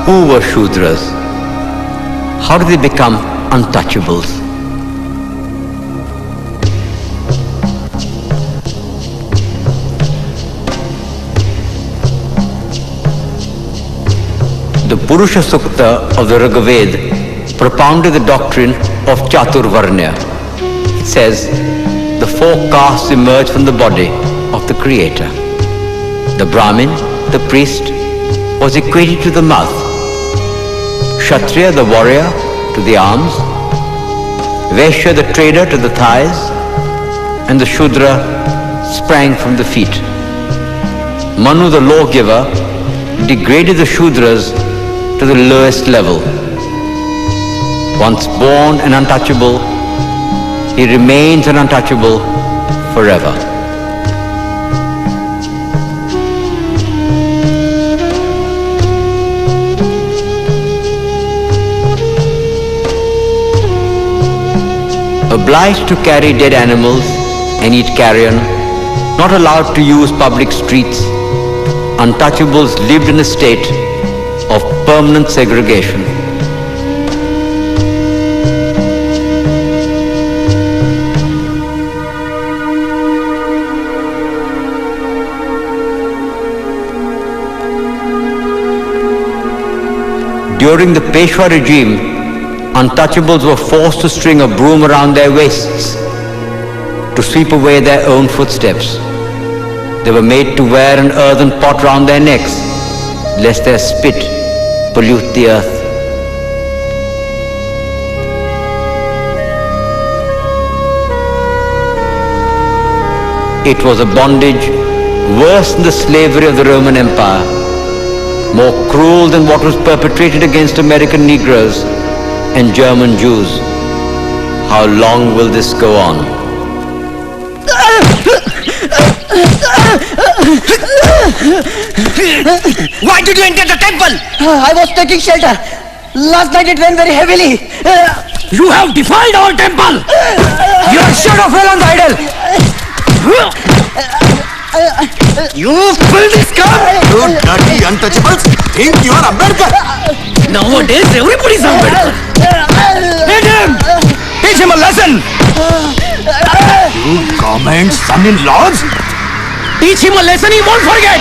Who were Shudras? How did they become untouchables? The Purusha Sukta of the Rigveda propounded the doctrine of Chaturvarnya. It says, the four castes emerge from the body of the Creator. The Brahmin, the priest, was equated to the mouth. Kshatriya, the warrior, to the arms. Vaishya, the trader, to the thighs. And the Shudra sprang from the feet. Manu, the lawgiver, degraded the Shudras to the lowest level. Once born and untouchable, he remains an untouchable forever. Obliged to carry dead animals and eat carrion, not allowed to use public streets, untouchables lived in a state of permanent segregation. During the Peshwa regime, untouchables were forced to string a broom around their waists to sweep away their own footsteps. They were made to wear an earthen pot round their necks, lest their spit pollute the earth. It was a bondage worse than the slavery of the Roman Empire, more cruel than what was perpetrated against American Negroes and German Jews. How long will this go on? Why did you enter the temple? I was taking shelter. Last night it rained very heavily. You have defiled our temple. You should have fell on the idol. You filthy scum! You dirty untouchables think you are Ambedkar? Nowadays everybody's Ambedkar. Hit him! Teach him a lesson! You government son-in-laws? Teach him a lesson he won't forget!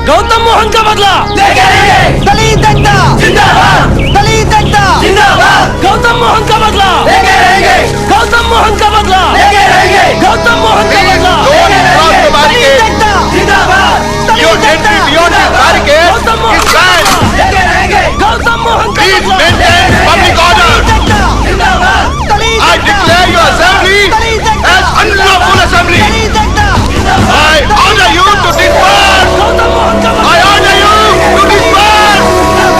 Gautam Mohan का बदला लेके रहेंगे। दलित एकता जिंदाबाद। दलित एकता जिंदाबाद। गौतम मोहन का बदला लेके रहेंगे। गौतम मोहन का बदला लेके रहेंगे। गौतम मोहन का बदला लेके रहेंगे। दलित एकता जिंदाबाद। You entry beyond the barricade Gautam Mohan is का banned. बदला लेके रहेंगे। गौतम मोहन का Please बदला maintain public order. जिंदाबाद। I declare your assembly as unlawful assembly. I order you to disperse. Gautam Mohan का बदला I order you to disperse.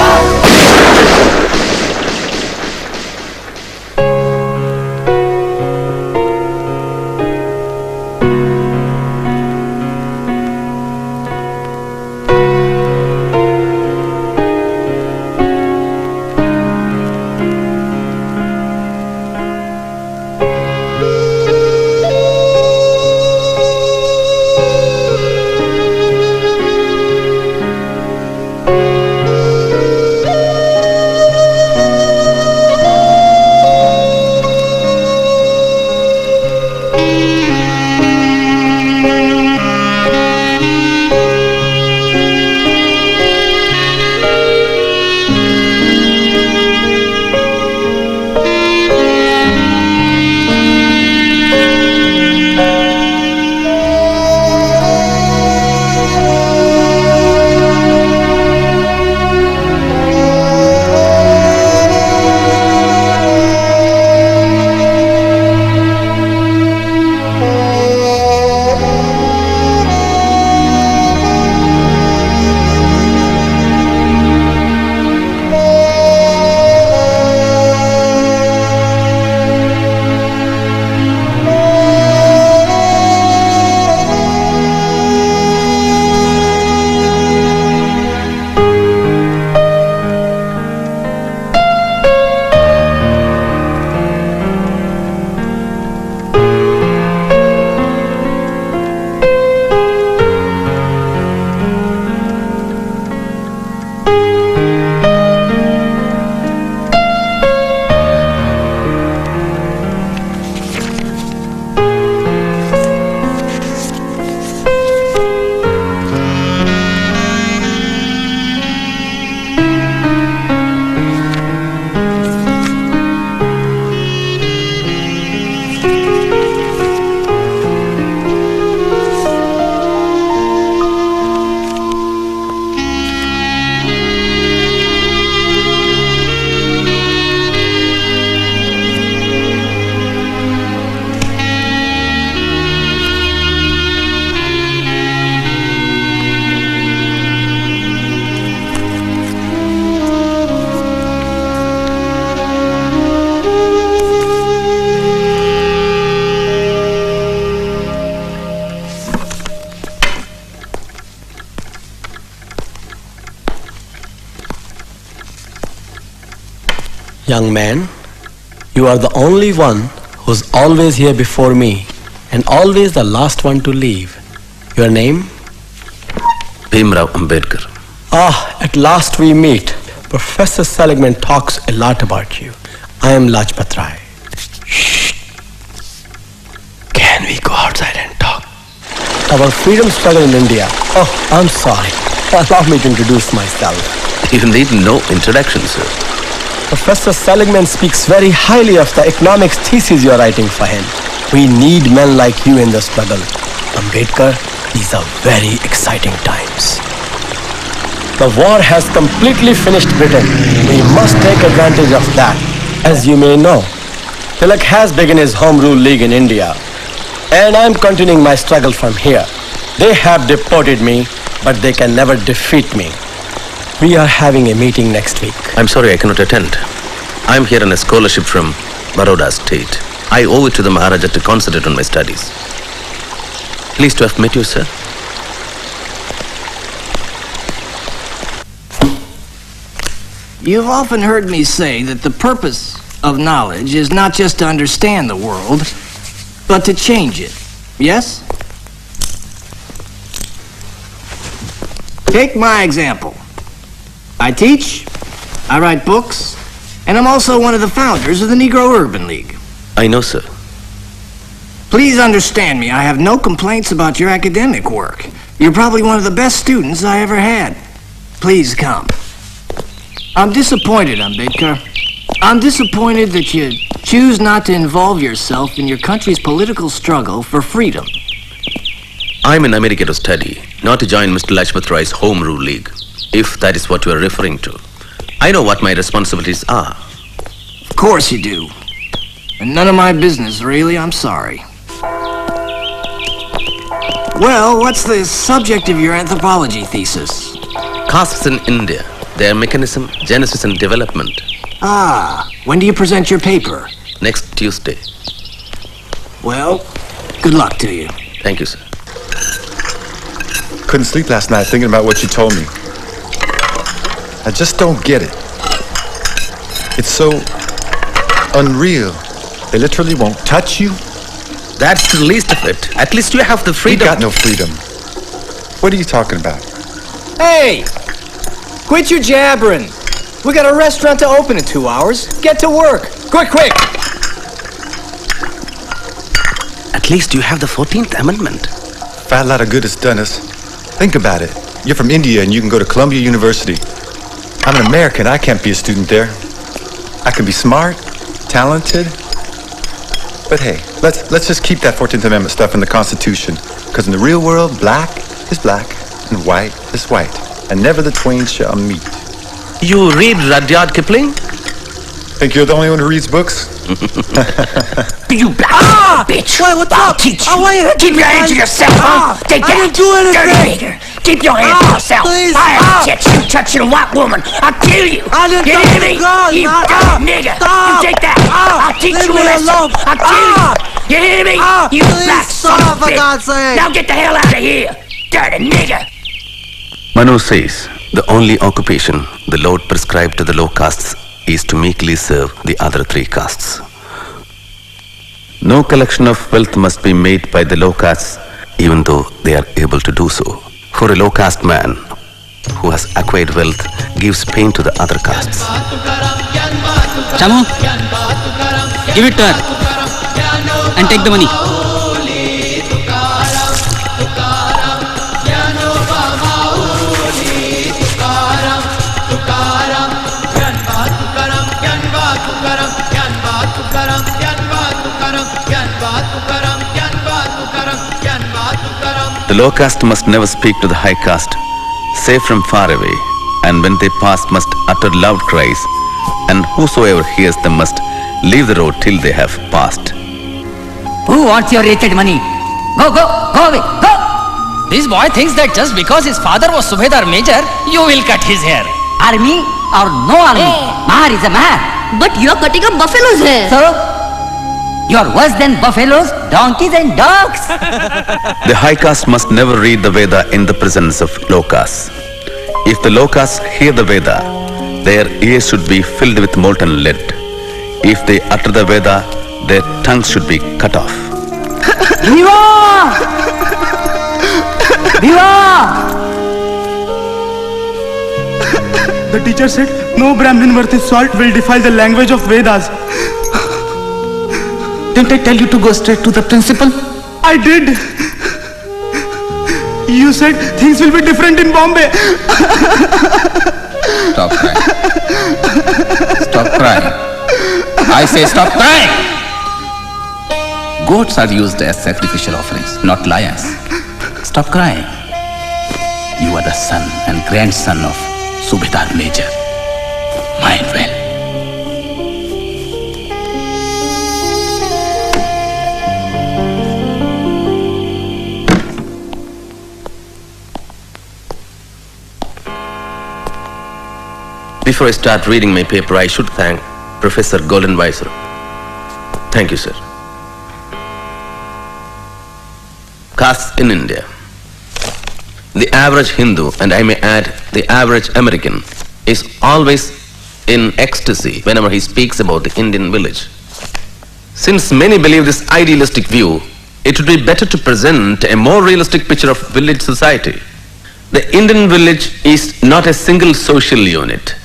Young man, you are the only one who's always here before me and always the last one to leave. Your name? Bhimrao Ambedkar. Ah, at last we meet. Professor Seligman talks a lot about you. I am Lajpat Rai. Shh. Can we go outside and talk? Our freedom struggle in India. Oh, I'm sorry. Allow me to introduce myself. You need no introduction, sir. Professor Seligman speaks very highly of the economics thesis you are writing for him. We need men like you in the struggle. Ambedkar, these are very exciting times. The war has completely finished Britain. We must take advantage of that. As you may know, Tilak has begun his Home Rule League in India. And I'm continuing my struggle from here. They have deported me, but they can never defeat me. We are having a meeting next week. I'm sorry I cannot attend. I'm here on a scholarship from Baroda State. I owe it to the Maharaja to concentrate on my studies. Pleased to have met you, sir. You've often heard me say that the purpose of knowledge is not just to understand the world, but to change it. Yes? Take my example. I teach, I write books, and I'm also one of the founders of the Negro Urban League. I know, sir. Please understand me, I have no complaints about your academic work. You're probably one of the best students I ever had. Please come. I'm disappointed, Ambedkar. I'm disappointed that you choose not to involve yourself in your country's political struggle for freedom. I'm in America to study, not to join Mr. Lajpat Rai's Home Rule League, if that is what you are referring to. I know what my responsibilities are. Of course you do. And none of my business, really, I'm sorry. Well, what's the subject of your anthropology thesis? Castes in India, their mechanism, genesis and development. Ah, when do you present your paper? Next Tuesday. Well, good luck to you. Thank you, sir. Couldn't sleep last night thinking about what you told me. I just don't get it. It's so unreal. They literally won't touch you. That's the least of it. At least you have the We freedom. got no freedom. What are you talking about? Hey! Quit your jabbering. We got a restaurant to open in 2 hours. Get to work. Quick, quick! At least you have the 14th Amendment. Fat lot of good it's done us. Think about it. You're from India and you can go to Columbia University. I'm an American. I can't be a student there. I can be smart, talented. But hey, let's just keep that 14th Amendment stuff in the Constitution. Because in the real world, black is black and white is white. And never the twain shall meet. You read Rudyard Kipling? Think you're the only one who reads books? You black bitch! What's I'll up? teach you. I want you to Keep your hands to yourself, huh? Take I that. didn't do anything. Dirty nigger. Keep your hands to yourself. Please. I'll teach you touching a white woman. I'll kill you. I didn't You touch hear the me? girl, You man. dirty nigger. You take that. I'll teach Leave you a me lesson. alone. I'll kill you. You hear me? You Please black son stop, of a for bitch. God's sake. Now get the hell out of here. Dirty nigger. Manu says the only occupation the Lord prescribed to the low castes is to meekly serve the other three castes. No collection of wealth must be made by the low castes, even though they are able to do so. For a low caste man who has acquired wealth gives pain to the other castes. Chamu, give it to her and take the money. The low caste must never speak to the high caste, say from far away, and when they pass must utter loud cries, and whosoever hears them must leave the road till they have passed. Who wants your wretched money? Go away, go! This boy thinks that just because his father was Subedar Major, you will cut his hair. Army or no army, Mahar is a Mahar. But you're cutting up buffalo's hair. So, you're worse than buffaloes, donkeys and dogs. The high caste must never read the Veda in the presence of low castes. If the low castes hear the Veda, their ears should be filled with molten lead. If they utter the Veda, their tongues should be cut off. Viva! Viva! The teacher said no Brahmin worth his salt will defile the language of Vedas. Didn't I tell you to go straight to the principal? I did. You said things will be different in Bombay. Stop crying. Stop crying. I say stop crying. Goats are used as sacrificial offerings, not lions. Stop crying. You are the son and grandson of Subedar Major. Mind well. Before I start reading my paper, I should thank Professor Goldenweiser. Thank you, sir. Castes in India. The average Hindu, and I may add the average American, is always in ecstasy whenever he speaks about the Indian village. Since many believe this idealistic view, it would be better to present a more realistic picture of village society. The Indian village is not a single social unit.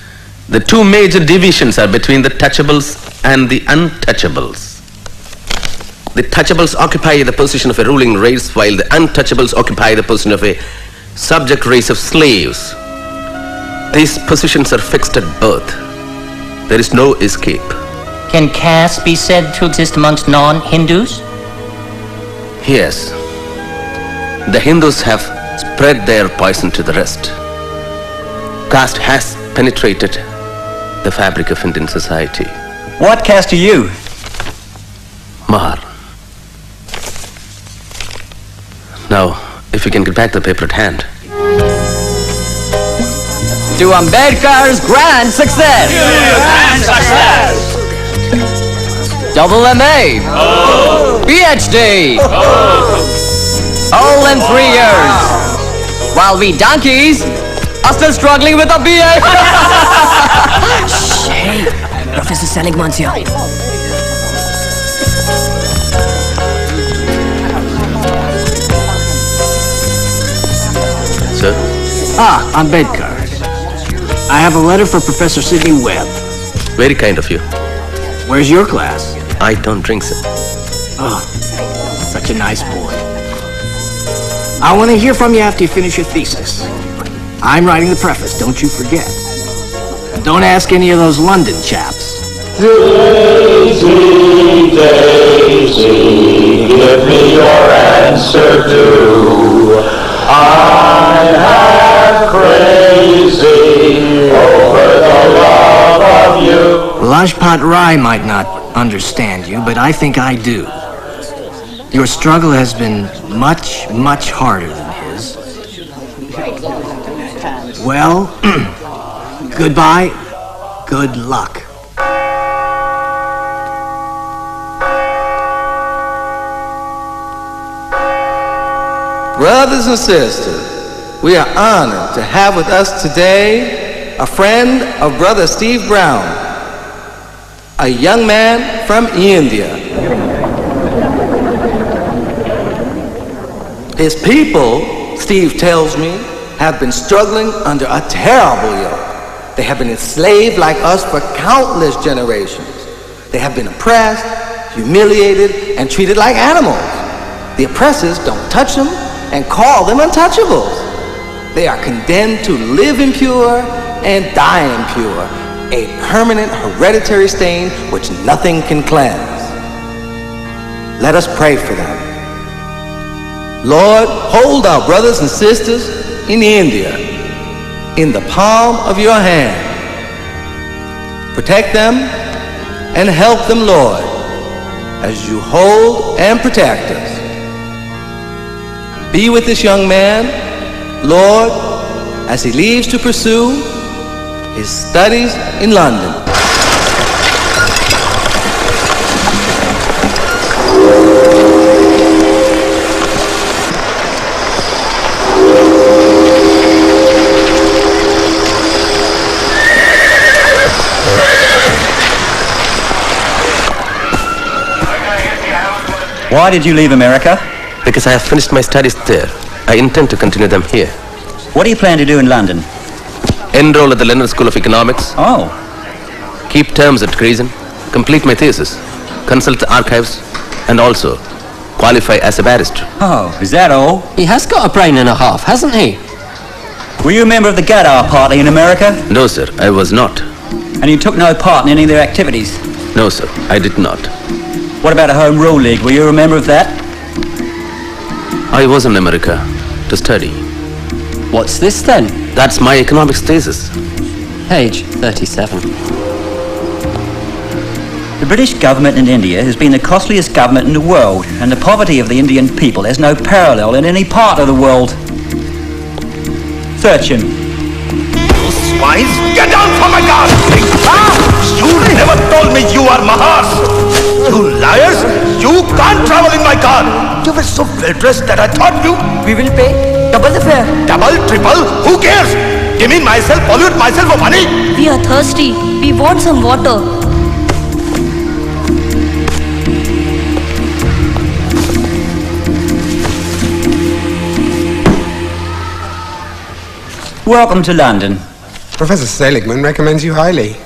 The two major divisions are between the touchables and the untouchables. The touchables occupy the position of a ruling race, while the untouchables occupy the position of a subject race of slaves. These positions are fixed at birth. There is no escape. Can caste be said to exist amongst non-Hindus? Yes. The Hindus have spread their poison to the rest. Caste has penetrated the fabric of Indian society. What caste are you? Mahar. Now, if you can get back the paper at hand. To Ambedkar's grand success! Grand success! Double MA! PhD! All in 3 years! While we donkeys are still struggling with a BA! Hey, Professor Seligman's here. Sir? Ambedkar. I have a letter for Professor Sidney Webb. Very kind of you. Where's your class? I don't drink, sir. Oh, such a nice boy. I want to hear from you after you finish your thesis. I'm writing the preface, don't you forget. Don't ask any of those London chaps. Daisy, Daisy, give me your answer too. I'm half crazy over the love of you. Lajpat Rai might not understand you, but I think I do. Your struggle has been much, much harder than his. Well, goodbye, good luck. Brothers and sisters, we are honored to have with us today a friend of Brother Steve Brown, a young man from India. His people, Steve tells me, have been struggling under a terrible yoke. They have been enslaved like us for countless generations. They have been oppressed, humiliated, and treated like animals. The oppressors don't touch them and call them untouchables. They are condemned to live impure and die impure, a permanent hereditary stain which nothing can cleanse. Let us pray for them. Lord, hold our brothers and sisters in India in the palm of your hand. Protect them and help them, Lord, as you hold and protect us. Be with this young man, Lord, as he leaves to pursue his studies in London. Why did you leave America? Because I have finished my studies there. I intend to continue them here. What do you plan to do in London? Enroll at the London School of Economics. Oh. Keep terms at Crescent. Complete my thesis. Consult the archives. And also qualify as a barrister. Oh, is that all? He has got a brain and a half, hasn't he? Were you a member of the Gadar Party in America? No, sir, I was not. And you took no part in any of their activities? No, sir, I did not. What about a Home Rule League? Were you a member of that? I was in America to study. What's this then? That's my economics thesis. Page 37. The British government in India has been the costliest government in the world, and the poverty of the Indian people has no parallel in any part of the world. Search him. You swines, get down from my car! You never told me you are Mahas! You liars! You can't travel in my car! You were so well dressed that I thought you... We will pay double the fare. Double, triple, who cares? Demean myself, pollute myself for money? We are thirsty. We want some water. Welcome to London. Professor Seligman recommends you highly.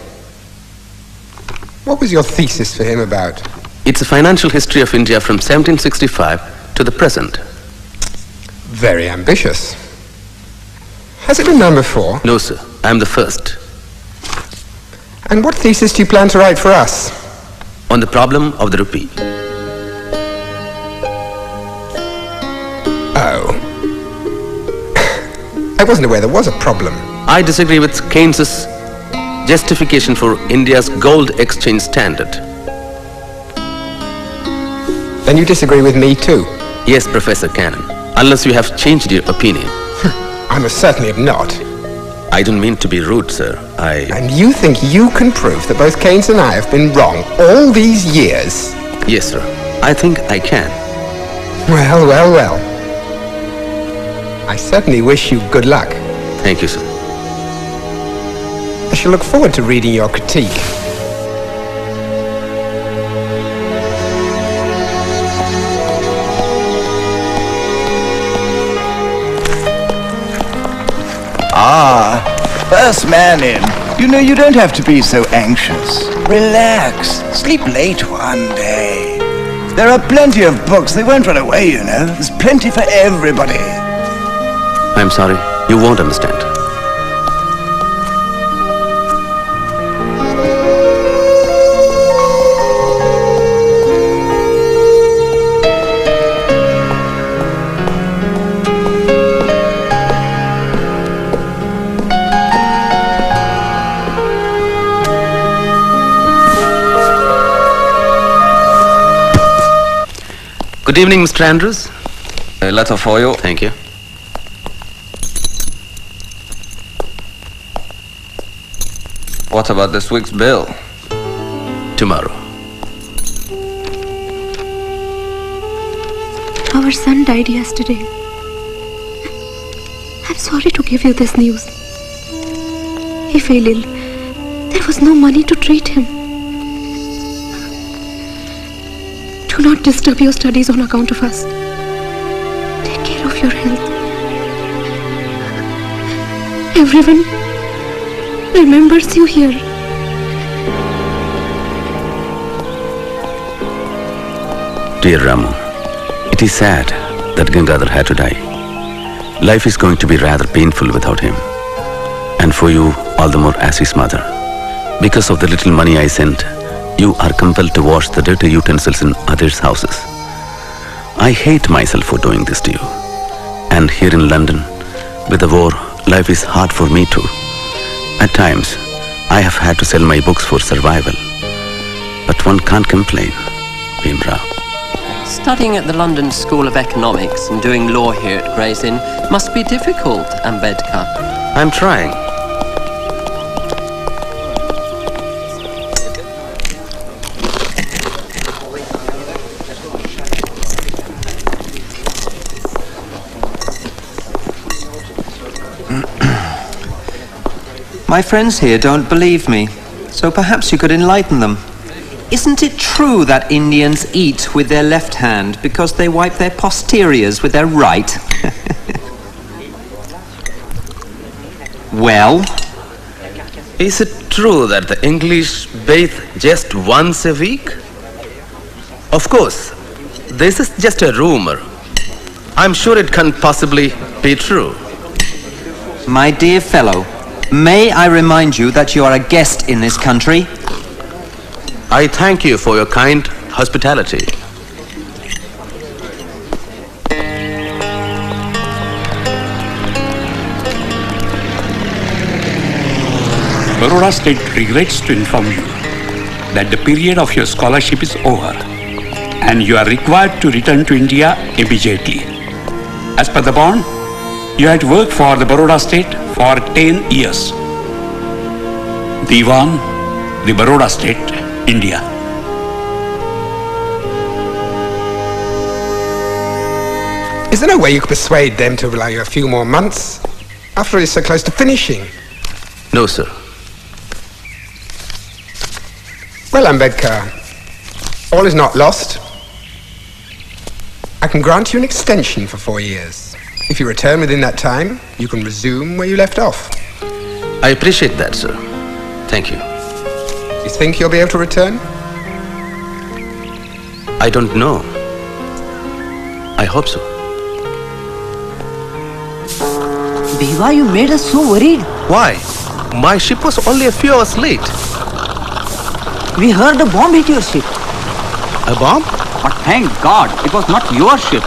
What was your thesis for him about? It's a financial history of India from 1765 to the present. Very ambitious. Has it been done before? No, sir. I'm the first. And what thesis do you plan to write for us? On the problem of the rupee. Oh. I wasn't aware there was a problem. I disagree with Keynes's justification for India's gold exchange standard. Then you disagree with me too? Yes, Professor Cannon. Unless you have changed your opinion. I most certainly have not. I don't mean to be rude, sir. And you think you can prove that both Keynes and I have been wrong all these years? Yes, sir. I think I can. Well, well, well. I certainly wish you good luck. Thank you, sir. I shall look forward to reading your critique. Ah, first man in. You know, you don't have to be so anxious. Relax. Sleep late one day. There are plenty of books. They won't run away, you know. There's plenty for everybody. I'm sorry. You won't understand. Good evening, Mr. Andrews. A letter for you. Thank you. What about this week's bill? Tomorrow. Our son died yesterday. I'm sorry to give you this news. He fell ill. There was no money to treat him. Do not disturb your studies on account of us. Take care of your health. Everyone remembers you here. Dear Ramu, it is sad that Gangadhar had to die. Life is going to be rather painful without him. And for you, all the more as his mother. Because of the little money I sent, you are compelled to wash the dirty utensils in others' houses. I hate myself for doing this to you. And here in London, with the war, life is hard for me too. At times, I have had to sell my books for survival. But one can't complain, Bhimrao. Studying at the London School of Economics and doing law here at Gray's Inn must be difficult, Ambedkar. I'm trying. My friends here don't believe me, so perhaps you could enlighten them. Isn't it true that Indians eat with their left hand because they wipe their posteriors with their right? Well? Is it true that the English bathe just once a week? Of course, this is just a rumor. I'm sure it can't possibly be true. My dear fellow, may I remind you that you are a guest in this country? I thank you for your kind hospitality. Baroda State regrets to inform you that the period of your scholarship is over and you are required to return to India immediately. As per the bond, you had worked for the Baroda State for 10 years. Diwan, the Baroda State, India. Is there no way you could persuade them to allow you a few more months? After all, it's so close to finishing. No, sir. Well, Ambedkar, all is not lost. I can grant you an extension for 4 years. If you return within that time, you can resume where you left off. I appreciate that, sir. Thank you. You think you'll be able to return? I don't know. I hope so. Biva, you made us so worried. Why? My ship was only a few hours late. We heard a bomb hit your ship. A bomb? But thank God, it was not your ship.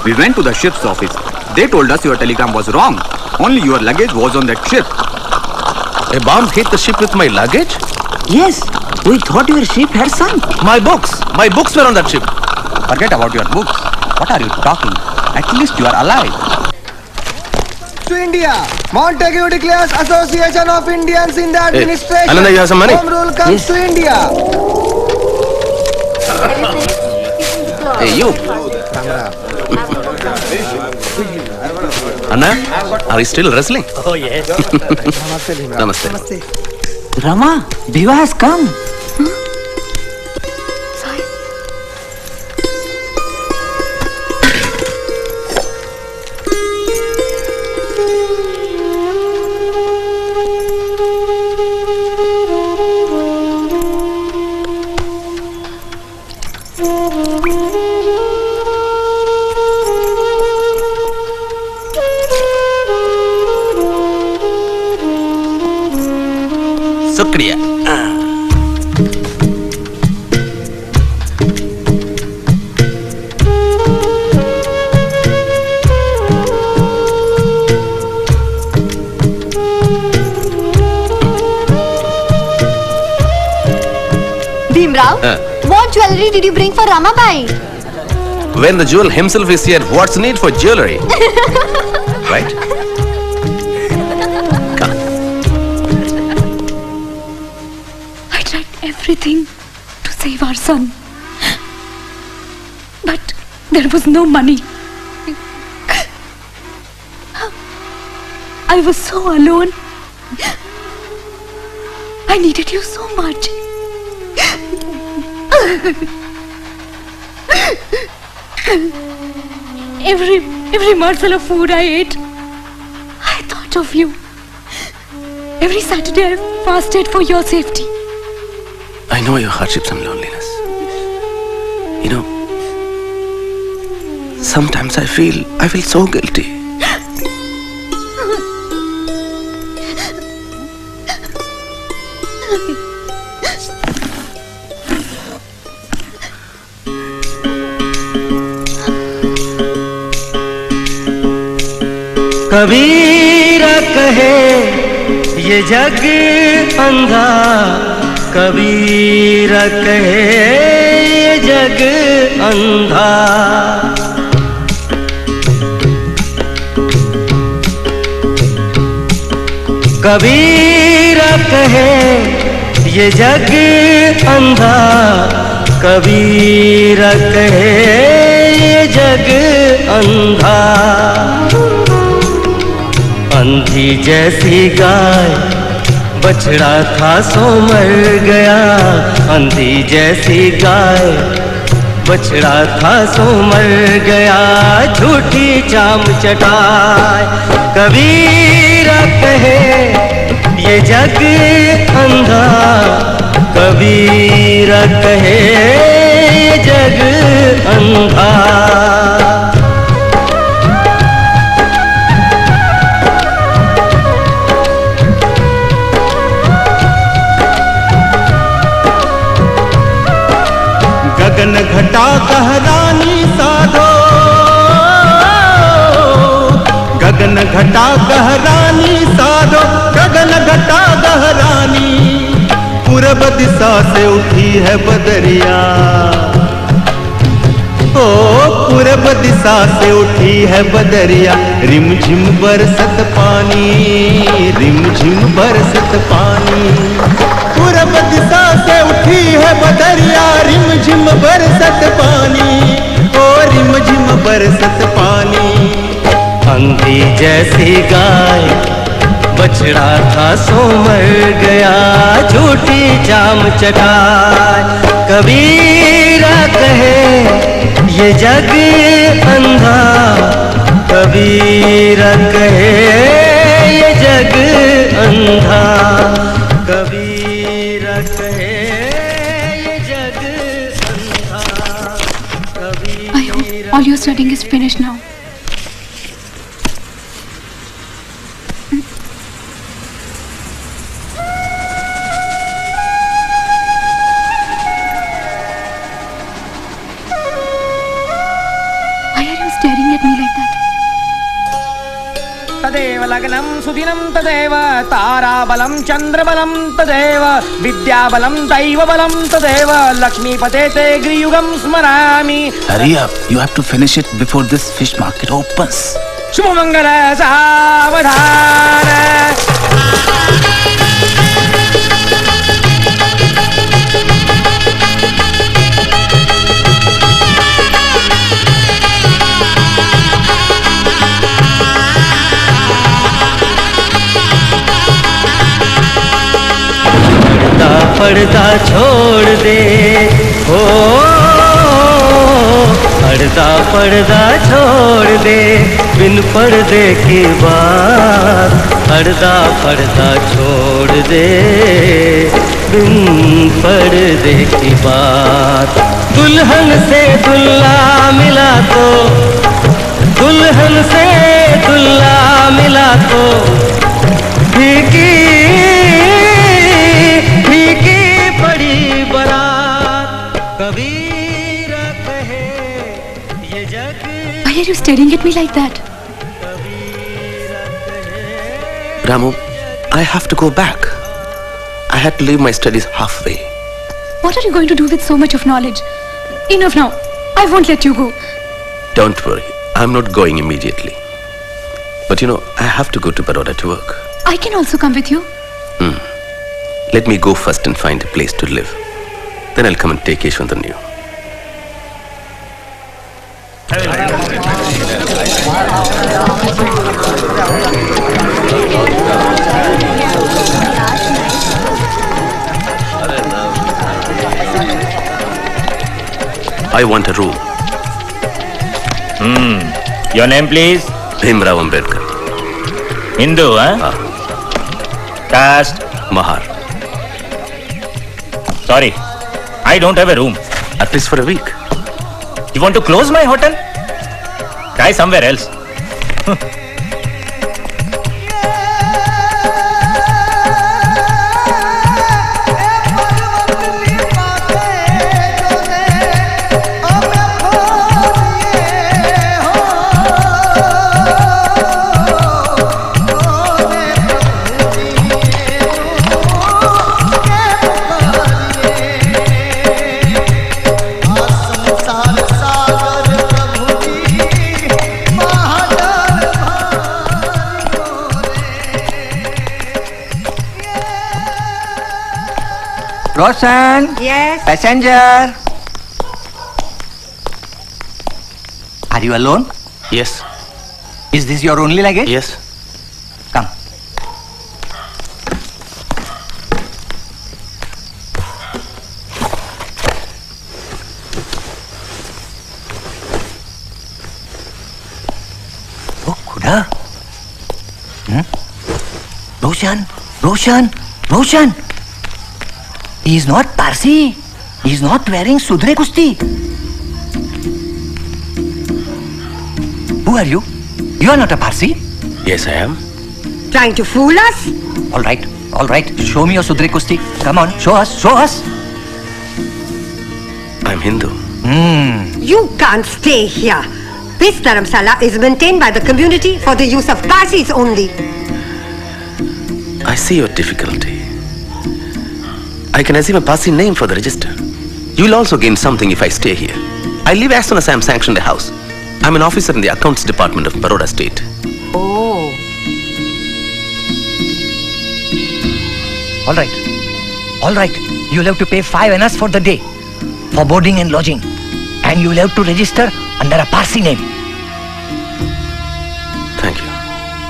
We went to the ship's office. They told us your telegram was wrong. Only your luggage was on that ship. A bomb hit the ship with my luggage? Yes. We thought your ship had sunk. My books. My books were on that ship. Forget about your books. What are you talking? At least you are alive. To India, Montague declares Association of Indians in the administration. Ananda, you have some money? Home rule comes to India. Hey, you. Anna, are you still wrestling? Oh, yes. Namaste. Rama, Biva has come. Shukriya. Bhimrao, what jewelry did you bring for Ramabai? When the jewel himself is here, what's the need for jewelry? Right? I tried everything to save our son. But there was no money. I was so alone. I needed you so much. Every morsel of food I ate, I thought of you. Every Saturday I fasted for your safety. I know your hardships and loneliness. You know, sometimes I feel so guilty. कबीरा कहे ये जग अंधा, कबीरा कहे ये जग अंधा। कबीरा कहे ये जग अंधा, कबीरा कहे ये जग अंधा। अंधी जैसी गाय बछड़ा था सो मर गया अंधी जैसी गाय, बछड़ा था सो मर गया झूठी चाम चटाए। कबीरा कहे ये जग अंधा, कबीरा कहे ये जग अंधा। गगन घटा कहरानी साधो, गगन घटा कहरानी साधो, गगन घटा गहरानी। पूरब दिशा से उठी है बदरिया, ओ पूरब दिशा से उठी है बदरिया। रिमझिम बरसत पानी, रिमझिम बरसत पानी। पूरब दिशा से उठी है बदरिया, रिमझिम बरसत पानी, ओ रिमझिम बरसत पानी। अंधी जैसी गाय, बछड़ा था सो मर गया झूठी चाम चटाए। कबीरा कहे ये जग अंधा, कबीरा कहे ये जग अंधा, कबीरा कहे ये जग अंधा, कबीरा। I hope all your studying is finished now. तदेव लग्नं सुदिनं तदेव ताराबलं चन्द्रबलं तदेव विद्याबलं दैवबलं तदेव लक्ष्मीपते ते गृयुगं स्मरामि। Hurry up, you have to finish it before this fish market opens. Shubhmangal सावधान। पर्दा छोड़ दे हो, पर्दा छोड़ दे बिन पर्दे की बात। पर्दा छोड़ दे बिन पर्दे की बात। दुल्हन से दुल्हा मिला तो, दुल्हन से दुल्हा मिला तो फीकी बड़ी बारात। कबीरा कहे ये जग। Why are you staring at me like that? Ramu, I have to go back. I had to leave my studies halfway. What are you going to do with so much of knowledge? Enough now. I won't let you go. Don't worry, I'm not going immediately. But you know, I have to go to Baroda to work. I can also come with you. Let me go first and find a place to live. Then I'll come and take Yeshwantan. I want a room. Your name, please? Bhimrao Ambedkar. Hindu, huh? Caste? Mahar. Sorry, I don't have a room. At least for a week. You want to close my hotel? Try somewhere else. Roshan? Yes? Passenger? Are you alone? Yes. Is this your only luggage? Yes. Come. Roshan, Roshan, Roshan. He is not Parsi. He is not wearing Sudre Kusti. Who are you? You are not a Parsi. Yes, I am. Trying to fool us? All right, all right. Show me your Sudre Kusti. Come on, show us, show us. I'm Hindu. You can't stay here. This dharamsala is maintained by the community for the use of Parsis only. I see your difficulty. I can assume a Parsi name for the register. You will also gain something if I stay here. I leave as soon as I am sanctioned a house. I'm an officer in the accounts department of Baroda State. Oh. All right, all right. You'll have to pay 5 annas for the day, for boarding and lodging. And you'll have to register under a Parsi name. Thank you.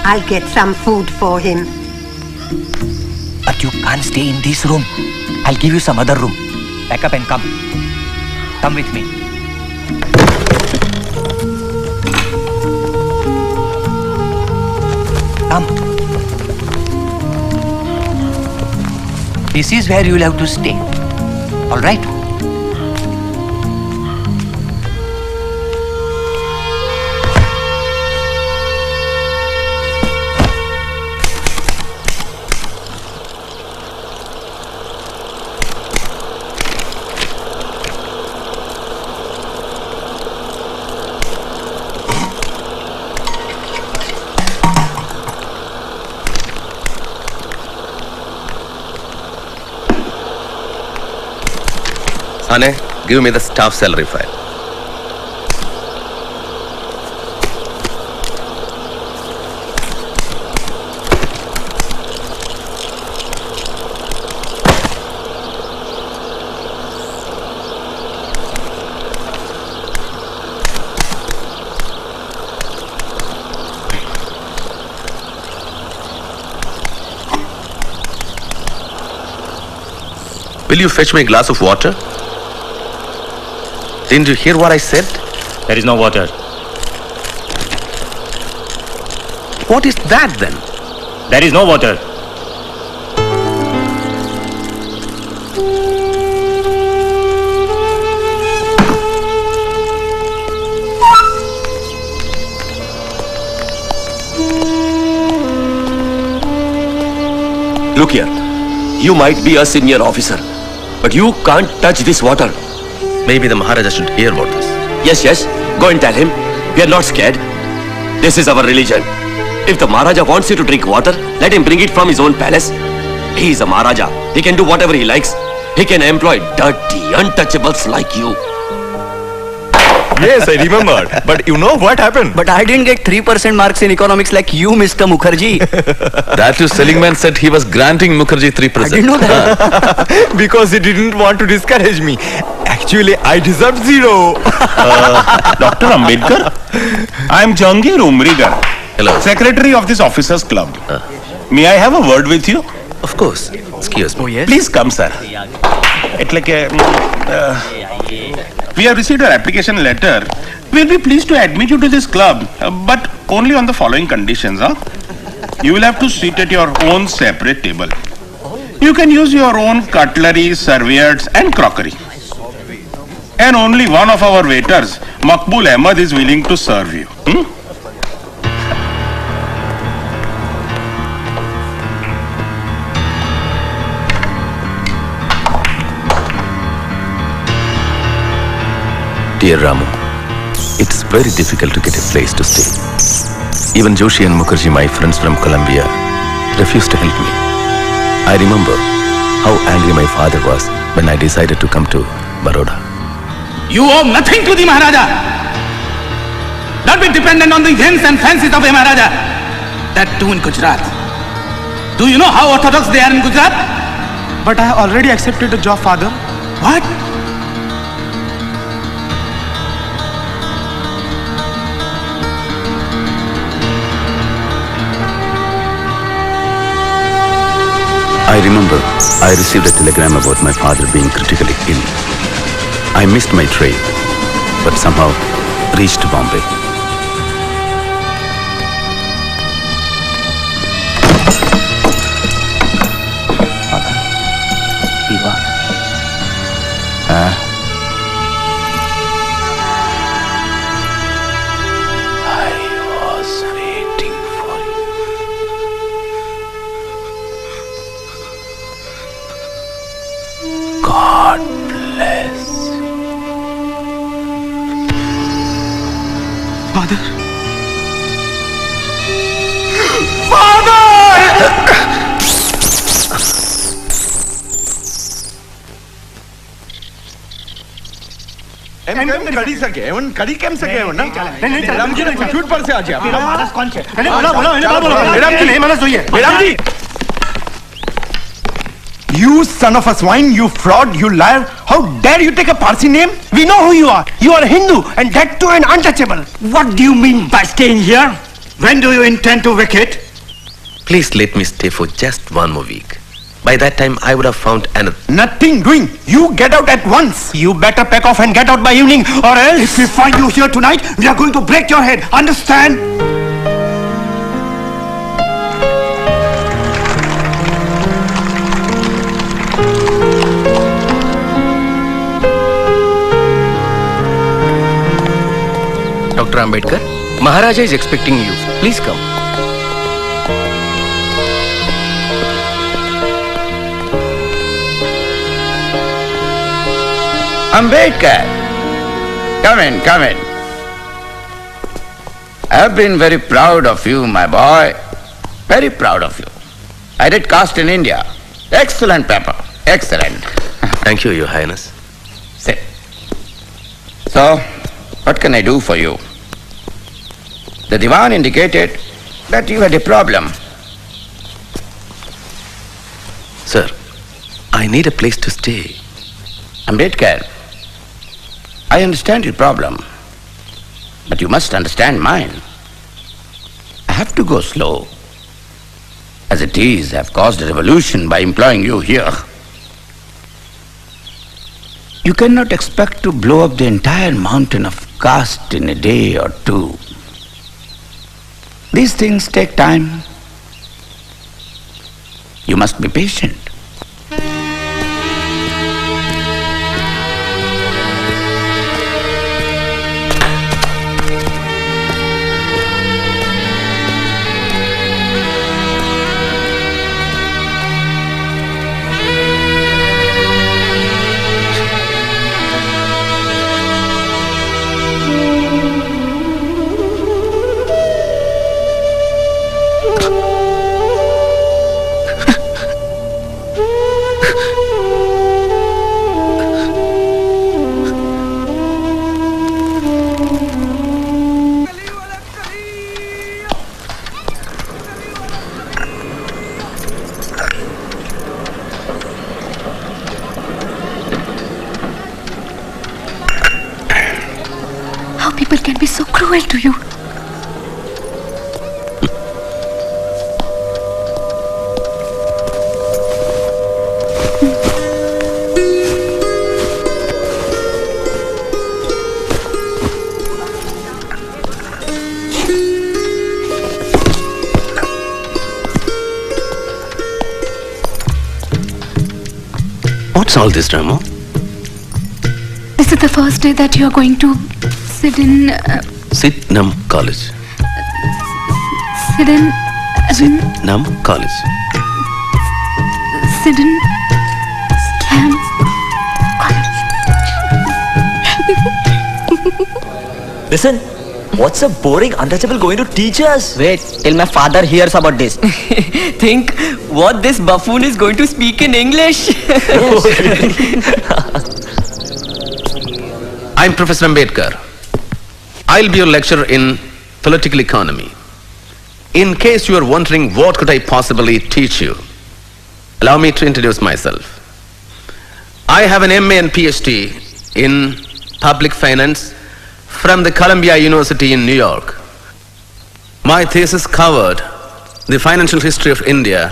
I'll get some food for him. But you can't stay in this room. I'll give you some other room. Pack up and come. Come with me. Come. This is where you'll have to stay. All right? Ane, give me the staff salary file. Will you fetch me a glass of water? Didn't you hear what I said? There is no water. What is that then? There is no water. Look here. You might be a senior officer, but you can't touch this water. Maybe the Maharaja should hear about this. Yes, yes. Go and tell him. We are not scared. This is our religion. If the Maharaja wants you to drink water, let him bring it from his own palace. He is a Maharaja. He can do whatever he likes. He can employ dirty, untouchables like you. Yes, I remembered. But you know what happened? But I didn't get 3% marks in economics like you, Mr. Mukherjee. That too, Seligman said he was granting Mukherjee 3%. I didn't know that. Because he didn't want to discourage me. Actually, I deserved 0. Dr. Ambedkar, I am Jahangir Umrigar. Hello. Secretary of this officers club. May I have a word with you? Of course. Excuse me. Oh, yes? Please come, sir. We have received your application letter. We will be pleased to admit you to this club, but only on the following conditions. You will have to sit at your own separate table. You can use your own cutlery, serviettes and crockery. And only one of our waiters, Makbul Ahmed, is willing to serve you. Dear Ramu, it's very difficult to get a place to stay. Even Joshi and Mukherjee, my friends from Colombia, refused to help me. I remember how angry my father was when I decided to come to Baroda. You owe nothing to the Maharaja. Don't be dependent on the whims and fancies of a Maharaja. That too in Gujarat. Do you know how orthodox they are in Gujarat? But I have already accepted the job, father. What? I remember I received a telegram about my father being critically ill. I missed my train, but somehow reached Bombay. Shiva. Huh? I was waiting for you. God bless. Father? એમ કરી શકે એવન કરી કેમ શકે એવન રામજીને છૂટ પડશે આજે પેલો માણસ કોણ છે એને બોલો બોલો એને બોલો મેડમજી નહીં મને જોઈએ મેડમજી You son of a swine, you fraud, you liar. How dare you take a Parsi name? We know who you are. You are a Hindu and that too an untouchable. What do you mean by staying here? When do you intend to vacate? Please let me stay for just one more week. By that time, I would have found another. Nothing doing. You get out at once. You better pack off and get out by evening or else. If we find you here tonight, we are going to break your head. Understand? Dr. Ambedkar, Maharaja is expecting you. Please come. Ambedkar, come in, come in. I have been very proud of you, my boy. Very proud of you. I did cast in India. Excellent paper. Excellent. Thank you, Your Highness. Sit. So, what can I do for you? The Diwan indicated that you had a problem. Sir, I need a place to stay. Ambedkar, I understand your problem, but you must understand mine. I have to go slow. As it is, I have caused a revolution by employing you here. You cannot expect to blow up the entire mountain of caste in a day or two. These things take time. You must be patient. How people can be so cruel to you. What's all this, Ramo? This is the first day that you are going to sit in... Sitnam College. Sit in... Sitnam College. Sit in... Scam... Listen, what's a boring untouchable going to teach us? Wait till my father hears about this. Think what this buffoon is going to speak in English. I'm Professor Ambedkar. I'll be your lecturer in political economy. In case you are wondering what could I possibly teach you, allow me to introduce myself. I have an MA and PhD in public finance from the Columbia University in New York. My thesis covered the financial history of India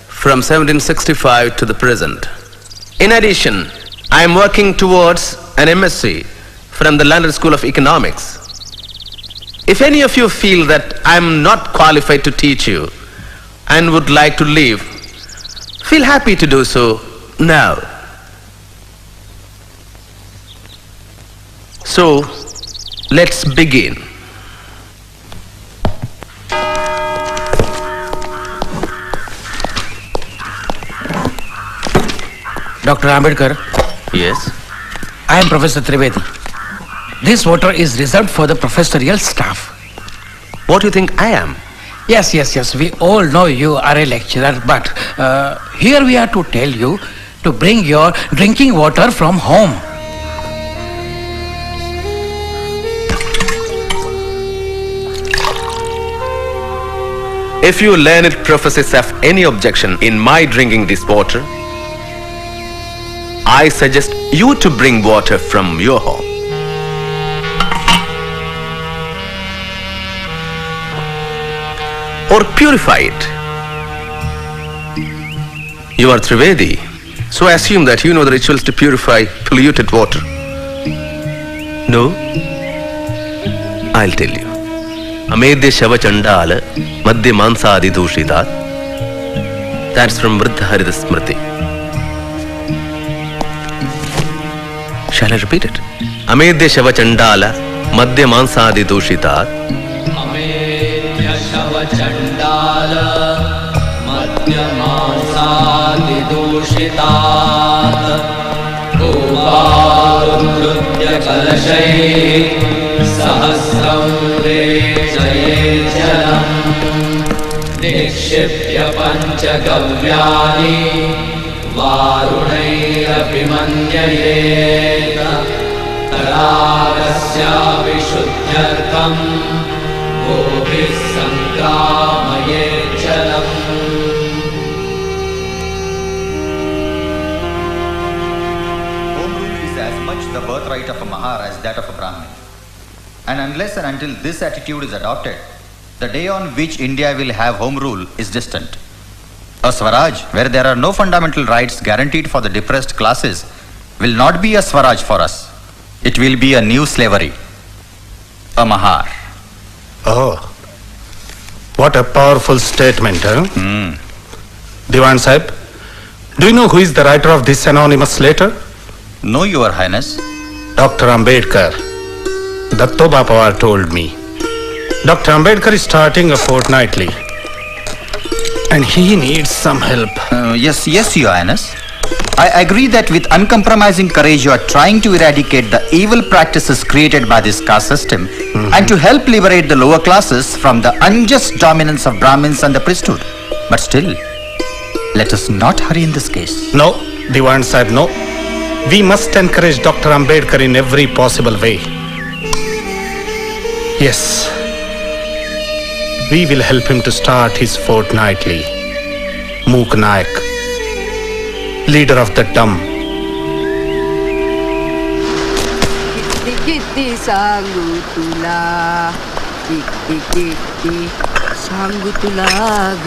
from 1765 to the present. In addition, I am working towards an MSc from the London School of Economics. If any of you feel that I am not qualified to teach you and would like to leave, feel happy to do so now. So, let's begin. Dr. Ambedkar. Yes? I am Professor Trivedi. This voter is reserved for the professorial staff. What do you think I am? Yes. We all know you are a lecturer, but here we are to tell you to bring your drinking water from home. If you learned professors have any objection in my drinking this water, I suggest you to bring water from your home. Or purify it. You are Trivedi, so I assume that you know the rituals to purify polluted water. No? I'll tell you. Amedya Shava Chandala Madhya Mansadi Dushitat. That's from Vriddha Harita Smriti. Shall I repeat it? Amedya Shava Chandala Madhya Mansadi Dushitat. Amedya Shava Chandala Madhya Mansadi Dushitat. Govarudrutya Kalashay Sahasram Jalam Nikshipya Panchagavyani Varunairapi Manyayeta Taragasya Vishuddhyartham Gobhis Sankramaye Jalam. Home rule is as much the birthright of a Mahar as that of a Brahmin. And unless and until this attitude is adopted, the day on which India will have home rule is distant. A Swaraj, where there are no fundamental rights guaranteed for the depressed classes, will not be a Swaraj for us. It will be a new slavery. A Mahar. Oh, what a powerful statement, huh? Diwan Sahib, do you know who is the writer of this anonymous letter? No, Your Highness. Dr. Ambedkar. Dattoba Pawar told me. Dr. Ambedkar is starting a fortnightly. And he needs some help. Yes, Your Highness. I agree that with uncompromising courage you are trying to eradicate the evil practices created by this caste system and to help liberate the lower classes from the unjust dominance of Brahmins and the priesthood. But still, let us not hurry in this case. No, Diwan Sahib, no. We must encourage Dr. Ambedkar in every possible way. Yes. We will help him to start his fortnightly. Mook Nayak, leader of the dumb. Kitti Sangutula, Kitti Sangutulag,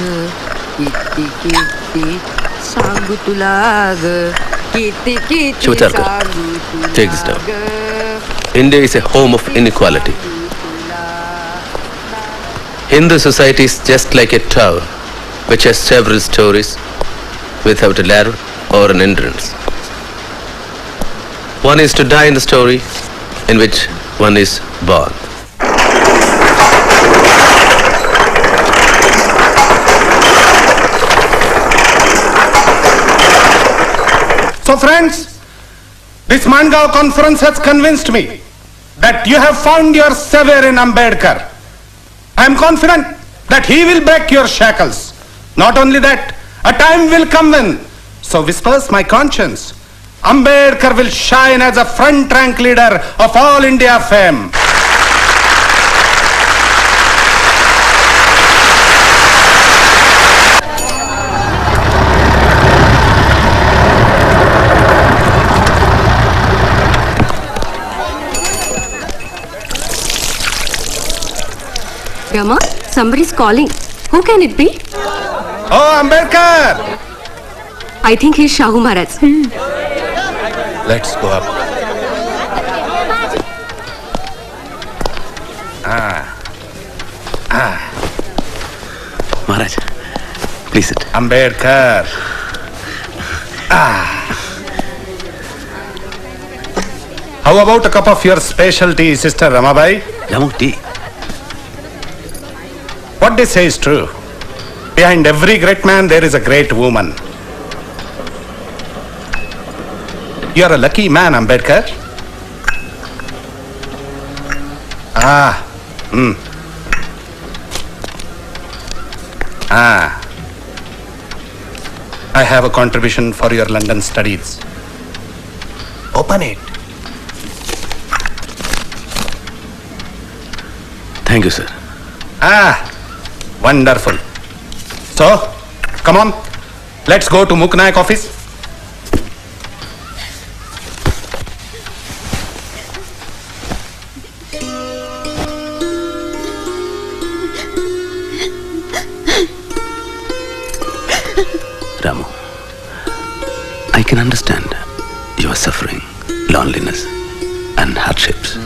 Kitti Sangutulag, Kitti Shivacharkar, take this down. India is a home of inequality. Hindu society is just like a tower which has several stories without a ladder or an entrance. One is to die in the story in which one is born. So friends, this Mangaon conference has convinced me that you have found your savior in Ambedkar. I am confident that he will break your shackles. Not only that, a time will come when, so whispers my conscience, Ambedkar will shine as a front rank leader of all India fame. Yama, somebody's calling. Who can it be? Oh, Ambedkar! I think he's Shahu Maharaj. Let's go up. Maharaj, please sit. Ambedkar. How How about a cup of your specialty, Sister Ramabai? Ramu, tea. What they say is true. Behind every great man, there is a great woman. You are a lucky man, Ambedkar. I have a contribution for your London studies. Open it. Thank you, sir. Wonderful. So, come on. Let's go to Muknaik office. Ramu, I can understand your suffering, loneliness, and hardships.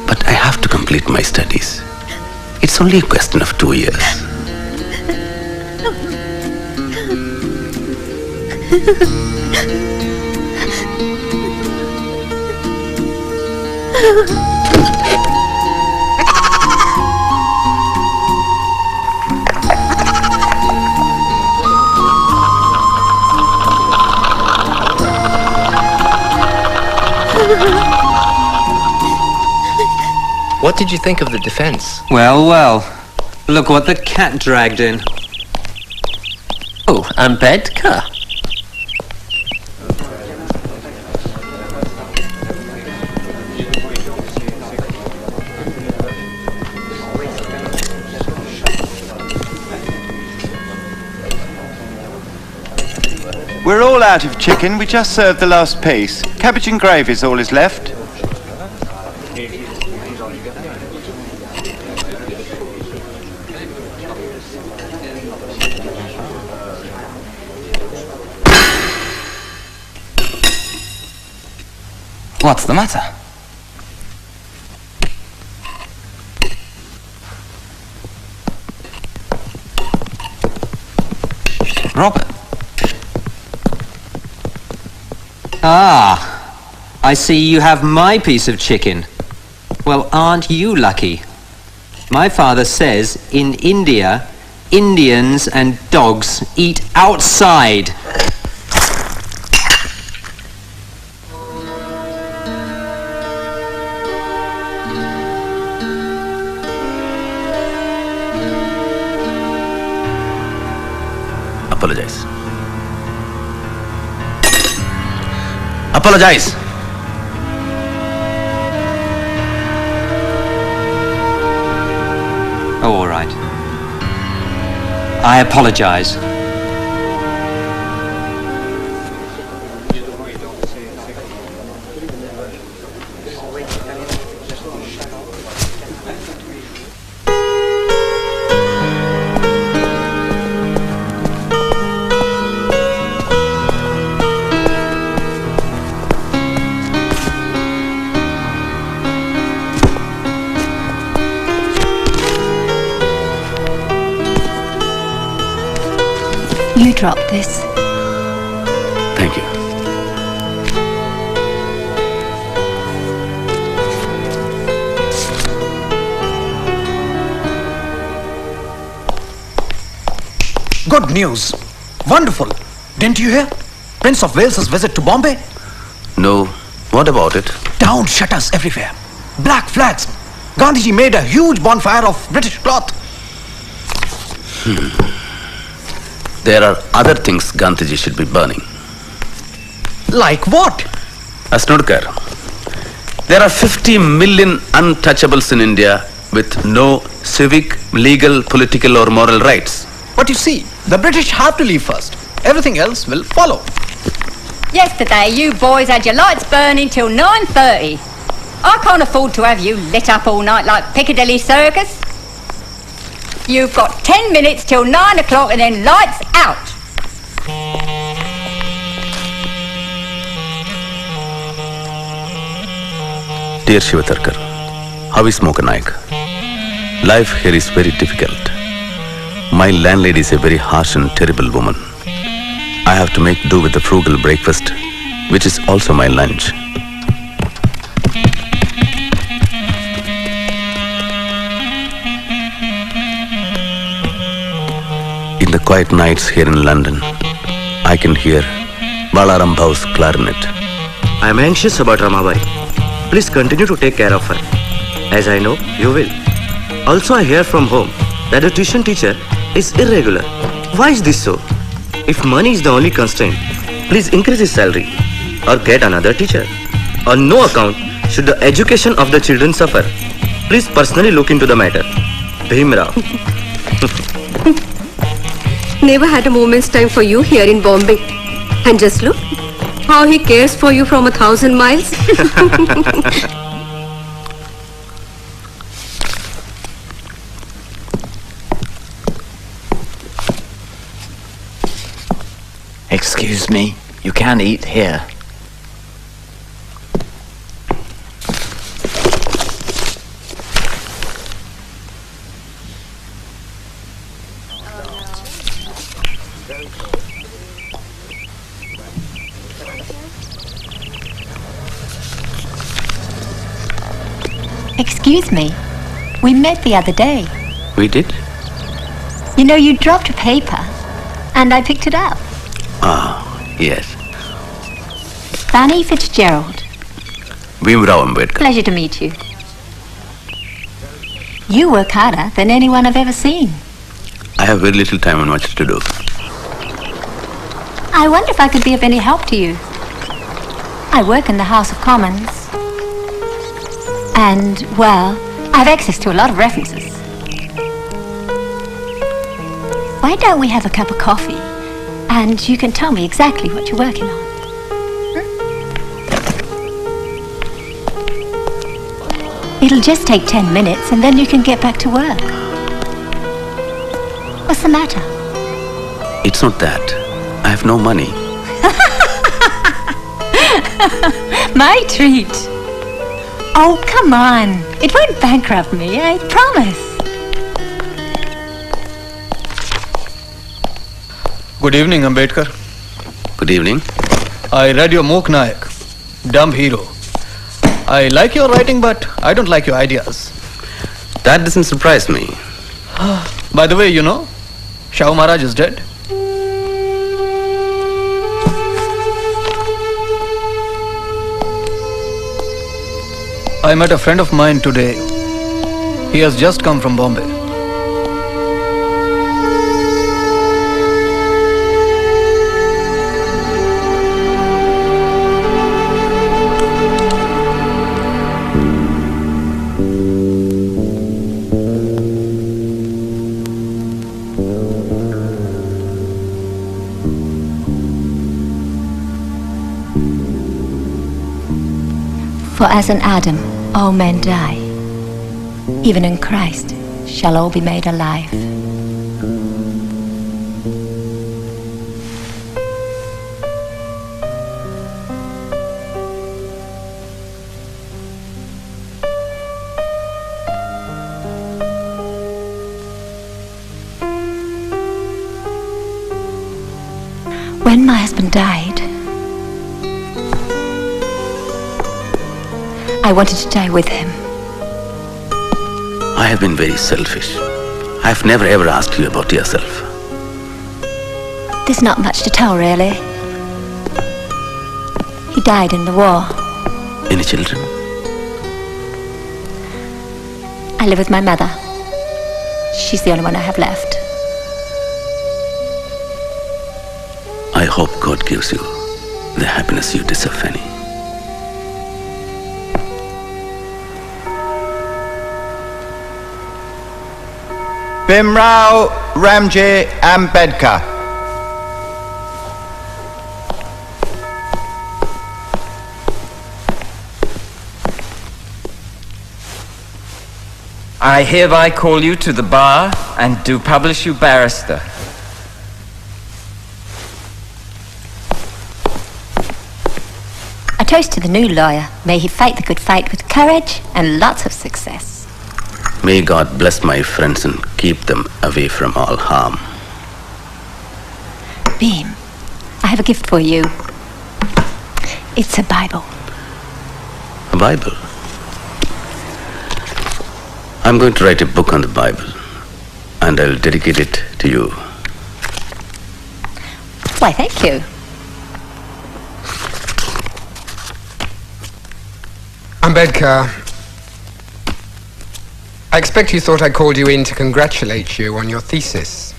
But I have to complete my studies. It's only a question of 2 years. What did you think of the defense? Well, well. Look what the cat dragged in. Oh, Ambedkar. We're all out of chicken. We just served the last piece. Cabbage and gravy is all is left. What's the matter? Robert. Ah, I see you have my piece of chicken. Well, aren't you lucky? My father says in India, Indians and dogs eat outside. Apologize. Apologize. Oh, all right. I apologize. You drop this. Thank you. Good news. Wonderful. Didn't you hear? Prince of Wales's visit to Bombay? No. What about it? Down shutters everywhere. Black flags. Gandhiji made a huge bonfire of British cloth. There are other things Gandhiji should be burning. Like what? Asnodkar, there are 50 million untouchables in India with no civic, legal, political or moral rights. But you see, the British have to leave first. Everything else will follow. Yesterday, you boys had your lights burning till 9:30. I can't afford to have you lit up all night like Piccadilly Circus. You've got 10 minutes till 9 o'clock and then lights out. Dear Shivatarkar, how is Mokanaik? Life here is very difficult. My landlady is a very harsh and terrible woman. I have to make do with the frugal breakfast, which is also my lunch. the quiet nights here in London, I can hear Balaram Bhau's clarinet. I am anxious about Ramabai. Please continue to take care of her, as I know you will. Also, I hear from home that the tuition teacher is irregular. Why is this so? If money is the only constraint, please increase his salary or get another teacher. On no account should the education of the children suffer. Please personally look into the matter. Bhimrao. Never had a moment's time for you here in Bombay. And just look, how he cares for you from 1,000 miles. Excuse me, you can eat here. Excuse me. We met the other day. We did? You know, you dropped a paper, and I picked it up. Ah, yes. Fanny Fitzgerald. Bhimrao Ambedkar. Pleasure to meet you. You work harder than anyone I've ever seen. I have very little time and much to do. I wonder if I could be of any help to you. I work in the House of Commons. And, well, I have access to a lot of references. Why don't we have a cup of coffee? And you can tell me exactly what you're working on. It'll just take 10 minutes and then you can get back to work. What's the matter? It's not that. I have no money. My treat. Oh, come on. It won't bankrupt me, I promise. Good evening, Ambedkar. Good evening. I read your Mook Nayak, Dumb Hero. I like your writing, but I don't like your ideas. That doesn't surprise me. By the way, you know, Shah Maharaj is dead. I met a friend of mine today. He has just come from Bombay. For as in Adam, all men die. Even in Christ shall all be made alive. When my husband died, I wanted to die with him. I have been very selfish. I have never ever asked you about yourself. There's not much to tell, really. He died in the war. Any children? I live with my mother. She's the only one I have left. I hope God gives you the happiness you deserve, Fanny. Bhimrao Ramji Ambedkar. I hereby call you to the bar and do publish you barrister. A toast to the new lawyer. May he fight the good fight with courage and lots of success. May God bless my friends and keep them away from all harm. Beam, I have a gift for you. It's a Bible. A Bible? I'm going to write a book on the Bible, and I'll dedicate it to you. Why, thank you. Ambedkar, I expect you thought I called you in to congratulate you on your thesis.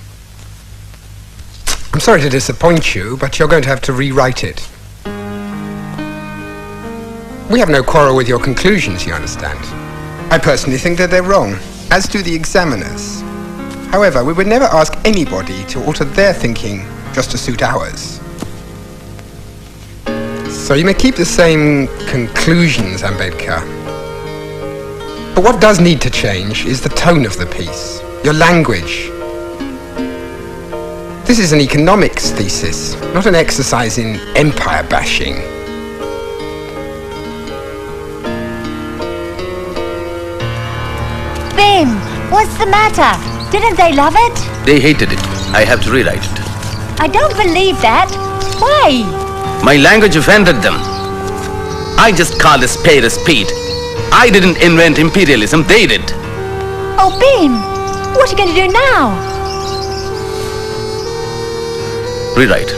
I'm sorry to disappoint you, but you're going to have to rewrite it. We have no quarrel with your conclusions, you understand. I personally think that they're wrong, as do the examiners. However, we would never ask anybody to alter their thinking just to suit ours. So you may keep the same conclusions, Ambedkar. But what does need to change is the tone of the piece, your language. This is an economics thesis, not an exercise in empire bashing. Bim, what's the matter? Didn't they love it? They hated it. I have to rewrite it. I don't believe that. Why? My language offended them. I just called a spade a spade. I didn't invent imperialism, they did. Oh, Bim, what are you going to do now? Rewrite.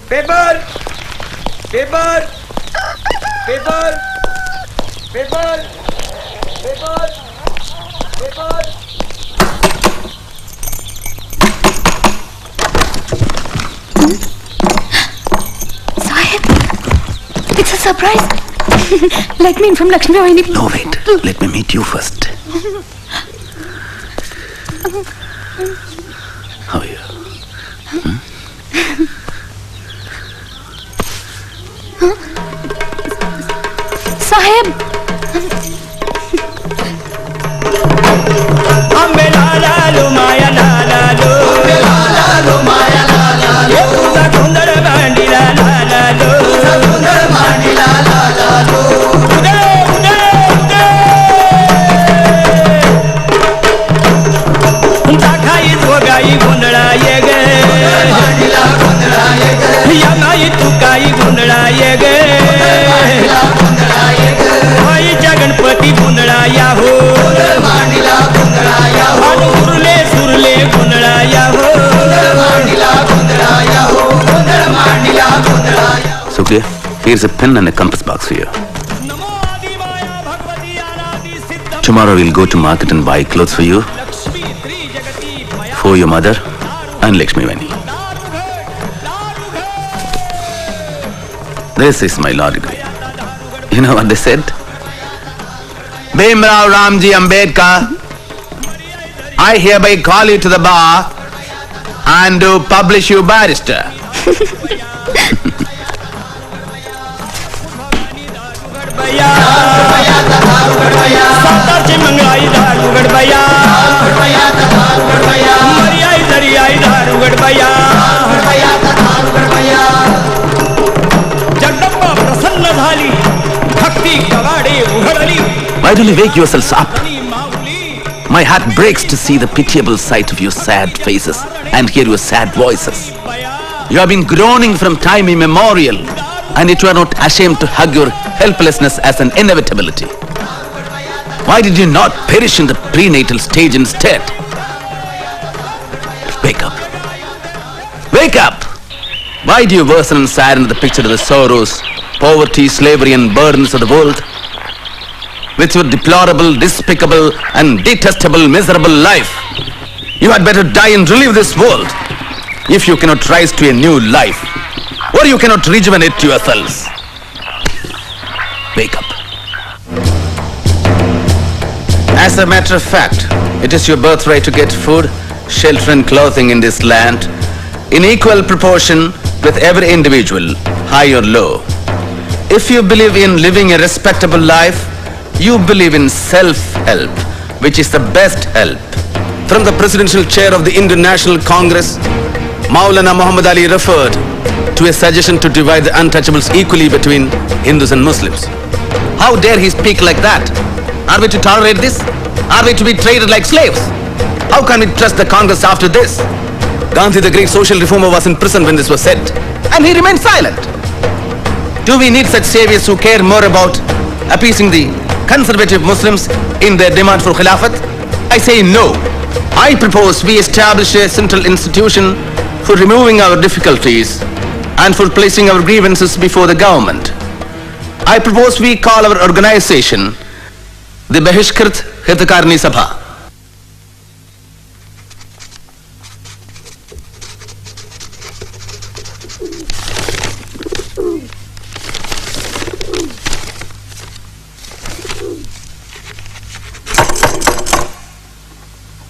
Paper! Paper! Paper! Paper! Paper! Paper! Sahib, it's a surprise. Let me in from Lakshmi Vahini. No, wait. Let me meet you first. How are you? Sahib. Ambe la la lo maya la la lo. Ambe la la lo maya la la lo. Usa kundar mandi la la la lo. Usa kundar mandi la la la lo. Ude ude ude. Unta khai zogai gundra yege. Mandi la gundra yege. Ya nai tu kai gundra yege. Mandi la gundra yege. Oi jaganpati gundra ya ho. Mandi la gundra ya ho. Anu surle surle gundra ya ho. Mandi la gundra ya ho. Mandi la gundra ya ho. Sukhiya, here's a pen and a compass box for you. Tomorrow we'll go to market and buy clothes for you, for your mother and Lakshmi Vani. This is my law degree. You know what they said? Bhimrao Ramji Ambedkar, I hereby call you to the bar and do publish you barrister. Why don't you wake yourselves up? My heart breaks to see the pitiable sight of your sad faces and hear your sad voices. You have been groaning from time immemorial, and yet you are not ashamed to hug your helplessness as an inevitability. Why did you not perish in the prenatal stage instead? Wake up. Wake up! Why do you worsen and sadden the picture of the sorrows, poverty, slavery and burdens of the world? With your deplorable, despicable and detestable, miserable life, you had better die and relive this world if you cannot rise to a new life, or you cannot rejuvenate yourselves. Wake up. As a matter of fact, it is your birthright to get food, shelter and clothing in this land in equal proportion with every individual, high or low. If you believe in living a respectable life, you believe in self-help, which is the best help. From the presidential chair of the Indian National Congress, Maulana Muhammad Ali referred to a suggestion to divide the untouchables equally between Hindus and Muslims. How dare he speak like that? Are we to tolerate this? Are we to be treated like slaves? How can we trust the Congress after this? Gandhi, the great social reformer, was in prison when this was said, and he remained silent. Do we need such saviors who care more about appeasing the conservative Muslims in their demand for Khilafat? I say no. I propose we establish a central institution for removing our difficulties and for placing our grievances before the government. I propose we call our organization the Bahishkrit Hitakarni Sabha.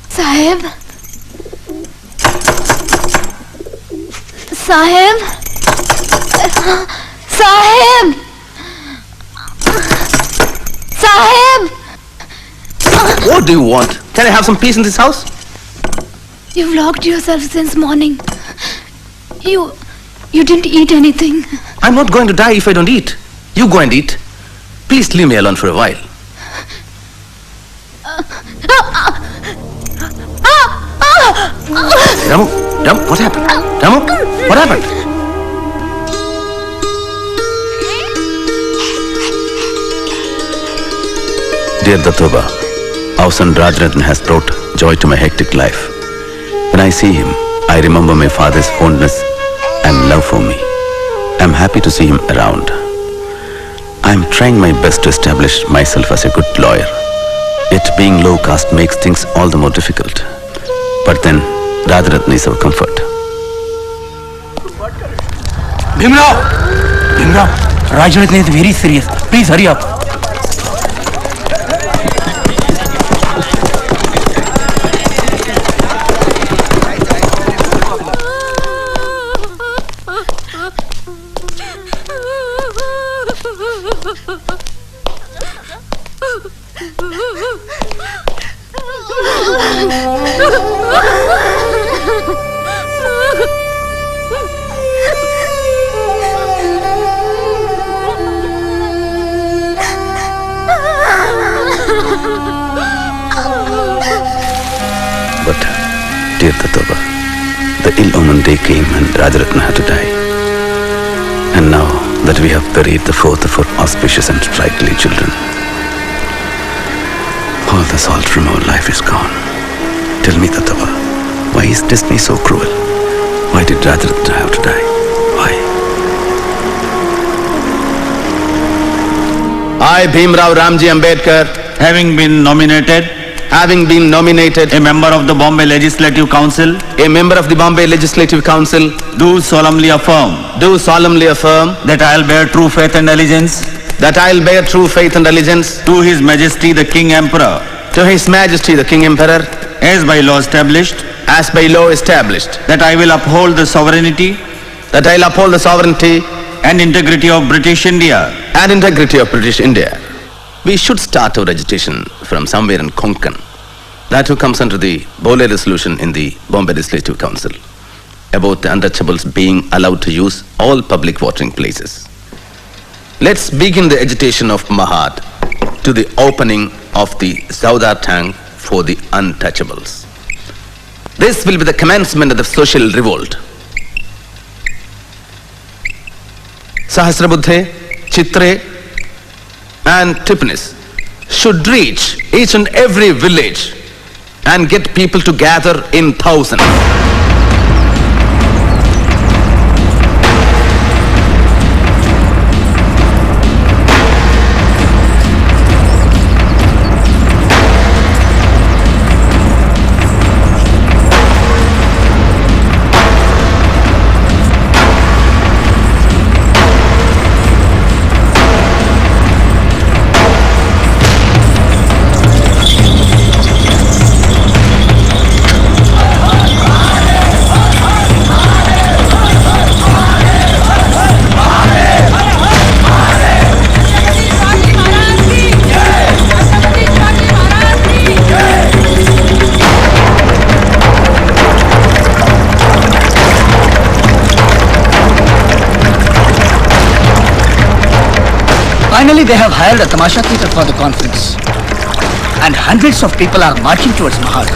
Sahib? Sahib? Sahib? Sahib? What do you want? Can I have some peace in this house? You've locked yourself since morning. You didn't eat anything. I'm not going to die if I don't eat. You go and eat. Please leave me alone for a while. Ramu, what happened? Ramu, what happened? Dear Datoba, our son Rajrathan has brought joy to my hectic life. When I see him, I remember my father's fondness and love for me. I'm happy to see him around. I'm trying my best to establish myself as a good lawyer. Yet being low caste makes things all the more difficult. But then, Rajrathan is our comfort. Bhimrao! Bhimrao, Rajrathan is very serious. Please hurry up. But, dear Datoba, the ill-omened day came and Rajrathan had to die. And now that we have buried the fourth of our auspicious and sprightly children, all the salt from our life is gone. Tell me, Datoba, why is destiny so cruel? Why did Rajrathan have to die? Why? I, Bhimrao Ramji Ambedkar, having been nominated a member of the Bombay Legislative Council, do solemnly affirm that I will bear true faith and allegiance to His Majesty the King Emperor, as by law established, that I will uphold the sovereignty and integrity of British India. We should start our agitation from somewhere in Konkan. That who comes under the Bole resolution in the Bombay Legislative Council about the untouchables being allowed to use all public watering places. Let's begin the agitation of Mahad to the opening of the Saudar tank for the untouchables. This will be the commencement of the social revolt. Sahasrabuddhe, Chitre, and Tipanis should reach each and every village and get people to gather in thousands. Finally, they have hired a tamasha theatre for the conference. And hundreds of people are marching towards Mahad.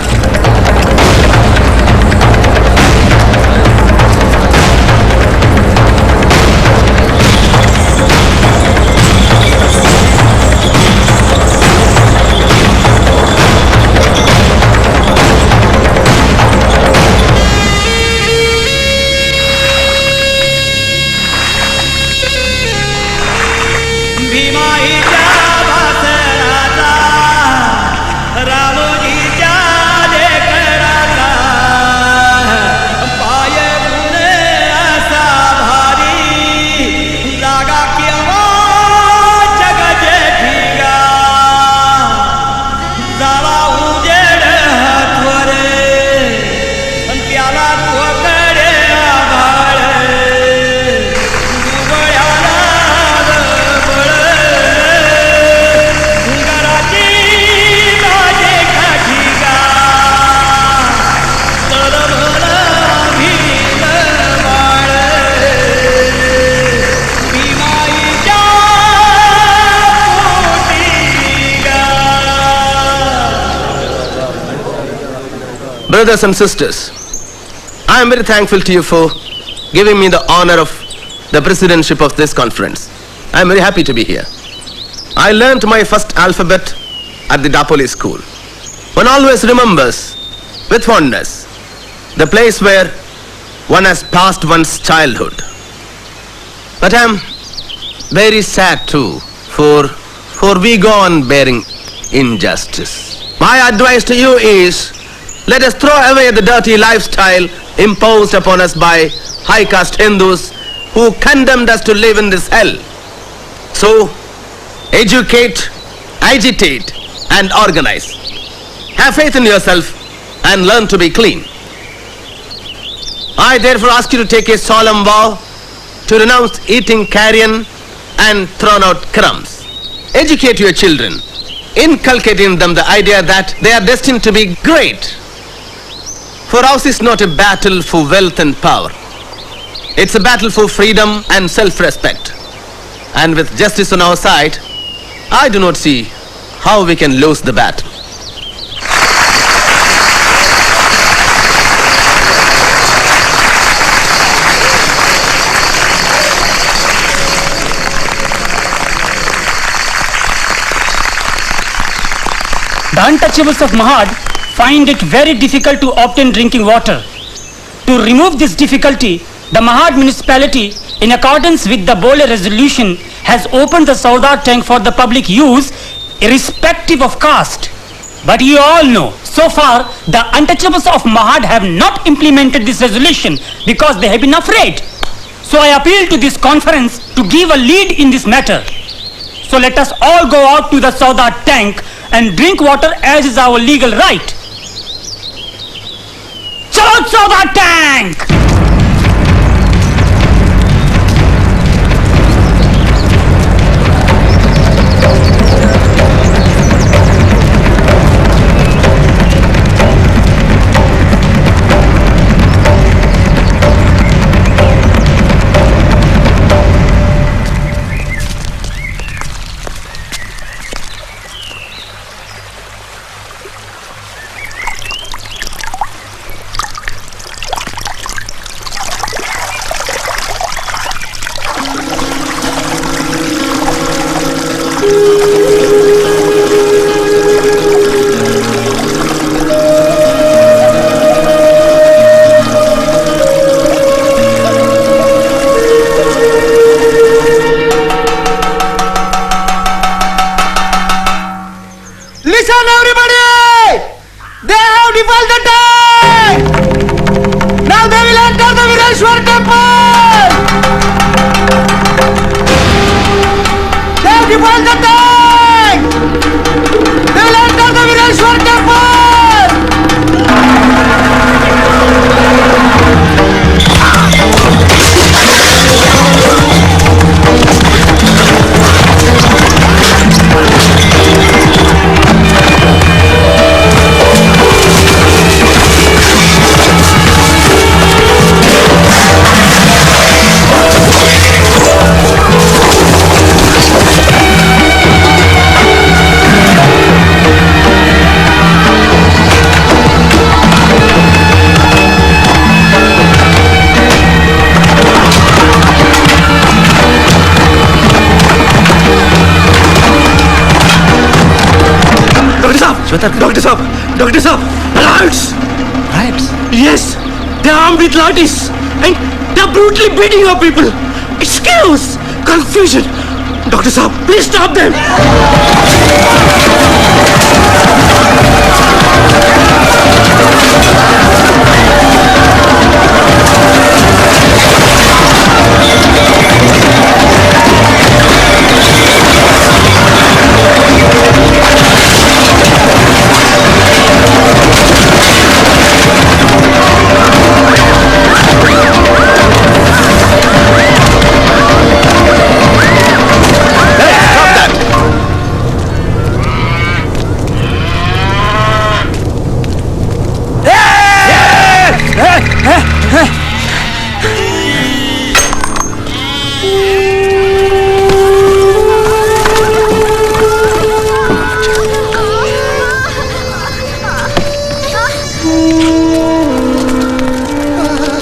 Brothers and sisters, I am very thankful to you for giving me the honor of the presidentship of this conference. I am very happy to be here. I learnt my first alphabet at the Dapoli school. One always remembers with fondness the place where one has passed one's childhood. But I am very sad too, for we go on bearing injustice. My advice to you is, let us throw away the dirty lifestyle imposed upon us by high caste Hindus who condemned us to live in this hell. So, educate, agitate, and organize. Have faith in yourself and learn to be clean. I therefore ask you to take a solemn vow to renounce eating carrion and thrown out crumbs. Educate your children, inculcating them the idea that they are destined to be great. For ours is not a battle for wealth and power. It's a battle for freedom and self-respect. And with justice on our side, I do not see how we can lose the battle. The untouchables of Mahad find it very difficult to obtain drinking water. To remove this difficulty, the Mahad municipality, in accordance with the Bole resolution, has opened the Saudar tank for the public use, irrespective of caste. But you all know, so far, the untouchables of Mahad have not implemented this resolution because they have been afraid. So I appeal to this conference to give a lead in this matter. So let us all go out to the Saudar tank and drink water as is our legal right. Chalo Saudar tank! Listen everybody! They have defiled the tank! Now they will enter the Vireshwar temple! They have defiled the tank! They will enter the Vireshwar temple! Doctor Saab, riots! Riots? Yes, they are armed with lathis and they are brutally beating our people. It's chaos, confusion. Doctor Saab, please stop them.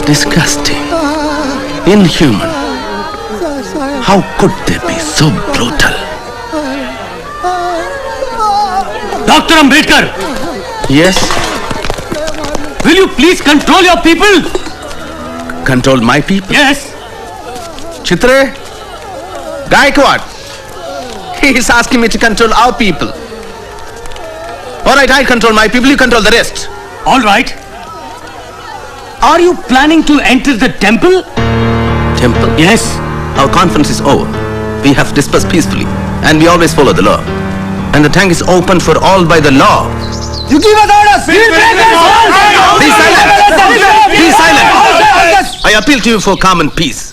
Disgusting. Inhuman. How could they be so brutal? Dr. Ambedkar! Yes? Will you please control your people? Control my people? Yes. Chitre? Gaikwad? He is asking me to control our people. Alright, I control my people, you control the rest. Alright. Are you planning to enter the temple? Temple? Yes. Our conference is over. We have dispersed peacefully and we always follow the law. And the tank is open for all by the law. You give us orders! Be silent! Be silent! I appeal to you for calm and peace.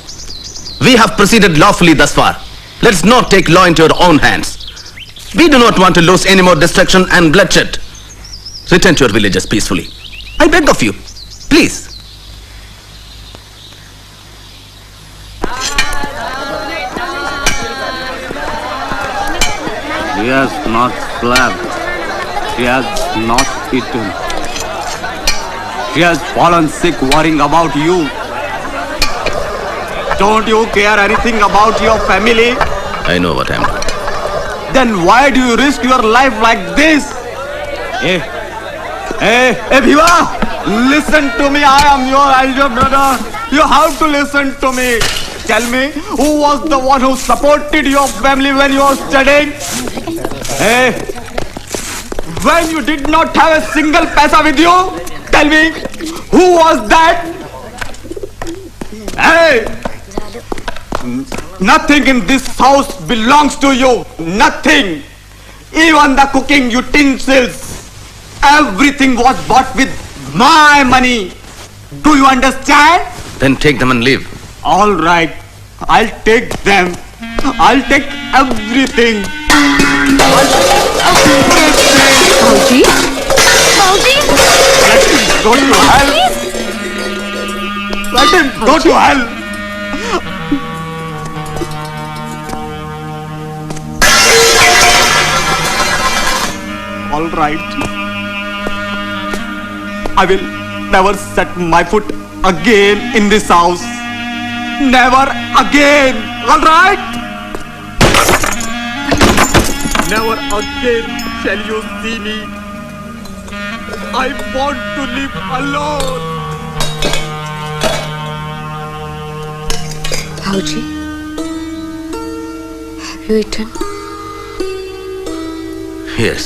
We have proceeded lawfully thus far. Let's not take law into our own hands. We do not want to lose any more destruction and bloodshed. Return to your villages peacefully. I beg of you. Please. He has not slept. He has not eaten. He has fallen sick worrying about you. Don't you care anything about your family? I know what I'm doing. Then why do you risk your life like this? Hey, Bhiva! Listen to me, I am your elder brother. You have to listen to me. Tell me, who was the one who supported your family when you were studying? Hey, when you did not have a single paisa with you? Tell me, who was that? Hey! Nothing in this house belongs to you. Nothing. Even the cooking utensils. Everything was bought with my money. Do you understand? Then take them and leave. All right. I'll take them. I'll take everything. Mauji? Mauji? Let him go to hell. Let him go to hell. All right. I will never set my foot again in this house. Never again. All right? Never again shall you see me. I want to live alone. Bauji, have you eaten? Yes.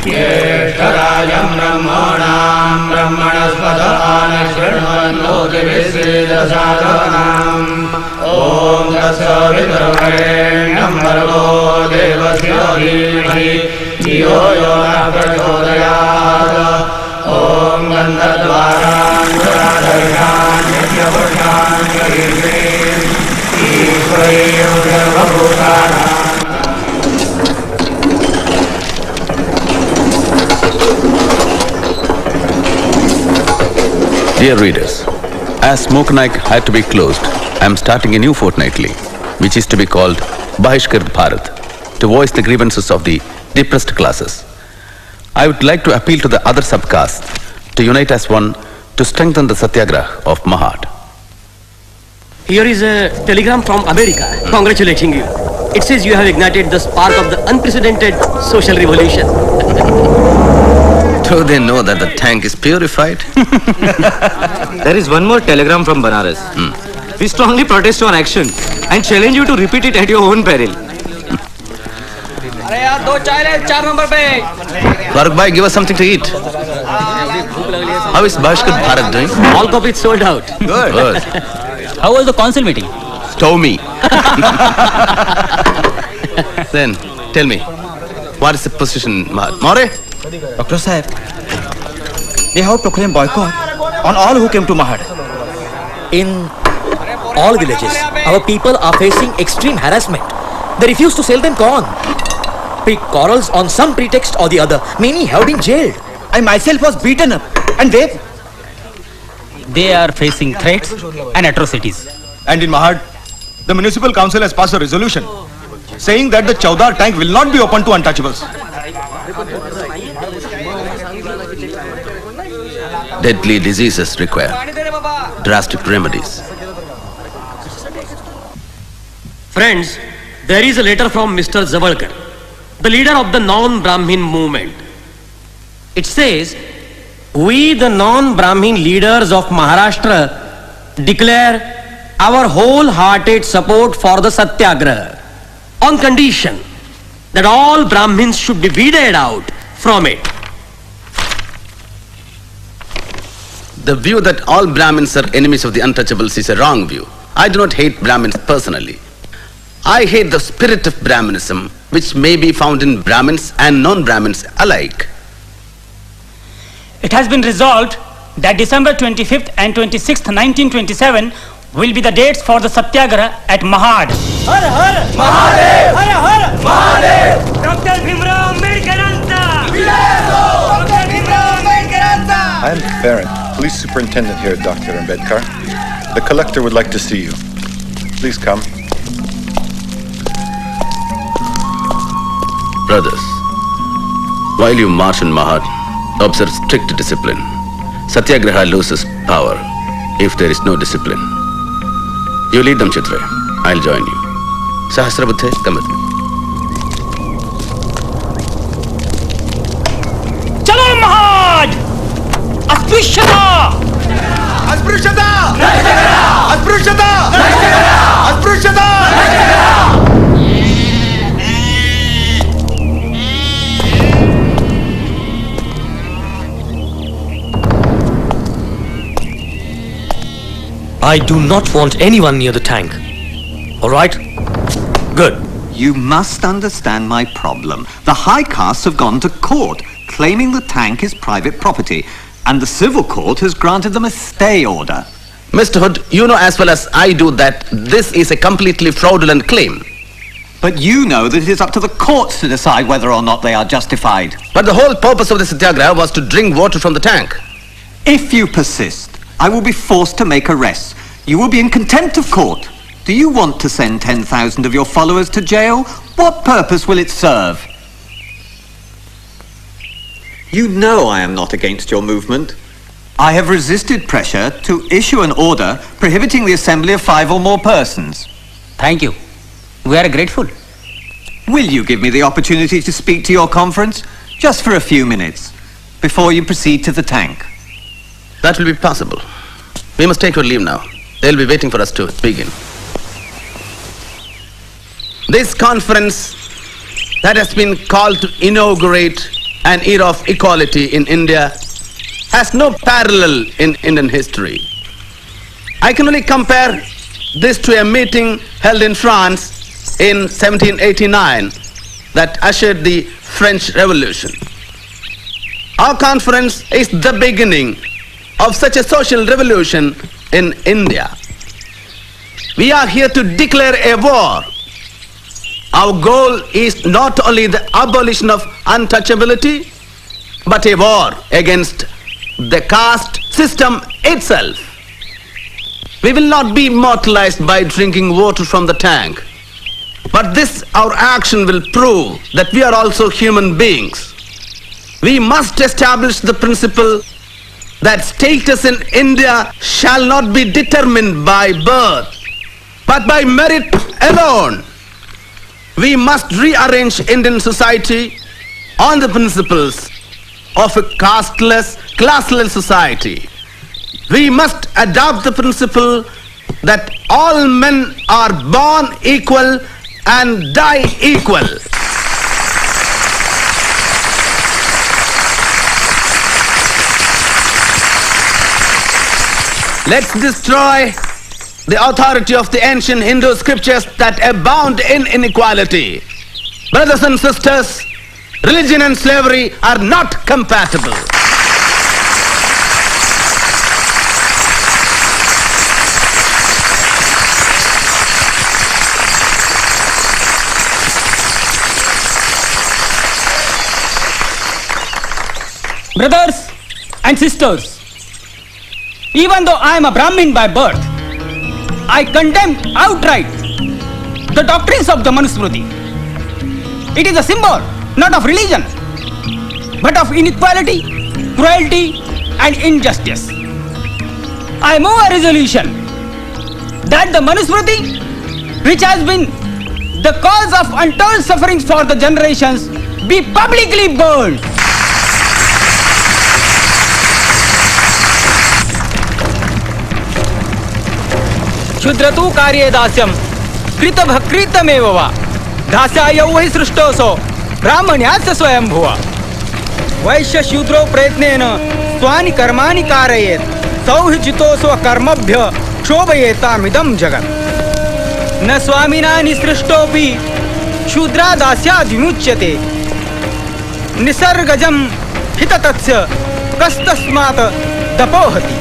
ज्येष्ठराजं ब्रह्मणां ब्रह्मणस्पदान शृण्वन्नोतिभिश्रीदशादनाम् ॐ तत्सवितुर्वरेण्यं भर्गो देवस्य धीमहि धियो यो नः प्रचोदयात् ॐ गन्धद्वारान् नित्यपुरुषान् कीर्तिम् ईश्वरीयं सर्वभूतानां Dear readers, as Smoke Naik had to be closed, I am starting a new fortnightly, which is to be called Bahishkar Bharat, to voice the grievances of the depressed classes. I would like to appeal to the other subcastes to unite as one to strengthen the Satyagraha of Mahad. Here is a telegram from America congratulating you. It says you have ignited the spark of the unprecedented social revolution. Do they know that the tank is purified? There is one more telegram from Banaras. We strongly protest your action and challenge you to repeat it at your own peril. अरे यार 2 चाय ले 4 number पे Farooq bhai, give us something to eat. How is Bahishkar Bharat doing? All copies sold out. Good. How was the council meeting? Stow me. Then, tell me, what is the position, Mahad? More? Dr. Saib, they have proclaimed boycott on all who came to Mahad. In all villages, our people are facing extreme harassment. They refuse to sell them corn. Pick quarrels on some pretext or the other. Many have been jailed. I myself was beaten up. And they are facing threats and atrocities. And in Mahad, the municipal council has passed a resolution saying that the Chaudhar tank will not be open to untouchables. Deadly diseases require drastic remedies. Friends, there is a letter from Mr. Zavalkar, the leader of the non-Brahmin movement. It says, we the non-Brahmin leaders of Maharashtra declare our wholehearted support for the Satyagraha on condition that all Brahmins should be weeded out from it. The view that all Brahmins are enemies of the untouchables is a wrong view. I do not hate Brahmins personally. I hate the spirit of Brahminism, which may be found in Brahmins and non-Brahmins alike. It has been resolved that December 25th and 26th, 1927 will be the dates for the Satyagraha at Mahad. Har Har Mahadev! Har Har Mahadev! Dr. Bhimrao Ambedkaranta! Dr. Bhimrao Ambedkaranta! I am Farron, police superintendent here at Dr. Ambedkar. The collector would like to see you. Please come. Brothers, while you march in Mahad, observe strict discipline. Satyagraha loses power if there is no discipline. You lead them, Chitra. I'll join you. Sahasrabuddhe, come with me. Chalo Mahad! Asprishyata! Asprishyata! Asprishyata! Asprishyata! I do not want anyone near the tank. All right? Good. You must understand my problem. The high castes have gone to court, claiming the tank is private property, and the civil court has granted them a stay order. Mr. Hood, you know as well as I do that this is a completely fraudulent claim. But you know that it is up to the courts to decide whether or not they are justified. But the whole purpose of the Satyagraha was to drink water from the tank. If you persist, I will be forced to make arrests. You will be in contempt of court. Do you want to send 10,000 of your followers to jail? What purpose will it serve? You know I am not against your movement. I have resisted pressure to issue an order prohibiting the assembly of 5 or more persons. Thank you. We are grateful. Will you give me the opportunity to speak to your conference? Just for a few minutes, before you proceed to the tank. That will be possible. We must take our leave now. They'll be waiting for us to begin. This conference that has been called to inaugurate an era of equality in India has no parallel in Indian history. I can only compare this to a meeting held in France in 1789 that ushered the French Revolution. Our conference is the beginning of such a social revolution in India. We are here to declare a war. Our goal is not only the abolition of untouchability, but a war against the caste system itself. We will not be immortalized by drinking water from the tank, but this, our action, will prove that we are also human beings. We must establish the principle that status in India shall not be determined by birth, but by merit alone. We must rearrange Indian society on the principles of a casteless, classless society. We must adopt the principle that all men are born equal and die equal. Let's destroy the authority of the ancient Hindu scriptures that abound in inequality. Brothers and sisters, religion and slavery are not compatible. Brothers and sisters, even though I am a Brahmin by birth, I condemn outright the doctrines of the Manusmriti. It is a symbol, not of religion, but of inequality, cruelty, and injustice. I move a resolution that the Manusmriti, which has been the cause of untold sufferings for the generations, be publicly burned. क्षुद्रतु कार्ये दास्यं कृतभकृतमेव वा दास्याय वै सृष्टोऽसौ ब्राह्मण्यास्य स्वयंभुवा वैश्य शूद्रो प्रयत्नेन स्वानि कर्माणि कारयेत् सौहिचितो स्वकर्मभ्य क्षोभयेतामिदं जगत् न स्वामिना निसृष्टोऽपि शूद्रा दास्याद् विमुच्यते निसर्गजं हिततस्य कस्तस्मात् दपोहति.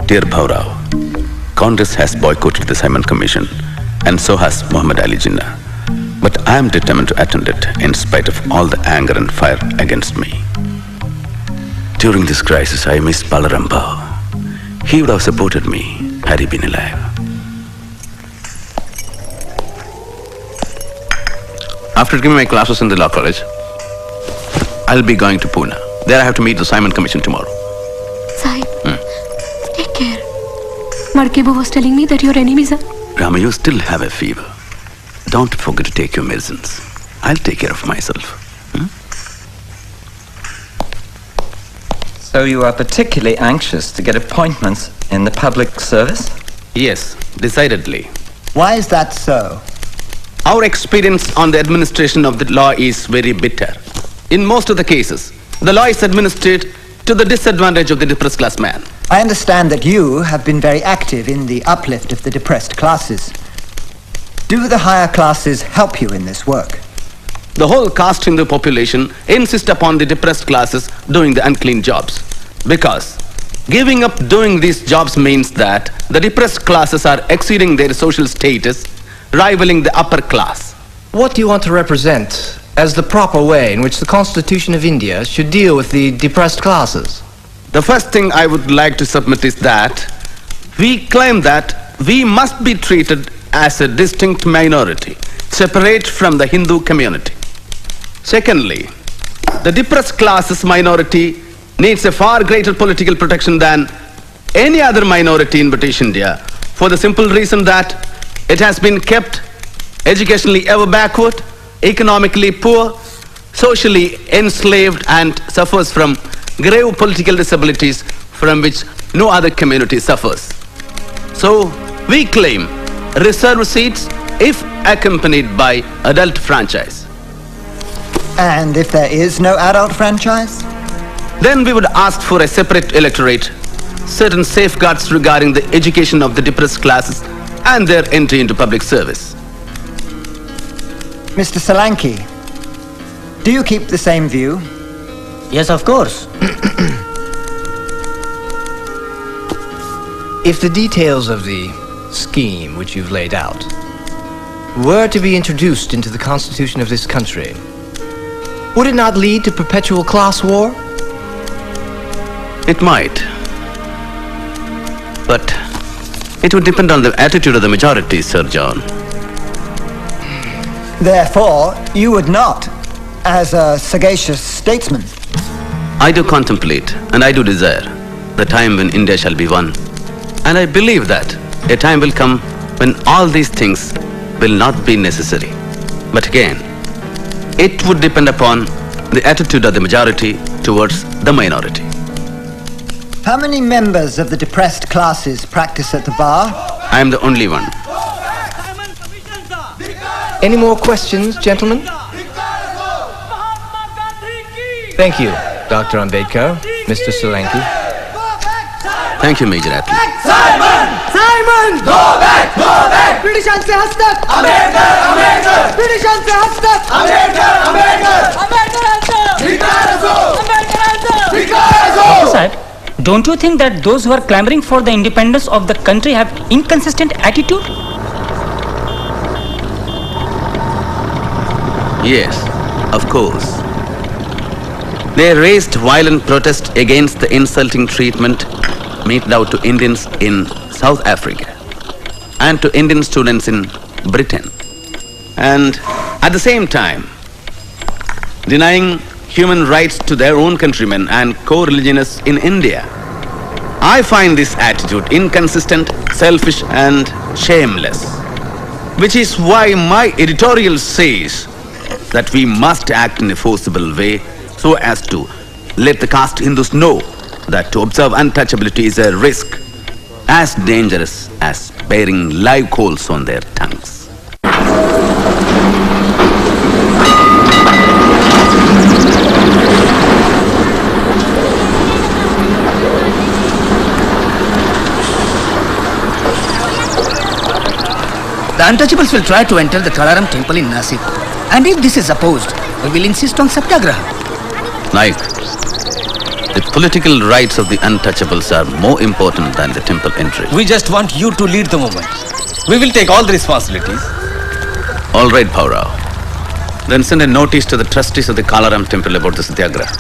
Dear Bhaurao, Congress has boycotted the Simon Commission, and so has Muhammad Ali Jinnah. But I am determined to attend it in spite of all the anger and fire against me. During this crisis, I miss Balaram Bhau. He would have supported me had he been alive. After giving my classes in the law college, I'll be going to Pune. There I have to meet the Simon Commission tomorrow. Sahib, take care. Markebo was telling me that your enemies are... Rama, you still have a fever. Don't forget to take your medicines. I'll take care of myself. So you are particularly anxious to get appointments in the public service? Yes, decidedly. Why is that so? Our experience on the administration of the law is very bitter. In most of the cases, the law is administered to the disadvantage of the depressed class man. I understand that you have been very active in the uplift of the depressed classes. Do the higher classes help you in this work? The whole caste Hindu population insist upon the depressed classes doing the unclean jobs. Because giving up doing these jobs means that the depressed classes are exceeding their social status, rivaling the upper class. What do you want to represent as the proper way in which the Constitution of India should deal with the depressed classes? The first thing I would like to submit is that we claim that we must be treated as a distinct minority, separate from the Hindu community. Secondly, the depressed classes minority needs a far greater political protection than any other minority in British India, for the simple reason that it has been kept educationally ever backward, economically poor, socially enslaved, and suffers from grave political disabilities from which no other community suffers. So we claim reserved seats if accompanied by adult franchise. And if there is no adult franchise? Then we would ask for a separate electorate, certain safeguards regarding the education of the depressed classes and their entry into public service. Mr. Solanki, do you keep the same view? Yes, of course. If the details of the scheme which you've laid out were to be introduced into the Constitution of this country, would it not lead to perpetual class war? It might. But it would depend on the attitude of the majority, Sir John. Therefore, you would not, as a sagacious statesman. I do contemplate and I do desire the time when India shall be one. And I believe that a time will come when all these things will not be necessary. But again, it would depend upon the attitude of the majority towards the minority. How many members of the depressed classes practice at the bar? I am the only one. Any more questions, gentlemen? Thank you, Dr. Ambedkar, Mr. Solanki. Thank you, Major Atlee. Simon! Simon! Go back! Go back! ब्रिटिशांचे हस्तक! Ambedkar! Ambedkar! ब्रिटिशांचे हस्तक! Ambedkar! Ambedkar! Ambedkar! Dr. Sahib, don't you think that those who are clamoring for the independence of the country have inconsistent attitude? Yes, of course. They raised violent protest against the insulting treatment meted out to Indians in South Africa and to Indian students in Britain. And at the same time, denying human rights to their own countrymen and co-religionists in India. I find this attitude inconsistent, selfish and shameless. Which is why my editorial says that we must act in a forcible way so as to let the caste Hindus know that to observe untouchability is a risk as dangerous as bearing live coals on their tongues. The untouchables will try to enter the Kalaram temple in Nasik. And if this is opposed, we will insist on Satyagraha. Naik, the political rights of the untouchables are more important than the temple entry. We just want you to lead the movement. We will take all the responsibilities. All right, Bhaurao. Then send a notice to the trustees of the Kalaram temple about the Satyagraha.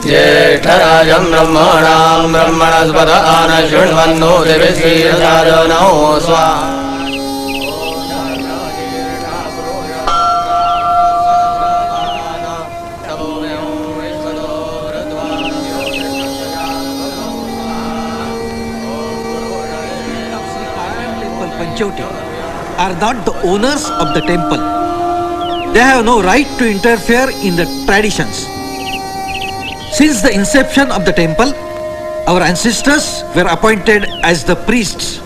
ज्येष्ठराजं ब्रह्मणां ब्रह्मणस्पत आनशृण्वन्नो दिविश्रीरसादनो स्वा are not the owners of the temple. They have no right to interfere in the traditions. Since the inception of the temple, our ancestors were appointed as the priests,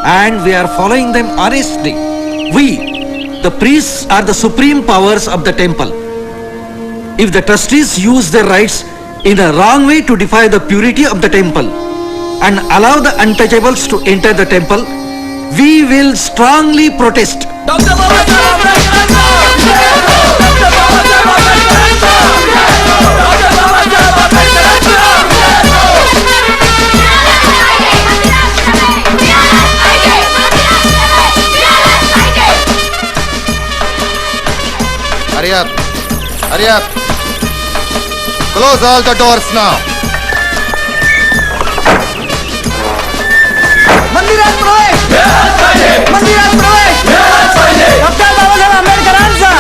and we are following them honestly. We, the priests, are the supreme powers of the temple. If the trustees use their rights in a wrong way to defy the purity of the temple and allow the untouchables to enter the temple, we will strongly protest. Hurry up! Hurry up! Close all the doors now! मंदिरात प्रवेश! मंदिरात प्रवेश! Doctor Babasaheb आंबेडकरांचा!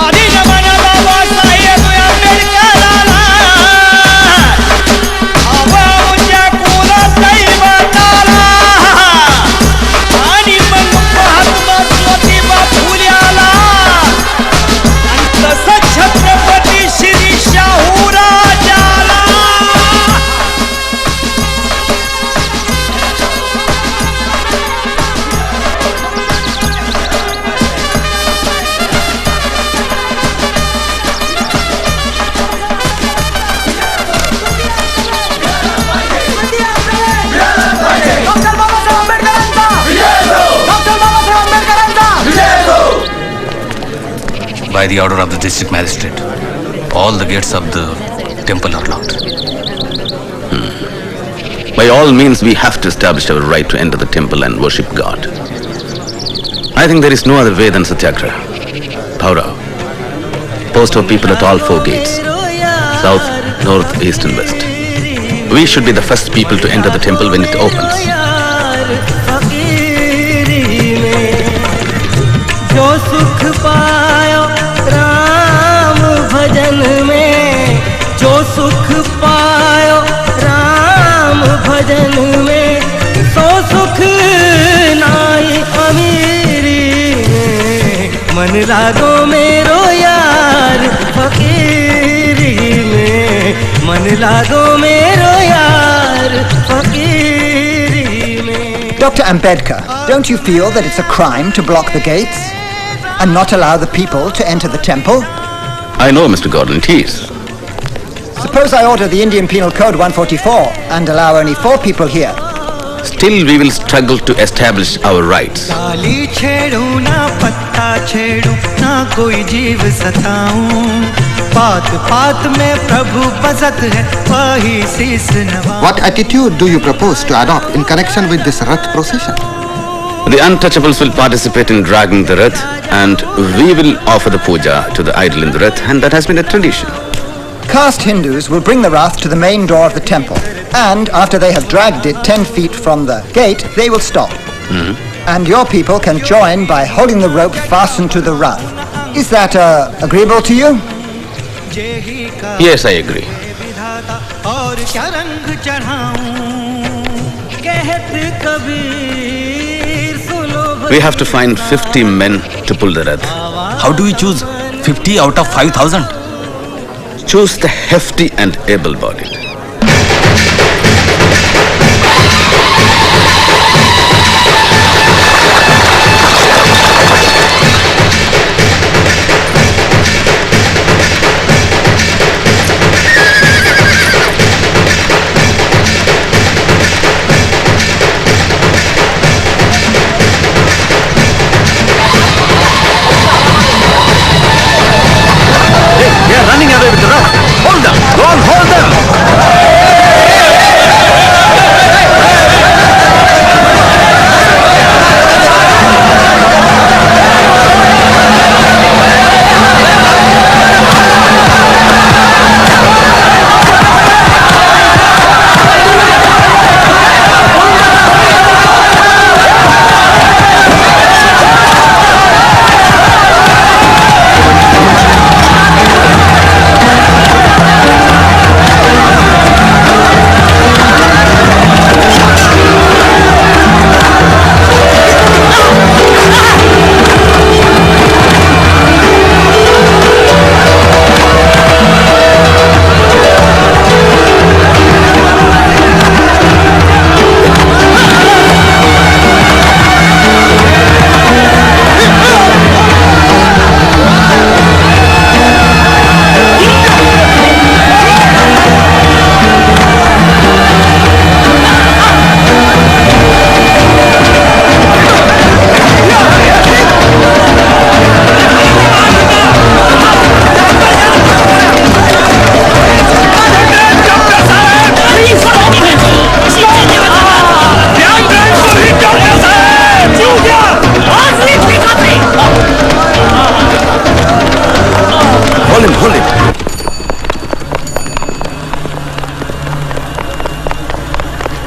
आधी जमाना बाबासाहेब आंबेडकरांना आबाच्या कुलदैवताला आणि मग महात्मा ज्योतिबा फुल्याला आणि तसं छत्रपती श्री शाहू राजाला By the order of the district magistrate, all the gates of the temple are locked. By all means, we have to establish our right to enter the temple and worship God. I think there is no other way than Satyagraha. Bhaurao, post our people at all four gates, south, north, east and west. We should be the first people to enter the temple when it opens. जो सुख पायो राम भजन में, जो सुख पायो राम भजन में, सो सुख नाई अमीरी में, मन लागो मेरो यार फकीरी में, मन लागो मेरो यार फकीरी में. Dr. Ambedkar, don't you feel that it's a crime to block the gates and not allow the people to enter the temple? I know, Mr. Gordon, it is. Suppose I order the Indian Penal Code 144 and allow only 4 people here. Still, we will struggle to establish our rights. डाली छेड़ू ना पत्ता छेड़ूं ना कोई जीव सताऊं पात पात में प्रभु बसत है वही शीस नवा What attitude do you propose to adopt in connection with this Rath procession? The untouchables will participate in dragging the Rath, and we will offer the puja to the idol in the Rath, and that has been a tradition. Caste Hindus will bring the Rath to the main door of the temple, and after they have dragged it 10 feet from the gate, they will stop. And your people can join by holding the rope fastened to the Rath. Is that agreeable to you? Yes, I agree. और क्या रंग चढ़ाऊं कहत Kabir सुलो We have to find 50 men to pull the Rath. How do we choose 50 out of 5,000? Choose the hefty and able-bodied. Running away with the Rath. Hold them. Go on, hold them.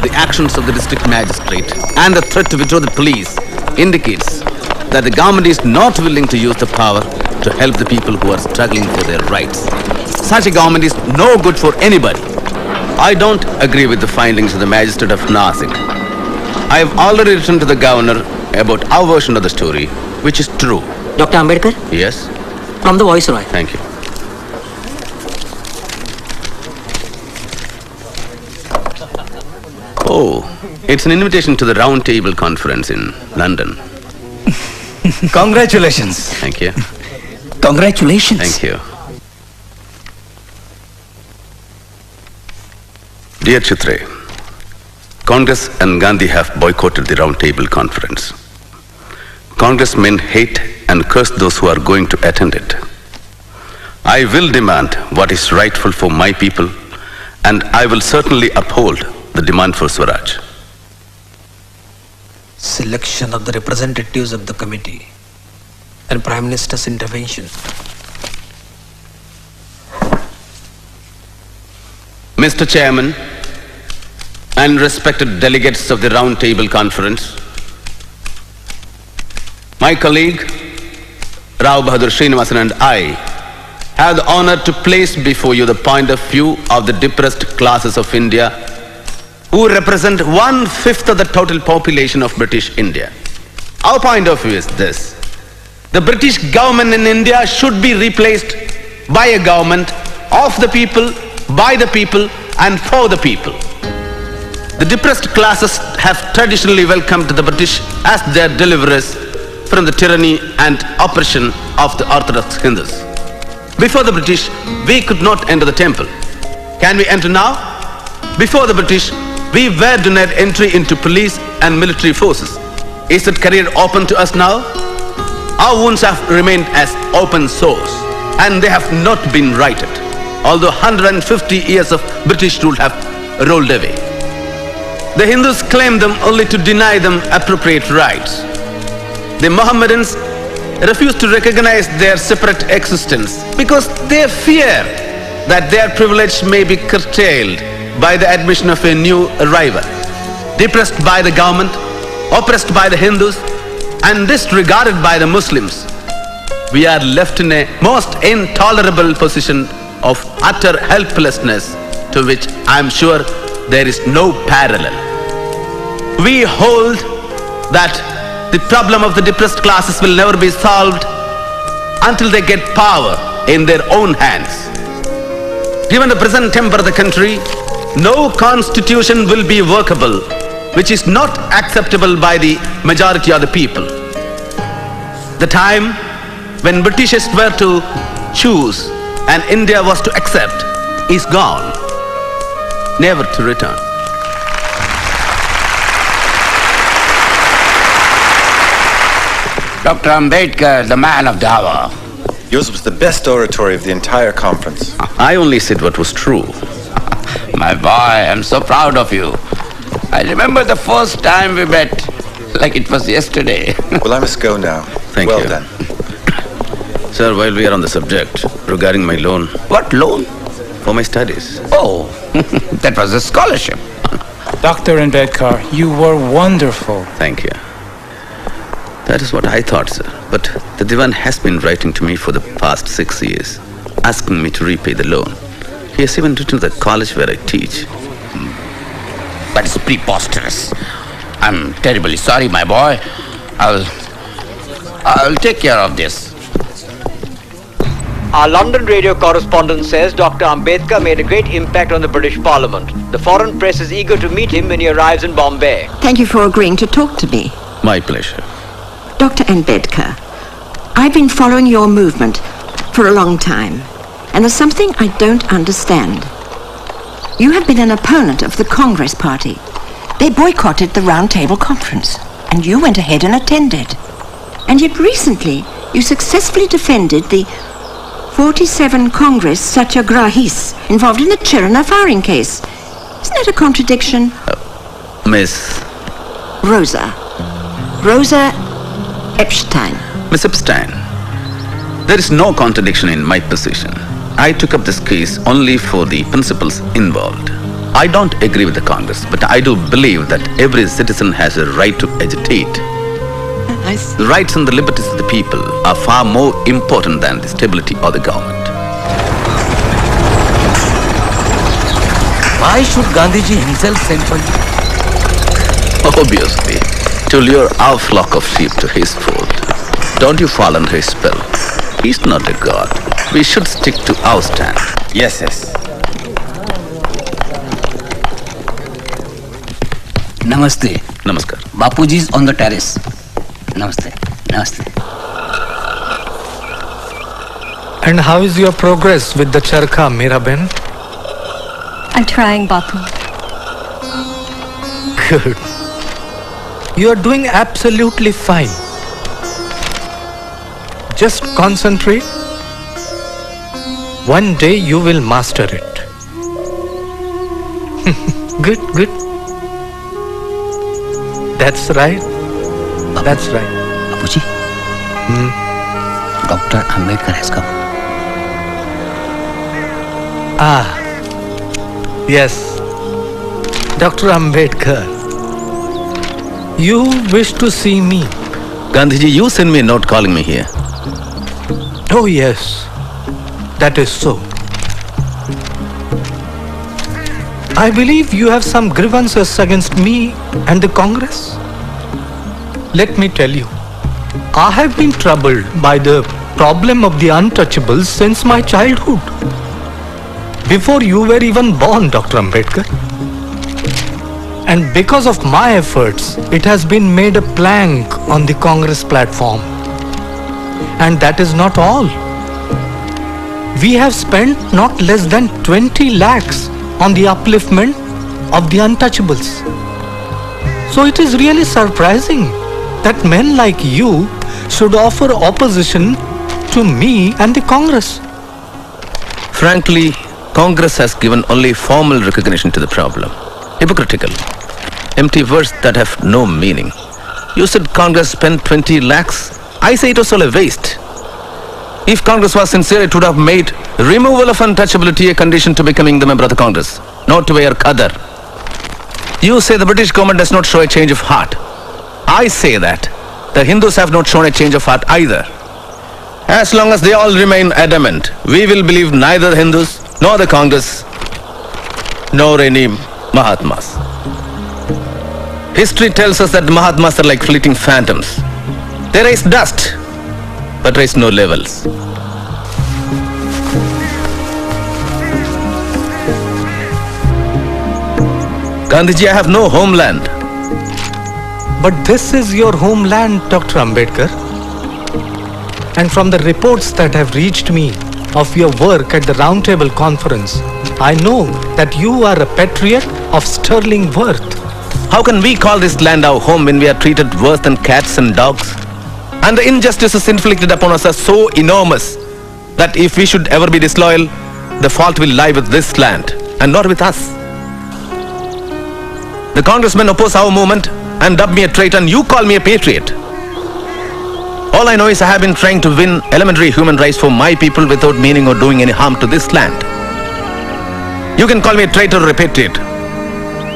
The actions of the district magistrate and the threat to withdraw the police indicates that the government is not willing to use the power to help the people who are struggling for their rights. Such a government is no good for anybody. I don't agree with the findings of the magistrate of Nasik. I have already written to the governor about our version of the story, which is true. Dr. Ambedkar? Yes? From the Viceroy. Thank you. Oh, it's an invitation to the Round Table Conference in London. Congratulations. Thank you. Congratulations. Thank you. Dear Chitre, Congress and Gandhi have boycotted the Round Table Conference. Congressmen hate and curse those who are going to attend it. I will demand what is rightful for my people, and I will certainly uphold the demand for Swaraj. Selection of the representatives of the committee and Prime Minister's intervention. Mr. Chairman and respected delegates of the Round Table Conference, my colleague Rao Bahadur Srinivasan and I have the honor to place before you the point of view of the depressed classes of India who represent 1/5 of the total population of British India. Our point of view is this: the British government in India should be replaced by a government of the people, by the people, and for the people. The depressed classes have traditionally welcomed the British as their deliverers from the tyranny and oppression of the Orthodox Hindus. Before the British, we could not enter the temple. Can we enter now? Before the British, we were denied entry into police and military forces. Is that career open to us now? Our wounds have remained as open sores, and they have not been righted, although 150 years of British rule have rolled away. The Hindus claim them only to deny them appropriate rights. The Mohammedans refuse to recognize their separate existence because they fear that their privilege may be curtailed by the admission of a new arrival. Depressed by the government, oppressed by the Hindus, and disregarded by the Muslims, we are left in a most intolerable position of utter helplessness to which I am sure there is no parallel. We hold that the problem of the depressed classes will never be solved until they get power in their own hands. Given the present temper of the country, no constitution will be workable which is not acceptable by the majority of the people. The time when Britishers were to choose and India was to accept is gone, never to return. Dr. Ambedkar, the man of the hour. Yours was the best oratory of the entire conference. I only said what was true. My boy, I'm so proud of you. I remember the first time we met, like it was yesterday. Well, I must go now. Thank you. Well done. Sir, while we are on the subject, regarding my loan. What loan? For my studies. Oh, that was a scholarship. Dr. Ambedkar, you were wonderful. Thank you. That is what I thought, sir. But the Divan has been writing to me for the past 6 years, asking me to repay the loan. He has even written to the college where I teach. That is preposterous. I'm terribly sorry, my boy. I'll take care of this. Our London radio correspondent says Dr. Ambedkar made a great impact on the British Parliament. The foreign press is eager to meet him when he arrives in Bombay. Thank you for agreeing to talk to me. My pleasure. Dr. Ambedkar, I've been following your movement for a long time, and there's something I don't understand. You have been an opponent of the Congress Party. They boycotted the Round Table Conference, and you went ahead and attended. And yet recently, you successfully defended the 47 Congress Satyagrahis involved in the Chirana firing case. Isn't that a contradiction? Miss Rosa Epstein. Miss Epstein, there is no contradiction in my position. I took up this case only for the principles involved. I don't agree with the Congress, but I do believe that every citizen has a right to agitate. I see. The rights and the liberties of the people are far more important than the stability of the government. Why should Gandhiji himself send for you? Obviously, to lure our flock of sheep to his fold. Don't you fall under his spell. He's not a god. We should stick to our stand. Yes, yes. Namaste. Namaskar. Bapuji is on the terrace. Namaste. Namaste. And how is your progress with the charkha, Miraben? I'm trying, Bapu. Good. You are doing absolutely fine. Just concentrate. One day you will master it. Good, good. That's right. That's right. Bapuji. Dr. Ambedkar has come. Ah, yes. Dr. Ambedkar, you wish to see me. Gandhiji, you sent me a note calling me here. Oh yes, that is so. I believe you have some grievances against me and the Congress. Let me tell you, I have been troubled by the problem of the untouchables since my childhood. Before you were even born, Dr. Ambedkar. And because of my efforts, it has been made a plank on the Congress platform. And that is not all. We have spent not less than 20 lakhs on the upliftment of the untouchables. So it is really surprising that men like you should offer opposition to me and the Congress? Frankly, Congress has given only formal recognition to the problem. Hypocritical. Empty words that have no meaning. You said Congress spent 20 lakhs. I say it was all a waste. If Congress was sincere, it would have made removal of untouchability a condition to becoming the member of the Congress, not to wear qadar. You say the British government does not show a change of heart. I say that the Hindus have not shown a change of heart either. As long as they all remain adamant, we will believe neither the Hindus nor the Congress nor any Mahatmas. History tells us that the Mahatmas are like fleeting phantoms. They raise dust, but raise no levels. Gandhiji, I have no homeland. But this is your homeland, Dr. Ambedkar. And from the reports that have reached me of your work at the Round Table Conference, I know that you are a patriot of sterling worth. How can we call this land our home when we are treated worse than cats and dogs? And the injustices inflicted upon us are so enormous that if we should ever be disloyal, the fault will lie with this land and not with us. The congressmen oppose our movement and dub me a traitor, and you call me a patriot. All I know is I have been trying to win elementary human rights for my people without meaning or doing any harm to this land. You can call me a traitor or a patriot.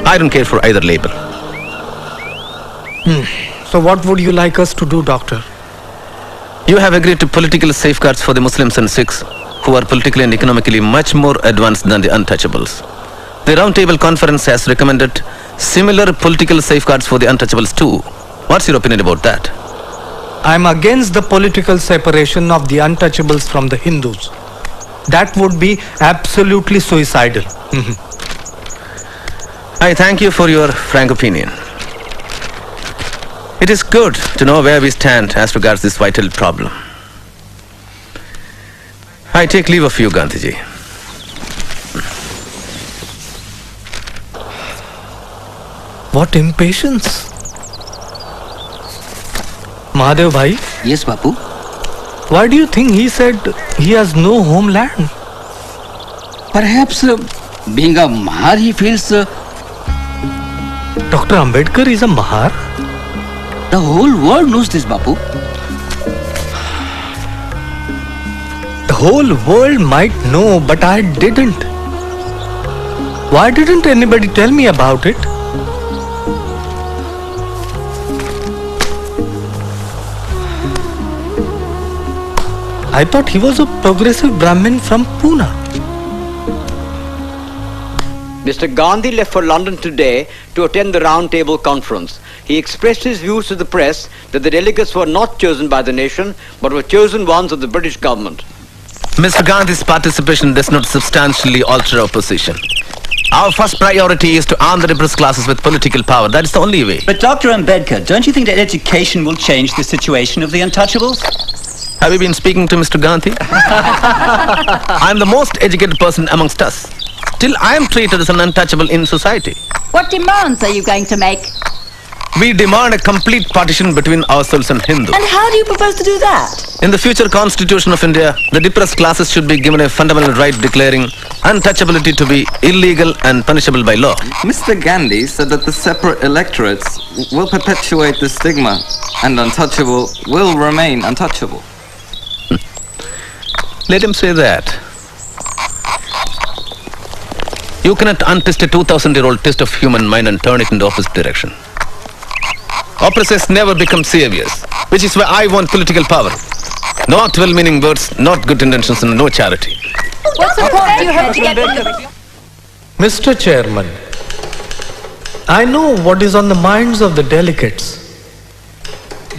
I don't care for either label. So what would you like us to do, Doctor? You have agreed to political safeguards for the Muslims and Sikhs, who are politically and economically much more advanced than the untouchables. The Round Table Conference has recommended similar political safeguards for the untouchables too. What's your opinion about that? I'm against the political separation of the untouchables from the Hindus. That would be absolutely suicidal. I thank you for your frank opinion. It is good to know where we stand as regards this vital problem. I take leave of you, Gandhiji. What impatience! Mahadev Bhai? Yes, Bapu? Why do you think he said he has no homeland? Perhaps being a Mahar, he feels... Dr. Ambedkar is a Mahar? The whole world knows this, Bapu. The whole world might know, but I didn't. Why didn't anybody tell me about it? I thought he was a progressive Brahmin from Pune. Mr. Gandhi left for London today to attend the Round Table Conference. He expressed his views to the press that the delegates were not chosen by the nation, but were chosen ones of the British government. Mr. Gandhi's participation does not substantially alter our position. Our first priority is to arm the repressed classes with political power. That is the only way. But Dr. Ambedkar, don't you think that education will change the situation of the untouchables? Have you been speaking to Mr. Gandhi? I am the most educated person amongst us. Still, I am treated as an untouchable in society. What demands are you going to make? We demand a complete partition between ourselves and Hindus. And how do you propose to do that? In the future Constitution of India, the depressed classes should be given a fundamental right declaring untouchability to be illegal and punishable by law. Mr. Gandhi said that the separate electorates will perpetuate the stigma and untouchable will remain untouchable. Let him say that. You cannot untwist a 2,000-year-old twist of human mind and turn it in the opposite direction. Oppressors never become saviors, which is why I want political power. Not well-meaning words, not good intentions, and no charity. What support do you have to get rid of it? Mr. Chairman, I know what is on the minds of the delegates.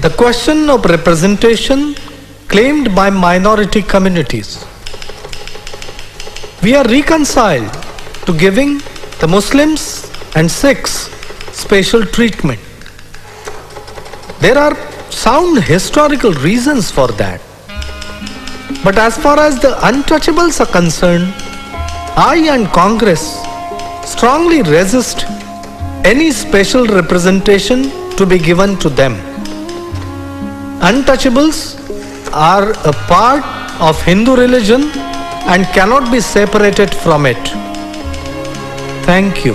The question of representation claimed by minority communities. We are reconciled to giving the Muslims and Sikhs special treatment. There are sound historical reasons for that. But as far as the untouchables are concerned, I and Congress strongly resist any special representation to be given to them. Untouchables are a part of Hindu religion and cannot be separated from it. Thank you.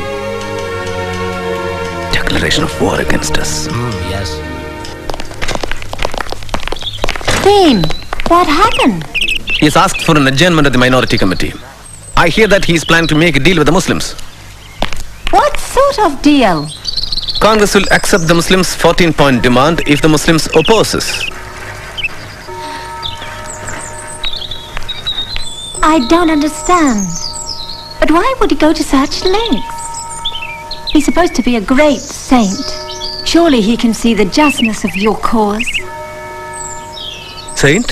Declaration of war against us. Yes. Fame, what happened? He has asked for an adjournment of the minority committee. I hear that he is planning to make a deal with the Muslims. What sort of deal? Congress will accept the Muslims' 14-point demand if the Muslims opposes. I don't understand. But why would he go to such lengths? He's supposed to be a great saint. Surely he can see the justness of your cause. Saint?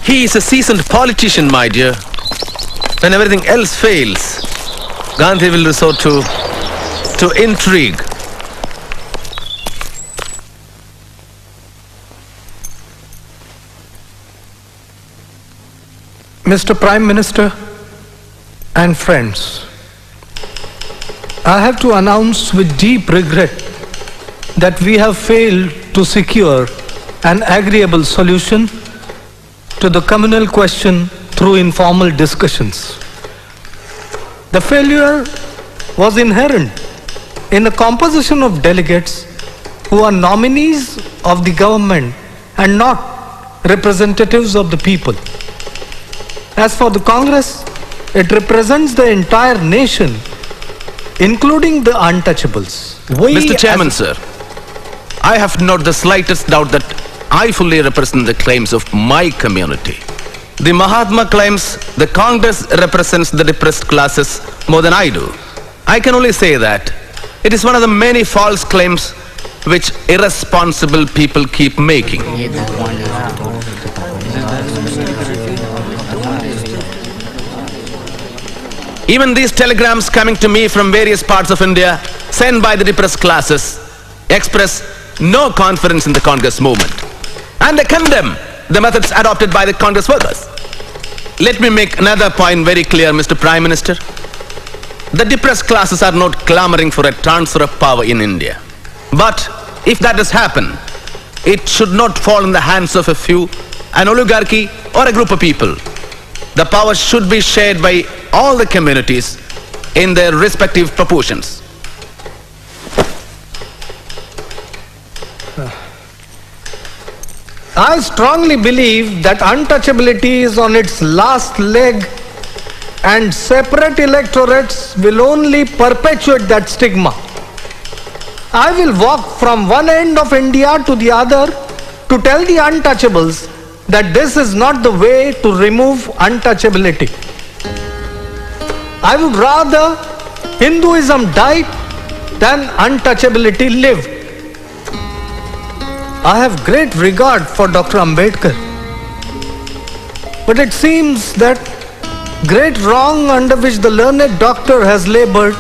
He is a seasoned politician, my dear. When everything else fails, Gandhi will resort to intrigue. Mr. Prime Minister and friends, I have to announce with deep regret that we have failed to secure an agreeable solution to the communal question through informal discussions. The failure was inherent in the composition of delegates who are nominees of the government and not representatives of the people. As for the Congress, it represents the entire nation, including the untouchables. Mr. Chairman, sir, I have not the slightest doubt that I fully represent the claims of my community. The Mahatma claims the Congress represents the depressed classes more than I do. I can only say that it is one of the many false claims which irresponsible people keep making. Even these telegrams coming to me from various parts of India, sent by the depressed classes, express no confidence in the Congress movement. And they condemn the methods adopted by the Congress workers. Let me make another point very clear, Mr. Prime Minister. The depressed classes are not clamoring for a transfer of power in India. But if that does happen, it should not fall in the hands of a few, an oligarchy or a group of people. The power should be shared by all the communities in their respective proportions. I strongly believe that untouchability is on its last leg and separate electorates will only perpetuate that stigma. I will walk from one end of India to the other to tell the untouchables that this is not the way to remove untouchability. I would rather Hinduism died than untouchability lived. I have great regard for Dr. Ambedkar, but it seems that great wrong under which the learned doctor has labored,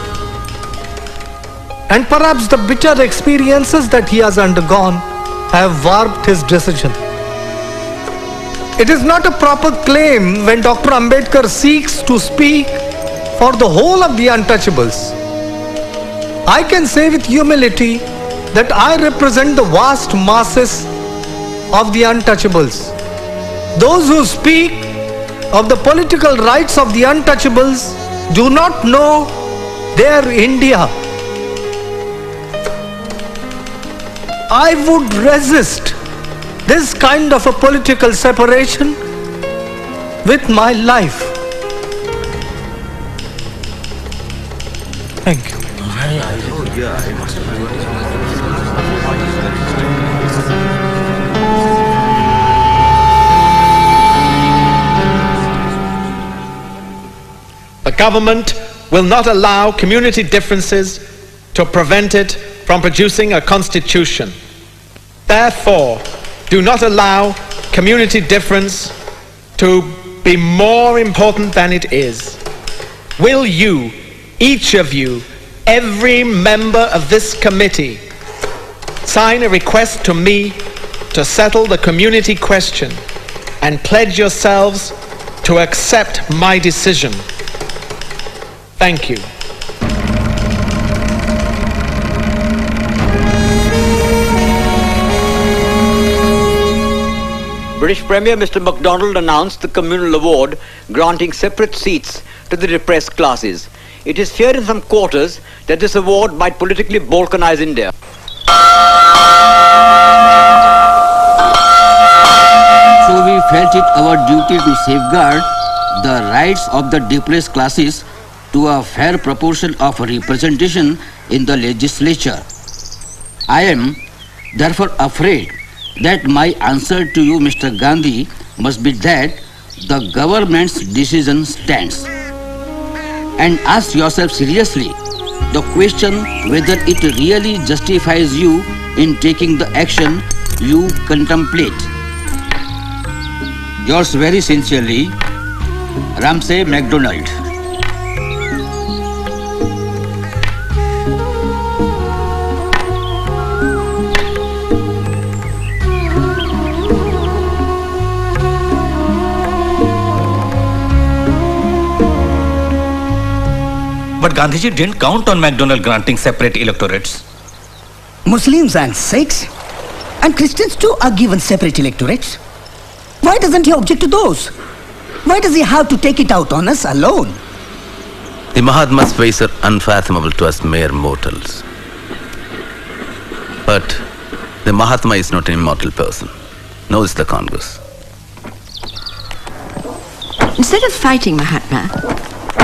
and perhaps the bitter experiences that he has undergone, have warped his decision. It is not a proper claim when Dr. Ambedkar seeks to speak for the whole of the untouchables. I can say with humility that I represent the vast masses of the untouchables. Those who speak of the political rights of the untouchables do not know their India. I would resist this kind of a political separation with my life. Thank you. The government will not allow community differences to prevent it from producing a constitution. Therefore, do not allow community difference to be more important than it is. Will you, each of you, every member of this committee, sign a request to me to settle the community question and pledge yourselves to accept my decision? Thank you. British Premier Mr. MacDonald announced the communal award granting separate seats to the depressed classes. It is feared in some quarters that this award might politically balkanize India. So we felt it our duty to safeguard the rights of the depressed classes to a fair proportion of representation in the legislature. I am therefore afraid that my answer to you, Mr. Gandhi, must be that the government's decision stands. And ask yourself seriously the question whether it really justifies you in taking the action you contemplate. Yours very sincerely, Ramsay MacDonald. But Gandhiji didn't count on MacDonald granting separate electorates. Muslims and Sikhs and Christians too are given separate electorates. Why doesn't he object to those? Why does he have to take it out on us alone? The Mahatma's ways are unfathomable to us mere mortals. But the Mahatma is not an immortal person, nor is the Congress. Instead of fighting Mahatma,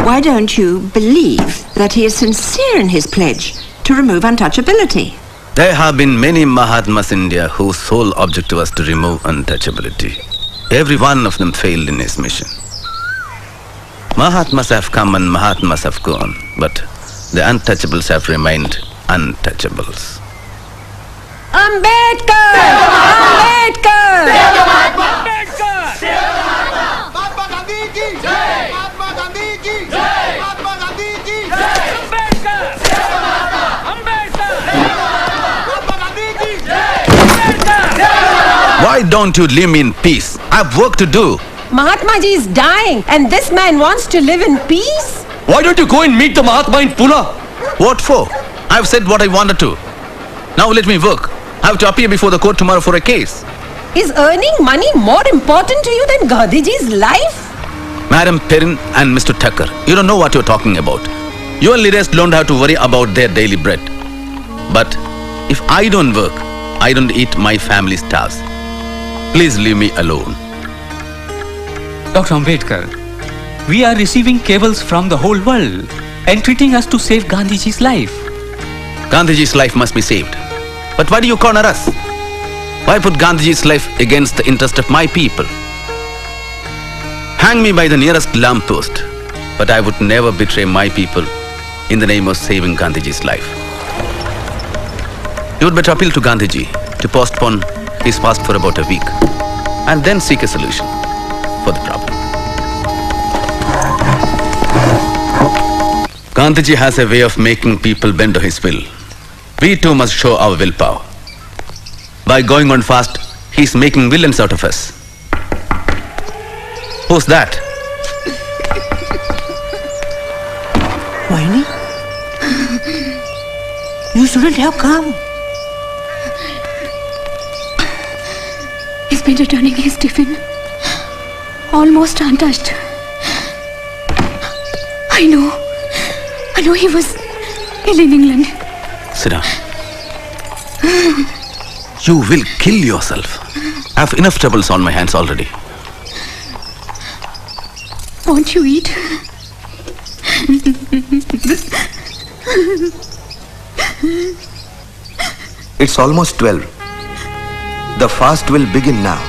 why don't you believe that he is sincere in his pledge to remove untouchability? There have been many Mahatmas in India whose sole objective was to remove untouchability. Every one of them failed in his mission. Mahatmas have come and Mahatmas have gone, but the untouchables have remained untouchables. Ambedkar! Ambedkar! Why don't you leave me in peace? I have work to do. Mahatma Ji is dying and this man wants to live in peace? Why don't you go and meet the Mahatma in Pune? What for? I have said what I wanted to. Now let me work. I have to appear before the court tomorrow for a case. Is earning money more important to you than Gandhiji's life? Madam Perrin and Mr. Thakur, you don't know what you're talking about. Your leaders don't have to worry about their daily bread. But if I don't work, I don't eat my family's starves. Please leave me alone. Dr. Ambedkar, we are receiving cables from the whole world entreating us to save Gandhiji's life. Gandhiji's life must be saved. But why do you corner us? Why put Gandhiji's life against the interest of my people? Hang me by the nearest lamppost, but I would never betray my people in the name of saving Gandhiji's life. You would better appeal to Gandhiji to postpone his fast for about a week and then seek a solution for the problem. Gandhiji has a way of making people bend to his will. We too must show our willpower. By going on fast, he's making villains out of us. Who's that? Vaini? You shouldn't have come. He's been returning his tiffin. Almost untouched. I know he was ill in England. Sit down. You will kill yourself. I have enough troubles on my hands already. Won't you eat? It's almost 12. The fast will begin now.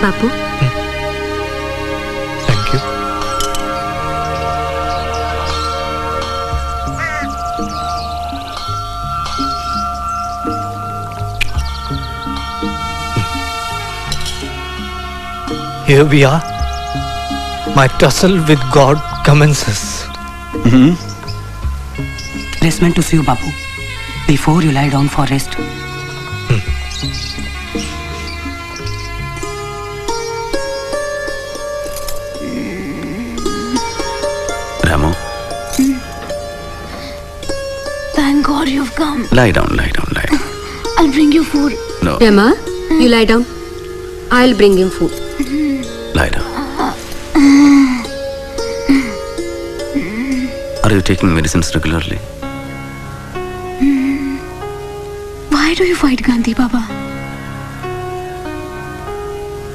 Babu? Thank you. Here we are. My tussle with God commences. It's meant to see you, Babu, before you lie down for rest. Ramu, Thank God God you've come. Lie down, lie down, lie down. I'll bring you food. No. Emma, you lie down. I'll bring him food. Lie down. Are you taking medicines regularly? Why do you fight Gandhi, Baba?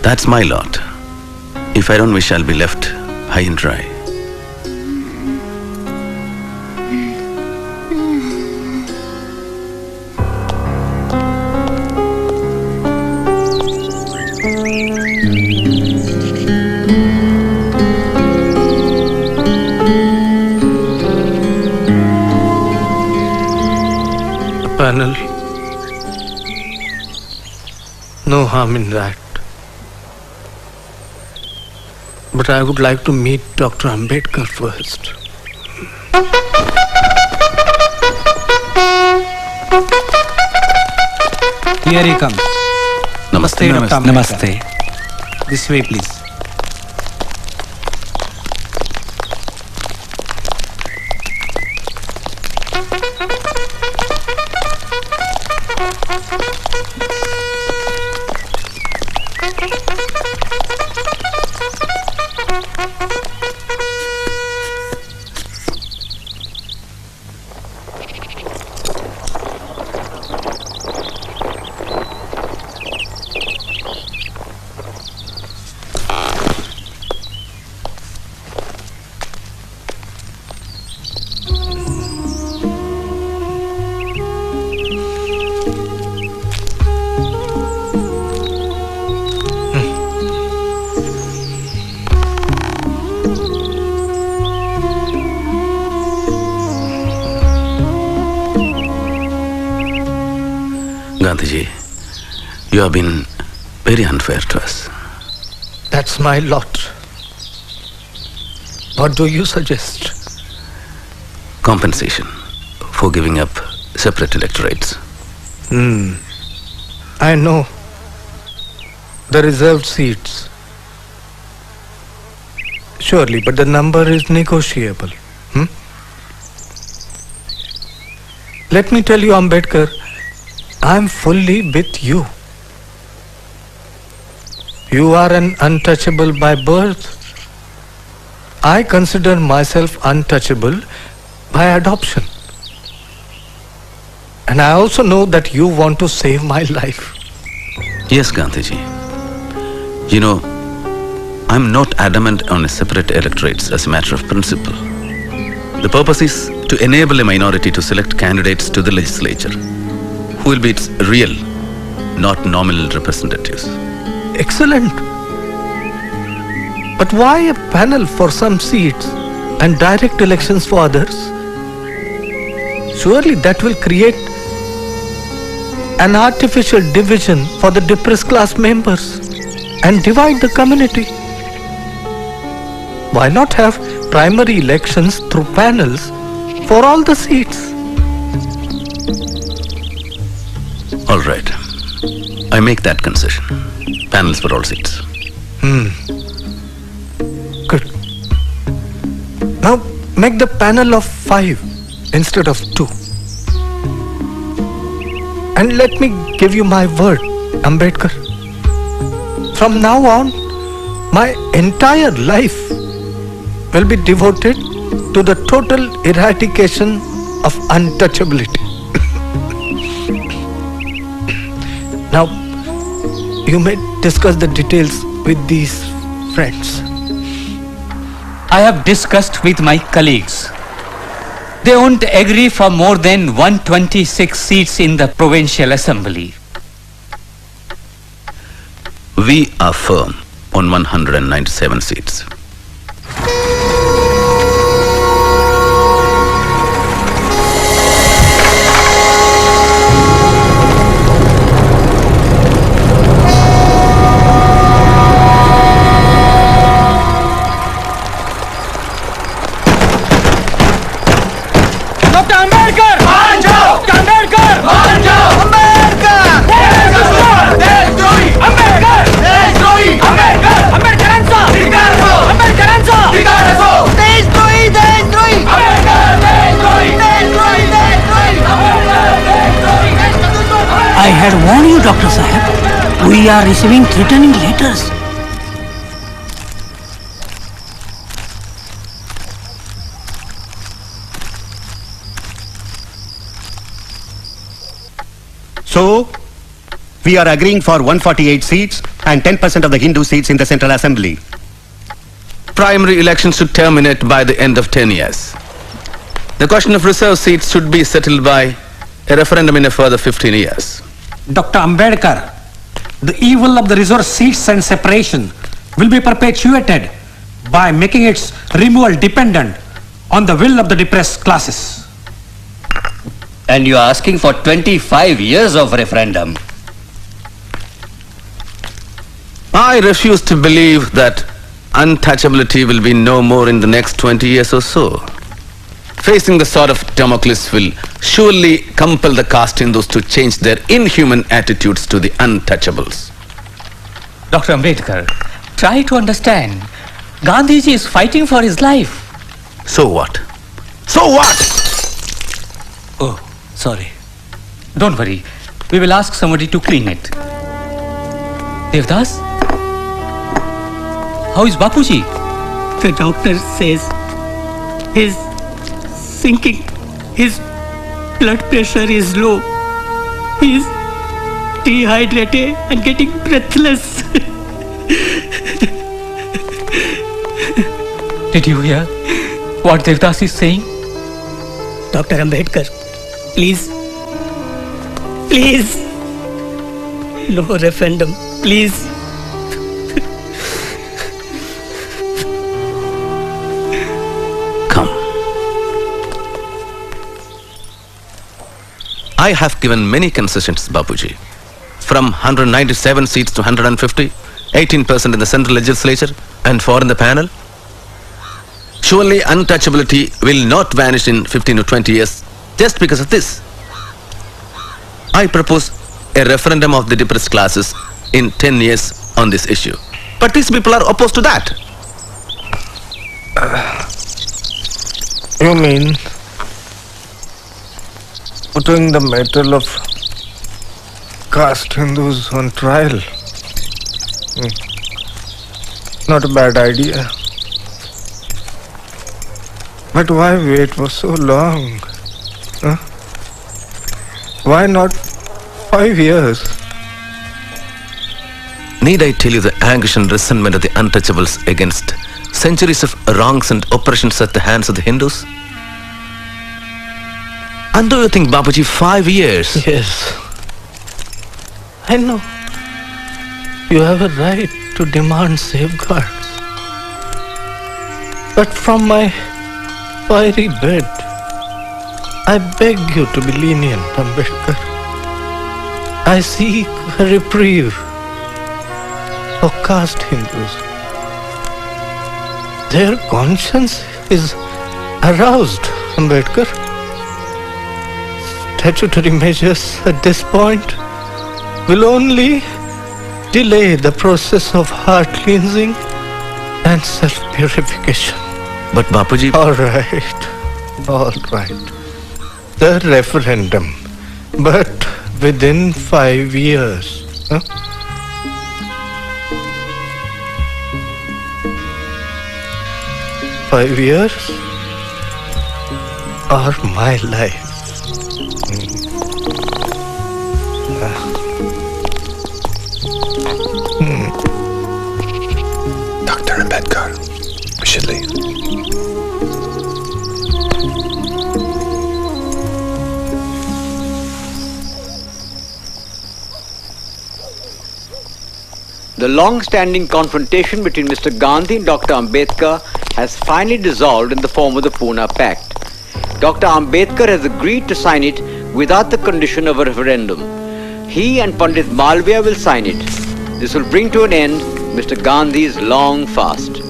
That's my lot. If I don't wish, I'll be left high and dry. Panel. No harm in that. But I would like to meet Dr. Ambedkar first. Here he comes. Namaste. Dr. Ambedkar. This way, please. Gandhiji, you have been very unfair to us. That's my lot. What do you suggest? Compensation for giving up separate electorates. I know. The reserved seats. Surely, but the number is negotiable. Let me tell you, Ambedkar, I'm fully with you. You are an untouchable by birth. I consider myself untouchable by adoption. And I also know that you want to save my life. Yes, Gandhiji. You know, I'm not adamant on separate electorates as a matter of principle. The purpose is to enable a minority to select candidates to the legislature who will be its real, not nominal representatives. Excellent. But why a panel for some seats and direct elections for others? Surely that will create an artificial division for the depressed class members and divide the community. Why not have primary elections through panels for all the seats? All right. I make that concession. Panels for all seats. Good. Now make the panel of 5 instead of 2. And let me give you my word, Ambedkar. From now on, my entire life will be devoted to the total eradication of untouchability. Now, you may discuss the details with these friends. I have discussed with my colleagues. They won't agree for more than 126 seats in the Provincial Assembly. We are firm on 197 seats. Dr. Ambedkar! मान जाओ! Dr. Ambedkar! मान जाओ! Ambedkar! देशद्रोही! Ambedkar! देशद्रोही! Ambedkar! Ambedkar! Ambedkar! I had warned you, Dr. Sahab. We are receiving threatening letters. So, we are agreeing for 148 seats and 10% of the Hindu seats in the Central Assembly. Primary elections should terminate by the end of 10 years. The question of reserve seats should be settled by a referendum in a further 15 years. Dr. Ambedkar, the evil of the resource seats and separation will be perpetuated by making its removal dependent on the will of the depressed classes. And you are asking for 25 years of referendum. I refuse to believe that untouchability will be no more in the next 20 years or so. Facing the sword of Damocles will surely compel the caste Hindus to change their inhuman attitudes to the untouchables. Dr. Ambedkar, try to understand. Gandhiji is fighting for his life. So what? So what? Oh, sorry. Don't worry. We will ask somebody to clean it. Devdas? How is Bapuji? The doctor says he's sinking. His blood pressure is low. He's dehydrated and getting breathless. Did you hear what Devdas is saying? Dr. Ambedkar, please. Please. No referendum, please. I have given many concessions, Bapuji. From 197 seats to 150, 18% in the central legislature and 4 in the panel. Surely untouchability will not vanish in 15 or 20 years just because of this. I propose a referendum of the depressed classes in 10 years on this issue. But these people are opposed to that. You mean putting the matter of caste Hindus on trial? Not a bad idea. But why wait for so long? Huh? Why not 5 years? Need I tell you the anguish and resentment of the untouchables against centuries of wrongs and oppressions at the hands of the Hindus? And do you think, Bapuji, 5 years? Yes. I know. You have a right to demand safeguards. But from my fiery bed, I beg you to be lenient, Ambedkar. I seek a reprieve for caste Hindus. Their conscience is aroused, Ambedkar. Statutory measures at this point will only delay the process of heart cleansing and self-purification. But Bapuji... All right. The referendum, but within 5 years. Huh? Five years or my life. Dr. Ambedkar, we should leave. The long-standing confrontation between Mr. Gandhi and Dr. Ambedkar has finally dissolved in the form of the Pune Pact. Dr. Ambedkar has agreed to sign it without the condition of a referendum. He and Pandit Malviya will sign it. This will bring to an end Mr. Gandhi's long fast.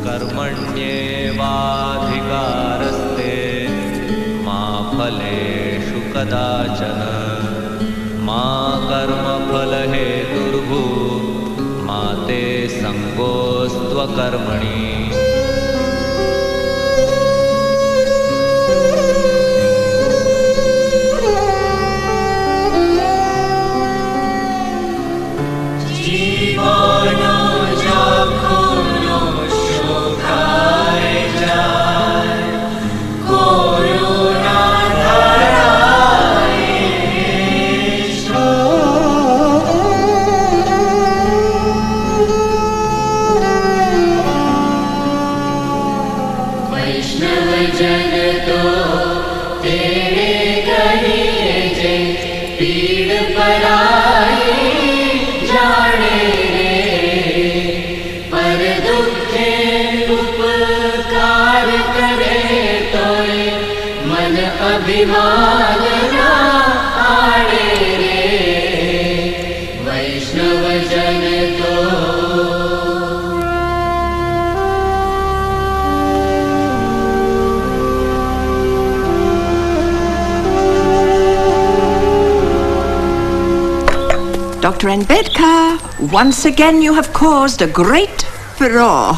कर्मण्येवाधिकारस्ते मा फलेषु कदाचन मा कर्मफलहेतुर्भू मा ते संगोऽस्त्वकर्मणि पराई जाने रे पर दुखे उपकार करे तोय मन अभिमान ना आड़े रे वैष्णव जन तो Dr. Ambedkar, once again you have caused a great furore.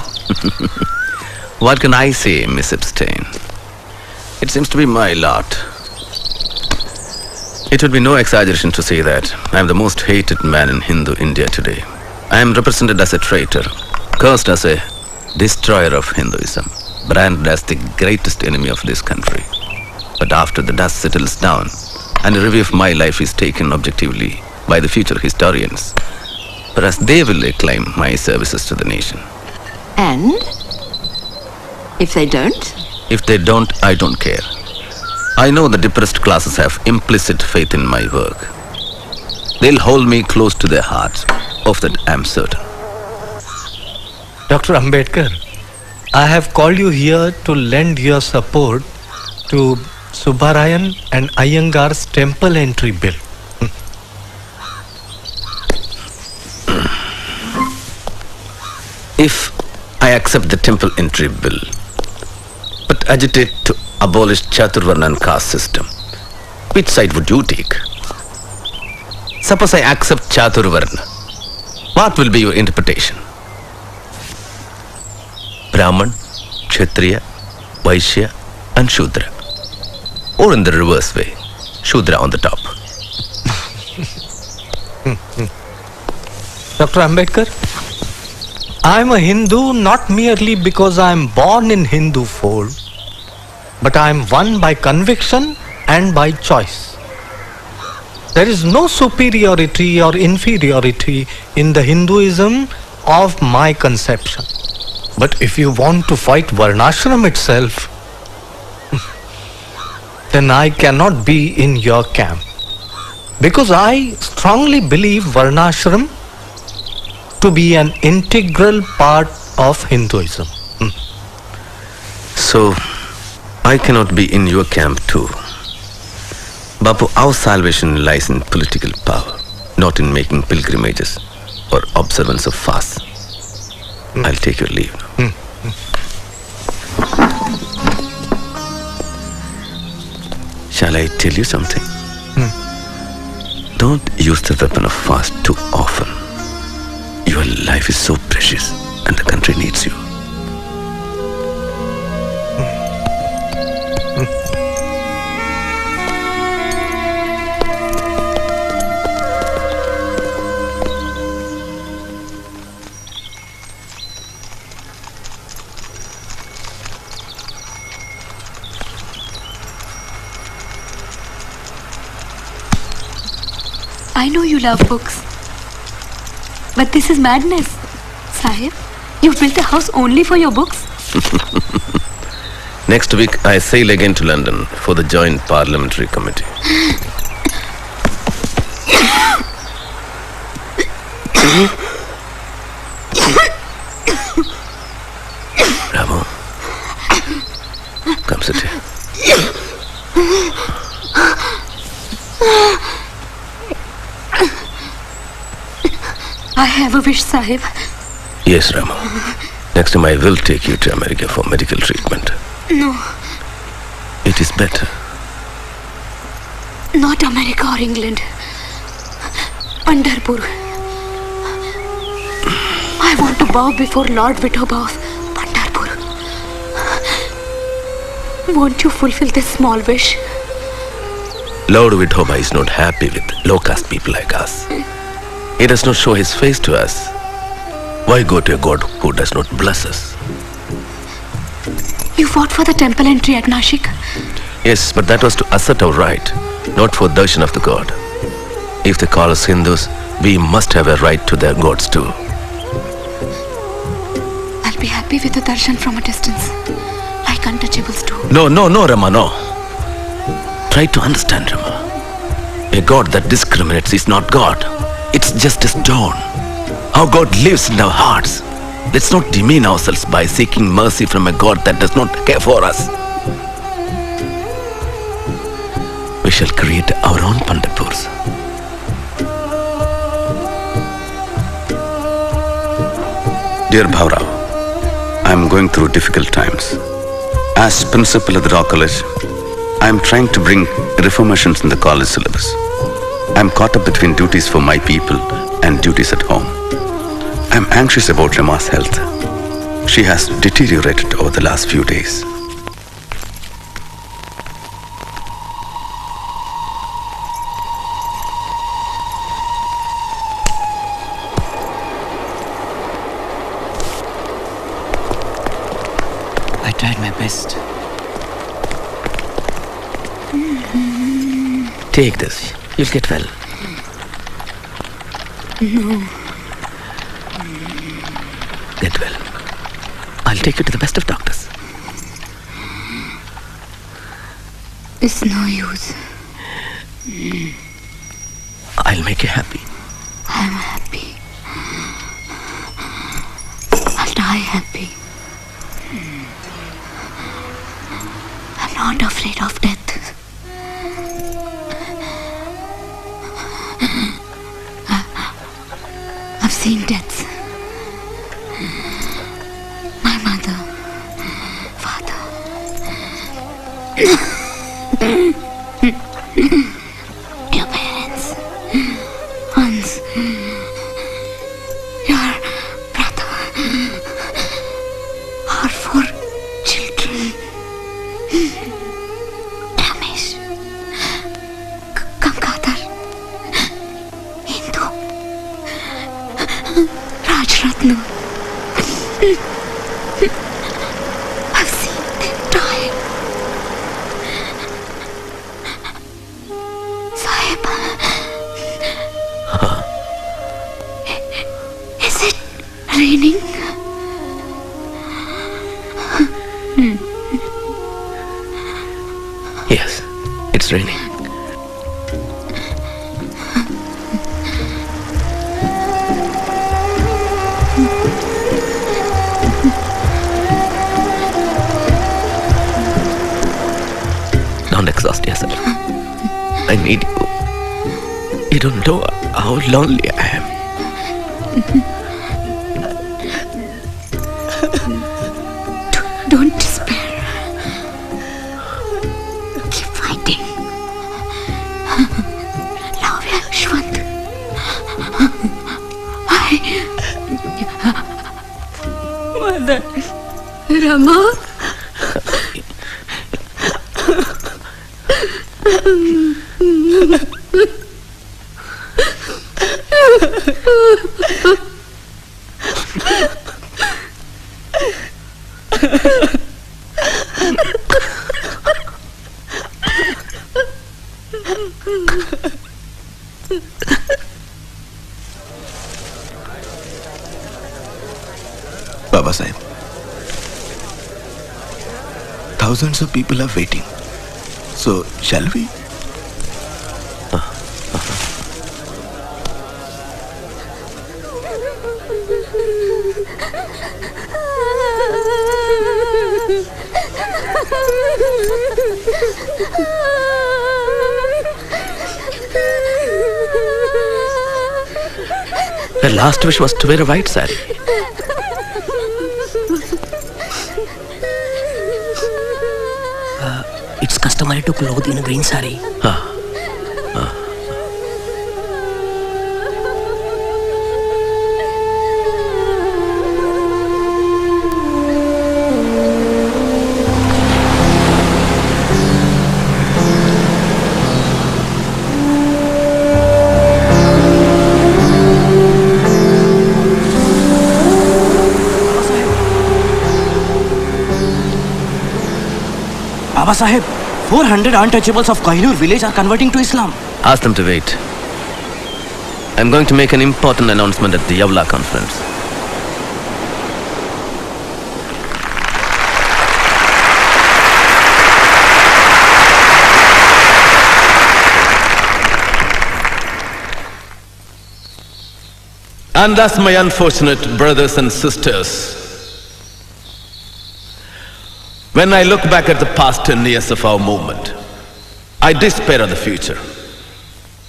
What can I say, Miss Epstein? It seems to be my lot. It would be no exaggeration to say that I am the most hated man in Hindu India today. I am represented as a traitor, cursed as a destroyer of Hinduism, branded as the greatest enemy of this country. But after the dust settles down and a review of my life is taken objectively by the future historians, perhaps they will acclaim my services to the nation. And if they don't? If they don't, I don't care. I know the depressed classes have implicit faith in my work. They'll hold me close to their hearts. Of that, I'm certain. Dr. Ambedkar, I have called you here to lend your support to Subbarayan and Iyengar's temple entry bill. If I accept the temple entry bill, but agitate to abolish Chaturvarnan caste system, which side would you take? Suppose I accept Chaturvarna, what will be your interpretation? Brahman, Kshatriya, Vaishya and Shudra. Or in the reverse way, Shudra on the top. Dr. Ambedkar, I am a Hindu not merely because I am born in Hindu fold, but I am one by conviction and by choice. There is no superiority or inferiority in the Hinduism of my conception. But if you want to fight Varnashram itself, then I cannot be in your camp. Because I strongly believe Varnashram to be an integral part of Hinduism. So, I cannot be in your camp too. Bapu, our salvation lies in political power, not in making pilgrimages or observance of fasts. I'll take your leave now. Shall I tell you something? Don't use the weapon of fast too often. Your life is so precious and the country needs you. I know you love books. But this is madness. Sahib, you've built a house only for your books? Next week, I sail again to London for the Joint Parliamentary Committee. Bravo. Come sit here. I have a wish, Sahib. Yes, Rama. Next time I will take you to America for medical treatment. No, It is better. not America or England. Pandharpur. I want to bow before Lord Vithoba of Pandharpur. Won't you fulfill this small wish? Lord Vithoba is not happy with low-caste people like us. He does not show his face to us. Why go to a god who does not bless us? You fought for the temple entry at Nashik. Yes, but that was to assert our right, not for darshan of the god. If they call us Hindus, we must have a right to their gods too. I'll be happy with the darshan from a distance, like untouchables do. No, Rama, no. Try to understand, Rama. A God that discriminates is not God. It's just a stone. How God lives in our hearts. Let's not demean ourselves by seeking mercy from a God that does not care for us. We shall create our own Pandapurs. Dear Bhaurao, I am going through difficult times. As principal of the Law College, I am trying to bring reformations in the college syllabus. I am caught up between duties for my people and duties at home. I am anxious about Rama's health. She has deteriorated over the last few days. I tried my best. Take this. You'll get well. No. Get well. I'll take you to the best of doctors. It's no use. I'll make you happy. I'm happy. I'll die happy. I'm not afraid of death. I've seen deaths. My mother, father. Your parents. Hans. Your brother. Our 4 children. Ramesh. Gangadhar. Hindu. Rajratna. I've seen them die. Sahib. Is it raining? Yes, it's raining. Don't exhaust yourself. I need you. You don't know how lonely I am. Don't despair. Keep fighting. Love you, Shwant. Mother. Rama. Baba Sahib, thousands of people are waiting. So, shall we? The last wish was to wear a white sari. It's customary to clothe in a green sari. Baba Sahib, 400 untouchables of Kohinoor village are converting to Islam. Ask them to wait. I'm going to make an important announcement at the Yavla conference. And thus, my unfortunate brothers and sisters, when I look back at the past 10 years of our movement, I despair of the future.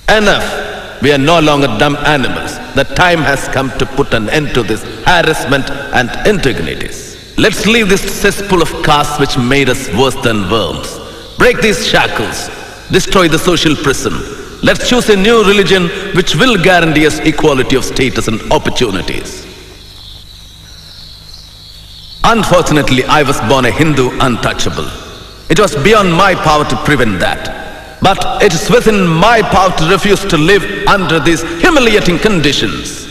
Enough! We are no longer dumb animals. The time has come to put an end to this harassment and indignities. Let's leave this cesspool of castes which made us worse than worms. Break these shackles. Destroy the social prison. Let's choose a new religion which will guarantee us equality of status and opportunities. Unfortunately, I was born a Hindu untouchable. It was beyond my power to prevent that. But it is within my power to refuse to live under these humiliating conditions.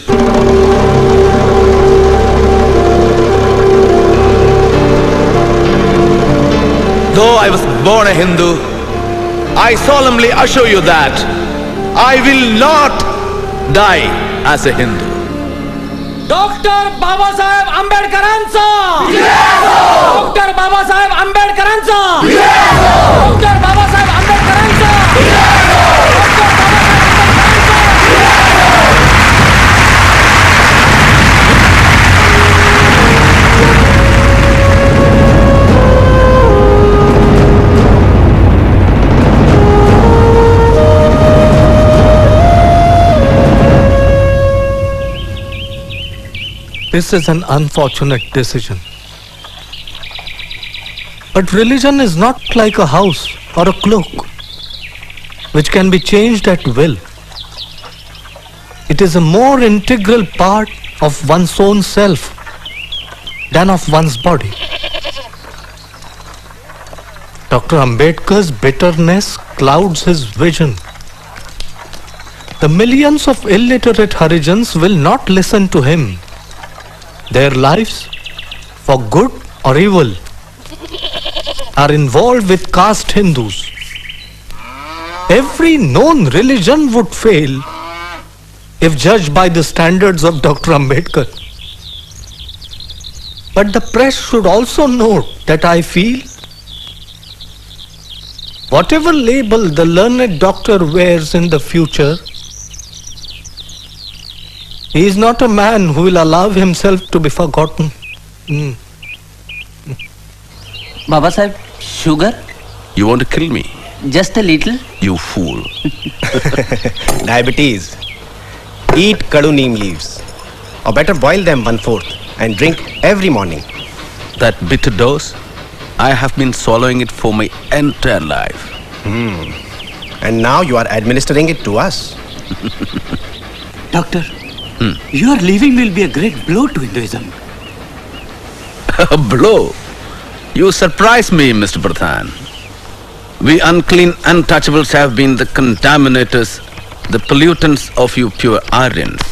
Though I was born a Hindu, I solemnly assure you that I will not die as a Hindu. Doctor Babasaheb आंबेडकरांचा doctor Babasaheb आंबेडकरांचा doctor Babasaheb आंबेडकरांचा This is an unfortunate decision. But religion is not like a house or a cloak, which can be changed at will. It is a more integral part of one's own self than of one's body. Dr. Ambedkar's bitterness clouds his vision. The millions of illiterate Harijans will not listen to him. Their lives, for good or evil, are involved with caste Hindus. Every known religion would fail if judged by the standards of Dr. Ambedkar. But the press should also note that I feel whatever label the learned doctor wears in the future, he is not a man who will allow himself to be forgotten. Baba Sahib, sugar? You want to kill me? Just a little. You fool. Diabetes. Eat kadu neem leaves. Or better boil them 1/4 and drink every morning. That bitter dose, I have been swallowing it for my entire life. And now you are administering it to us. Doctor, your leaving will be a great blow to Hinduism. A blow? You surprise me, Mr. Pradhan. We unclean untouchables have been the contaminators, the pollutants of you pure Aryans.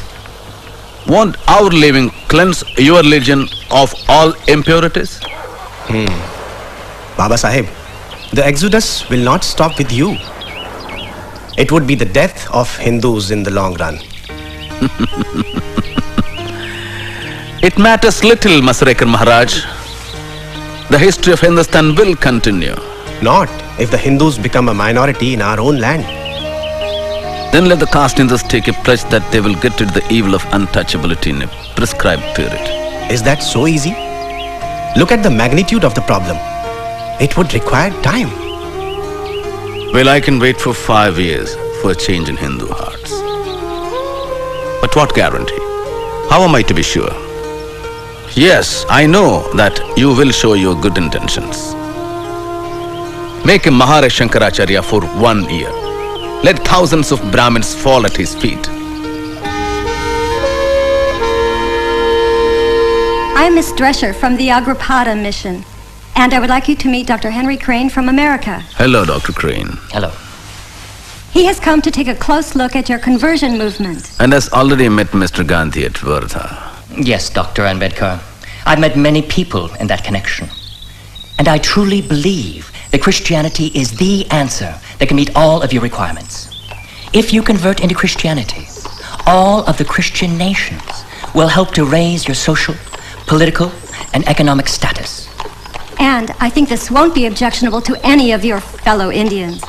Won't our leaving cleanse your religion of all impurities? Baba Sahib, the exodus will not stop with you. It would be the death of Hindus in the long run. It matters little, Masrekar Maharaj. The history of Hindustan will continue. Not if the Hindus become a minority in our own land. Then let the caste Hindus take a pledge that they will get rid of the evil of untouchability in a prescribed period. Is that so easy? Look at the magnitude of the problem. It would require time. Well, I can wait for 5 years for a change in Hindu hearts. But what guarantee? How am I to be sure? Yes, I know that you will show your good intentions. Make him Maharaj Shankaracharya for 1 year. Let thousands of Brahmins fall at his feet. I'm Miss Drescher from the Agripada mission, and I would like you to meet Dr. Henry Crane from America. Hello, Dr. Crane. Hello. He has come to take a close look at your conversion movement. And has already met Mr. Gandhi at Wardha. Yes, Dr. Ambedkar. I've met many people in that connection. And I truly believe that Christianity is the answer that can meet all of your requirements. If you convert into Christianity, all of the Christian nations will help to raise your social, political, and economic status. And I think this won't be objectionable to any of your fellow Indians.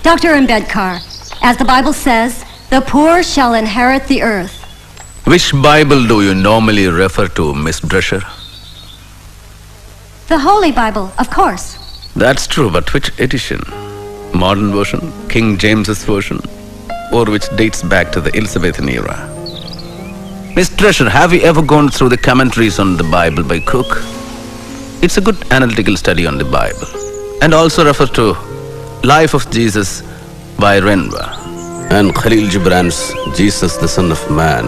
Dr. Ambedkar, as the Bible says, the poor shall inherit the earth. Which Bible do you normally refer to, Miss Drescher? The Holy Bible, of course. That's true, but which edition? Modern version, King James's version, or which dates back to the Elizabethan era? Miss Drescher, have you ever gone through the commentaries on the Bible by Cook? It's a good analytical study on the Bible. And also refer to Life of Jesus by Renwa and Khalil Gibran's Jesus, the Son of Man.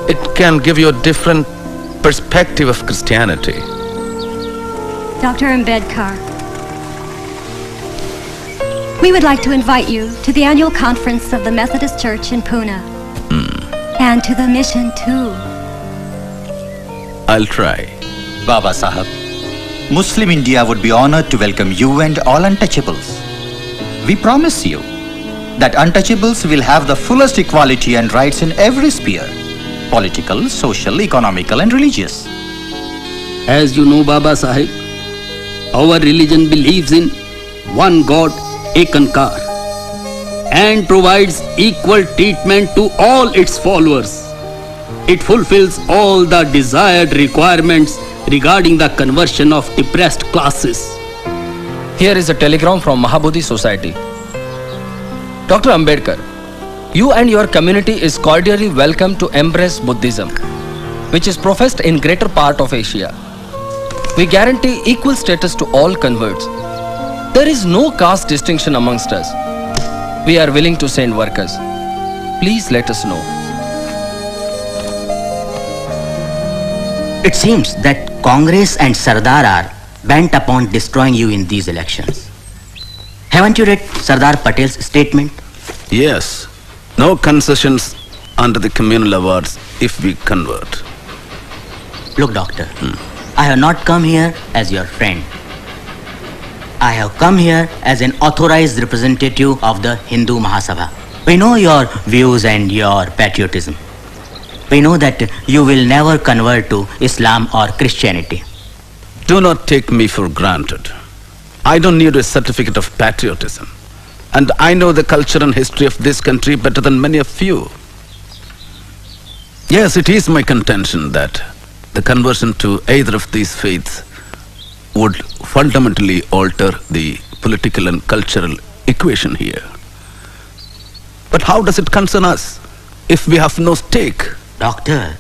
It can give you a different perspective of Christianity. Dr. Ambedkar, we would like to invite you to the annual conference of the Methodist Church in Pune. And to the mission too. I'll try. Baba Sahib, Muslim India would be honored to welcome you and all untouchables. We promise you that untouchables will have the fullest equality and rights in every sphere: political, social, economical and religious. As you know, Baba Sahib, our religion believes in one God, Ekankar, and provides equal treatment to all its followers. It fulfills all the desired requirements regarding the conversion of depressed classes. Here is a telegram from Mahabodhi Society. Dr. Ambedkar, you and your community is cordially welcome to embrace Buddhism, which is professed in greater part of Asia. We guarantee equal status to all converts. There is no caste distinction amongst us. We are willing to send workers. Please let us know. It seems that Congress and Sardar are bent upon destroying you in these elections. Haven't you read Sardar Patel's statement? Yes. No concessions under the communal awards if we convert. Look, doctor, I have not come here as your friend. I have come here as an authorized representative of the Hindu Mahasabha. We know your views and your patriotism. We know that you will never convert to Islam or Christianity. Do not take me for granted. I don't need a certificate of patriotism. And I know the culture and history of this country better than many of you. Yes, it is my contention that the conversion to either of these faiths would fundamentally alter the political and cultural equation here. But how does it concern us if we have no stake? Doctor,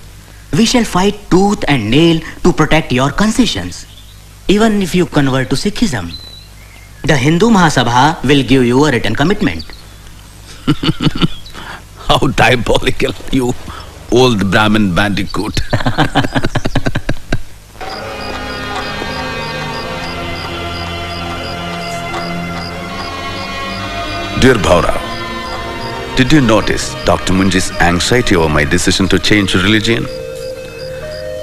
we shall fight tooth and nail to protect your concessions. Even if you convert to Sikhism, the Hindu Mahasabha will give you a written commitment. How diabolical, you old Brahmin bandicoot. Dear Bhaura, did you notice Dr. Munji's anxiety over my decision to change religion?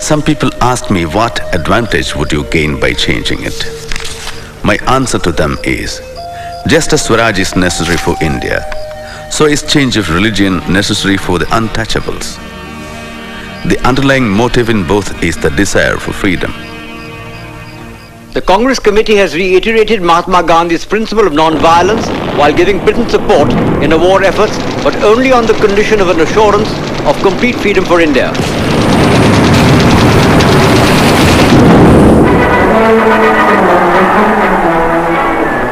Some people asked me what advantage would you gain by changing it? My answer to them is, just as Swaraj is necessary for India, so is change of religion necessary for the untouchables. The underlying motive in both is the desire for freedom. The Congress Committee has reiterated Mahatma Gandhi's principle of non-violence while giving Britain support in a war efforts, but only on the condition of an assurance of complete freedom for India.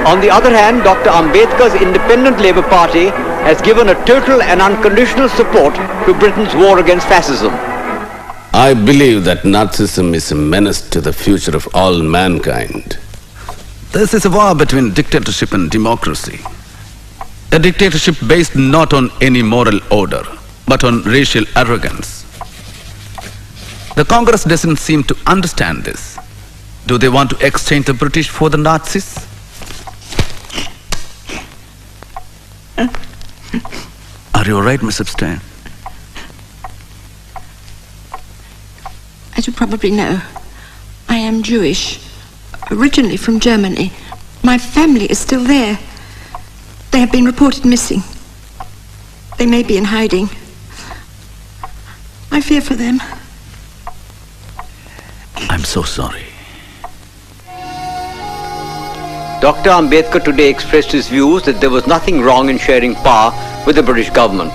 On the other hand, Dr. Ambedkar's Independent Labour Party has given a total and unconditional support to Britain's war against fascism. I believe that Nazism is a menace to the future of all mankind. This is a war between dictatorship and democracy. A dictatorship based not on any moral order, but on racial arrogance. The Congress doesn't seem to understand this. Do they want to exchange the British for the Nazis? Are you all right, Miss Epstein? As you probably know, I am Jewish, originally from Germany. My family is still there. They have been reported missing. They may be in hiding. I fear for them. I'm so sorry. Dr. Ambedkar today expressed his views that there was nothing wrong in sharing power with the British government.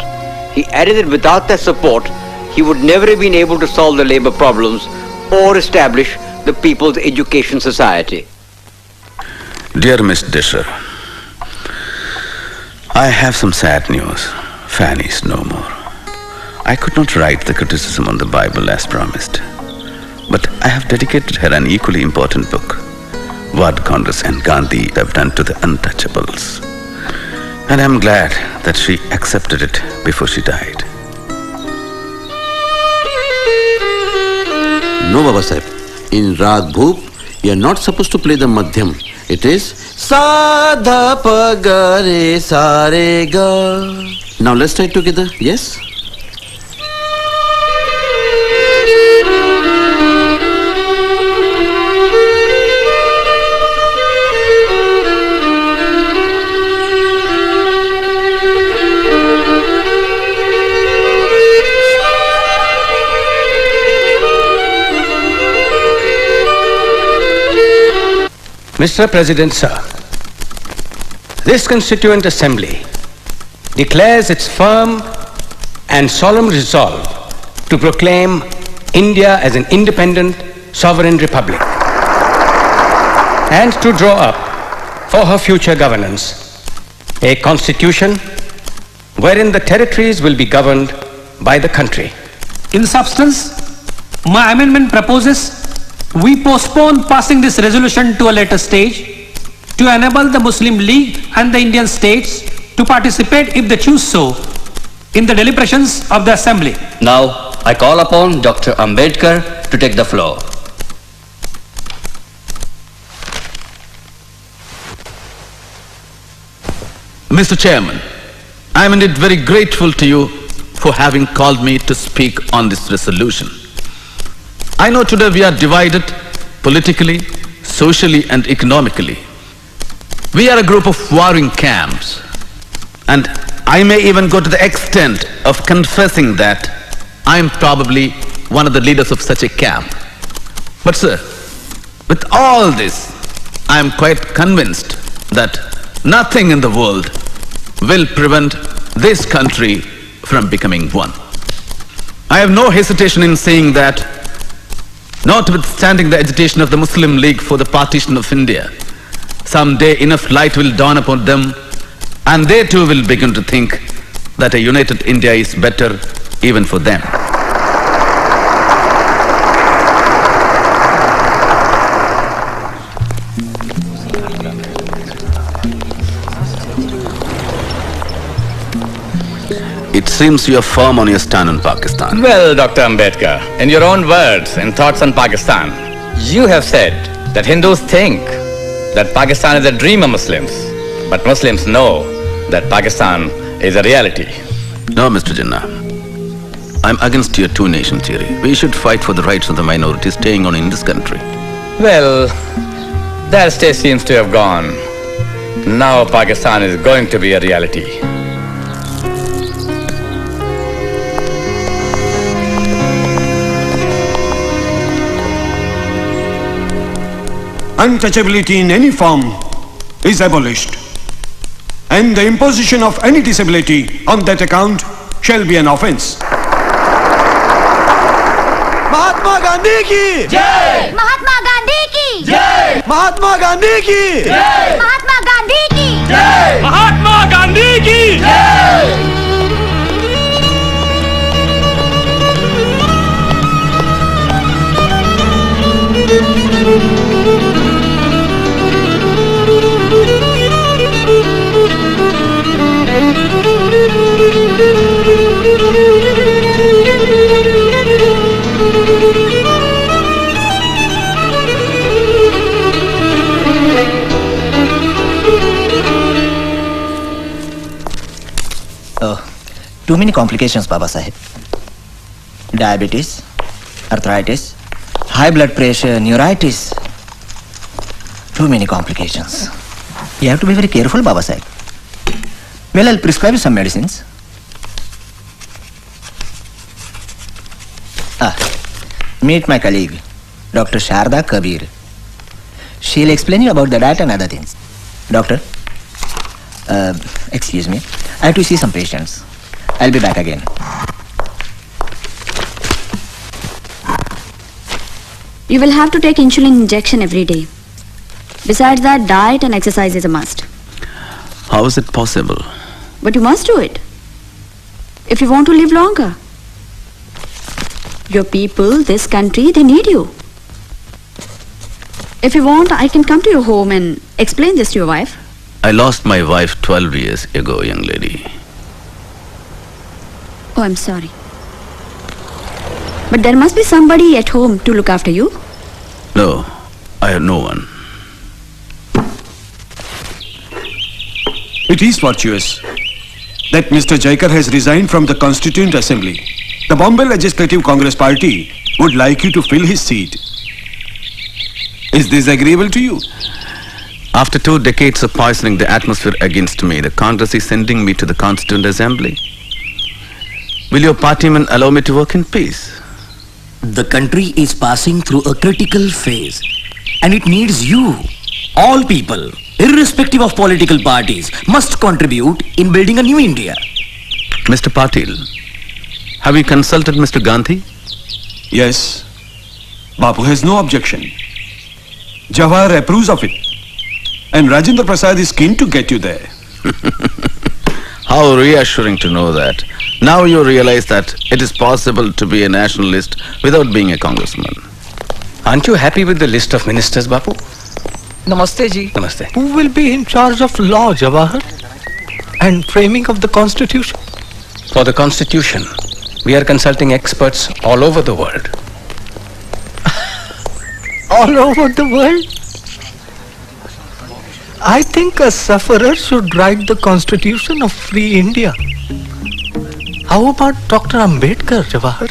He added that without their support, he would never have been able to solve the labor problems or establish the People's Education Society. Dear Miss Disher, I have some sad news. Fanny is no more. I could not write the criticism on the Bible as promised, but I have dedicated her an equally important book, What Congress and Gandhi Have Done to the Untouchables. And I am glad that she accepted it before she died. No, Baba Sahib. In Rag Bhoop, you are not supposed to play the Madhyam. It is Sa Dha Pa Ga Re Sa Re Ga. Now let's try it together. Yes? Mr. President, sir, this Constituent Assembly declares its firm and solemn resolve to proclaim India as an independent, sovereign republic and to draw up for her future governance a constitution wherein the territories will be governed by the country. In substance, my amendment proposes we postpone passing this resolution to a later stage to enable the Muslim League and the Indian states to participate, if they choose so, in the deliberations of the Assembly. Now, I call upon Dr. Ambedkar to take the floor. Mr. Chairman, I am indeed very grateful to you for having called me to speak on this resolution. I know today we are divided politically, socially and economically. We are a group of warring camps, and I may even go to the extent of confessing that I am probably one of the leaders of such a camp. But sir, with all this, I am quite convinced that nothing in the world will prevent this country from becoming one. I have no hesitation in saying that, notwithstanding the agitation of the Muslim League for the partition of India, someday enough light will dawn upon them, and they too will begin to think that a united India is better even for them. It seems you are firm on your stand on Pakistan. Well, Dr. Ambedkar, in your own words and thoughts on Pakistan, you have said that Hindus think that Pakistan is a dream of Muslims, but Muslims know that Pakistan is a reality. No, Mr. Jinnah. I'm against your two-nation theory. We should fight for the rights of the minorities staying on in this country. Well, that stage seems to have gone. Now Pakistan is going to be a reality. Untouchability in any form is abolished, and the imposition of any disability on that account shall be an offense. Mahatma Gandhi की जय, महात्मा गांधी की जय, महात्मा गांधी की जय, महात्मा गांधी की जय, महात्मा गांधी की जय। Too many complications, Baba Sahib. Diabetes, arthritis, high blood pressure, neuritis. Too many complications. You have to be very careful, Baba Sahib. Well, I'll prescribe you some medicines. Meet my colleague, Dr. Sharda Kabir. She'll explain you about the diet and other things. Doctor, excuse me. I have to see some patients. I'll be back again. You will have to take insulin injection every day. Besides that, diet and exercise is a must. How is it possible? But you must do it if you want to live longer. Your people, this country, they need you. If you want, I can come to your home and explain this to your wife. I lost my wife 12 years ago, young lady. Oh, I'm sorry. But there must be somebody at home to look after you. No, I have no one. It is fortuitous that Mr. Jaikar has resigned from the Constituent Assembly. The Bombay Legislative Congress Party would like you to fill his seat. Is this agreeable to you? After 2 decades of poisoning the atmosphere against me, the Congress is sending me to the Constituent Assembly. Will your partymen allow me to work in peace? The country is passing through a critical phase and it needs you. All people, irrespective of political parties, must contribute in building a new India. Mr. Patil, have you consulted Mr. Gandhi? Yes. Bapu has no objection. Jawahar approves of it. And Rajendra Prasad is keen to get you there. How reassuring to know that. Now you realize that it is possible to be a nationalist without being a congressman. Aren't you happy with the list of ministers, Bapu? Namaste ji. Namaste. Who will be in charge of law, Jawahar? And framing of the constitution? For the constitution, we are consulting experts all over the world. All over the world? I think a sufferer should write the constitution of free India. How about Dr. Ambedkar, Jawahar?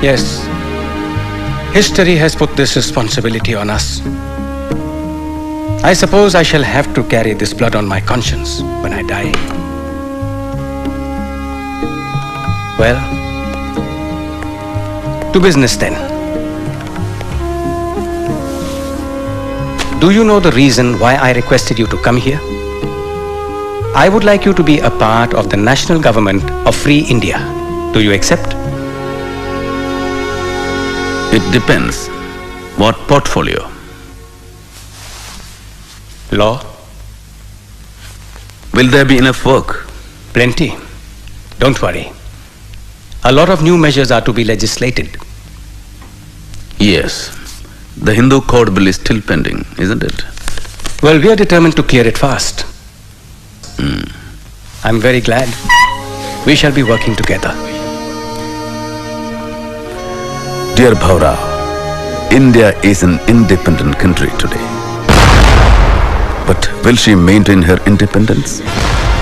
Yes. History has put this responsibility on us. I suppose I shall have to carry this blood on my conscience when I die. Well, to business then. Do you know the reason why I requested you to come here? I would like you to be a part of the national government of Free India. Do you accept? It depends. What portfolio? Law. Will there be enough work? Plenty. Don't worry. A lot of new measures are to be legislated. Yes. The Hindu Code Bill is still pending, isn't it? Well, we are determined to clear it fast. I'm very glad. We shall be working together. Dear Bhaura, India is an independent country today. But will she maintain her independence?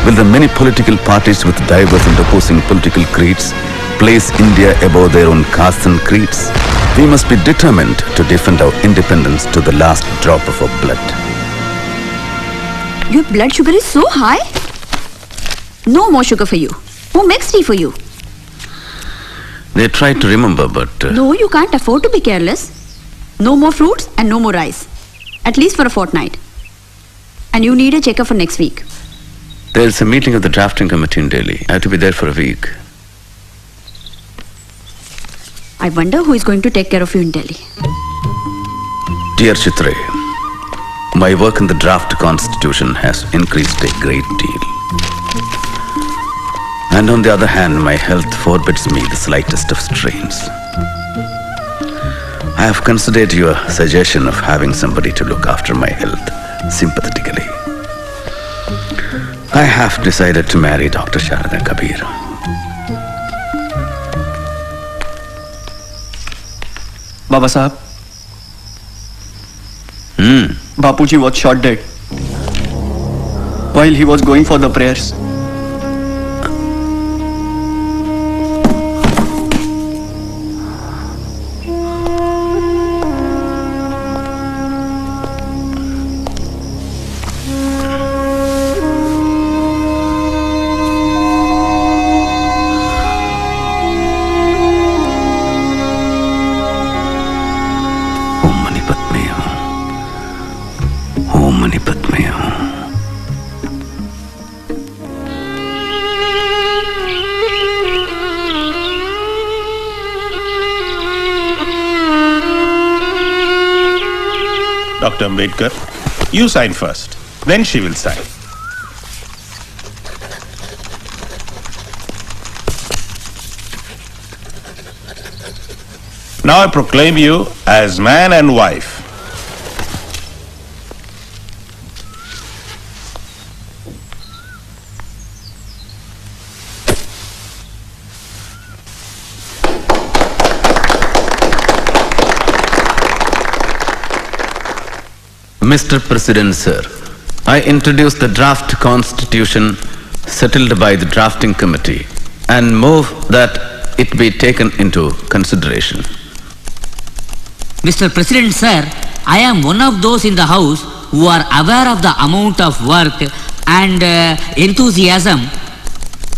Will the many political parties with diverse and opposing political creeds place India above their own castes and creeds? We must be determined to defend our independence to the last drop of our blood. Your blood sugar is so high? No more sugar for you. Who makes tea for you? They tried to remember, but... No, you can't afford to be careless. No more fruits and no more rice. At least for a fortnight. And you need a checkup for next week. There's a meeting of the drafting committee in Delhi. I have to be there for a week. I wonder who is going to take care of you in Delhi. Dear Chitre, my work in the draft constitution has increased a great deal. And on the other hand, my health forbids me the slightest of strains. I have considered your suggestion of having somebody to look after my health sympathetically. I have decided to marry Dr. Sharada Kabir. Baba Sahab. Bapuji was shot dead while he was going for the prayers. Dr. Ambedkar, you sign first. Then she will sign. Now I proclaim you as man and wife. Mr. President, sir, I introduce the draft constitution settled by the drafting committee and move that it be taken into consideration. Mr. President, sir, I am one of those in the House who are aware of the amount of work and enthusiasm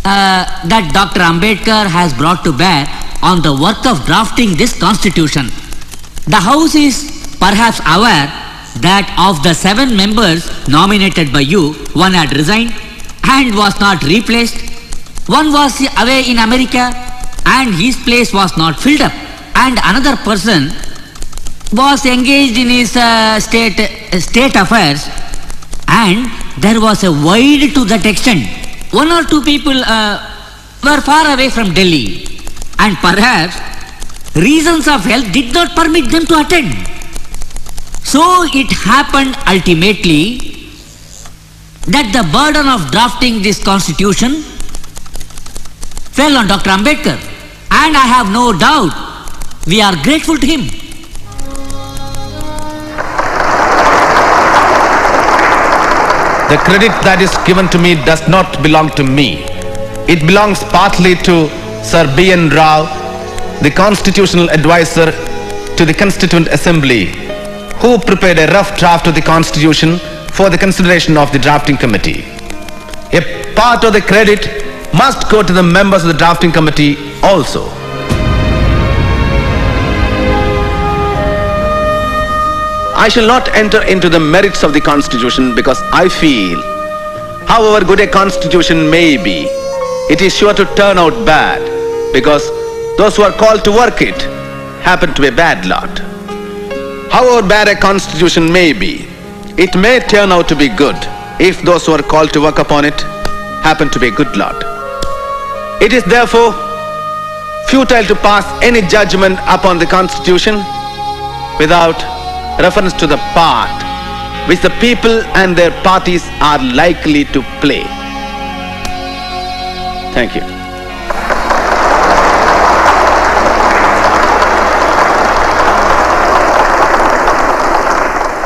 that Dr. Ambedkar has brought to bear on the work of drafting this constitution. The House is perhaps aware that of the 7 members nominated by you, one had resigned and was not replaced. One was away in America and his place was not filled up. And another person was engaged in his state affairs, and there was a void to that extent. 1 or 2 people were far away from Delhi, and perhaps reasons of health did not permit them to attend. So it happened ultimately that the burden of drafting this constitution fell on Dr. Ambedkar, and I have no doubt we are grateful to him. The credit that is given to me does not belong to me. It belongs partly to Sir B.N. Rao, the constitutional advisor to the Constituent Assembly, who prepared a rough draft of the constitution for the consideration of the drafting committee. A part of the credit must go to the members of the drafting committee also. I shall not enter into the merits of the constitution because I feel, however good a constitution may be, it is sure to turn out bad because those who are called to work it happen to be a bad lot. However bad a constitution may be, it may turn out to be good if those who are called to work upon it happen to be a good lot. It is therefore futile to pass any judgment upon the constitution without reference to the part which the people and their parties are likely to play. Thank you.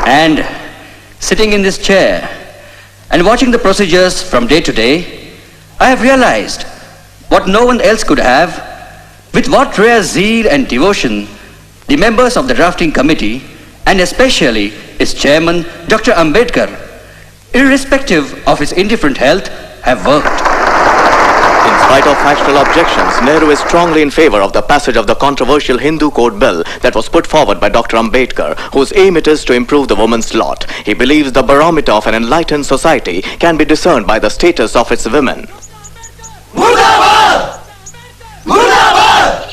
And sitting in this chair and watching the procedures from day to day, I have realized what no one else could have, with what rare zeal and devotion the members of the drafting committee and especially its chairman, Dr. Ambedkar, irrespective of his indifferent health, have worked. In spite of factual objections, Nehru is strongly in favor of the passage of the controversial Hindu Code Bill that was put forward by Dr. Ambedkar, whose aim it is to improve the woman's lot. He believes the barometer of an enlightened society can be discerned by the status of its women. Murdabad! Murdabad!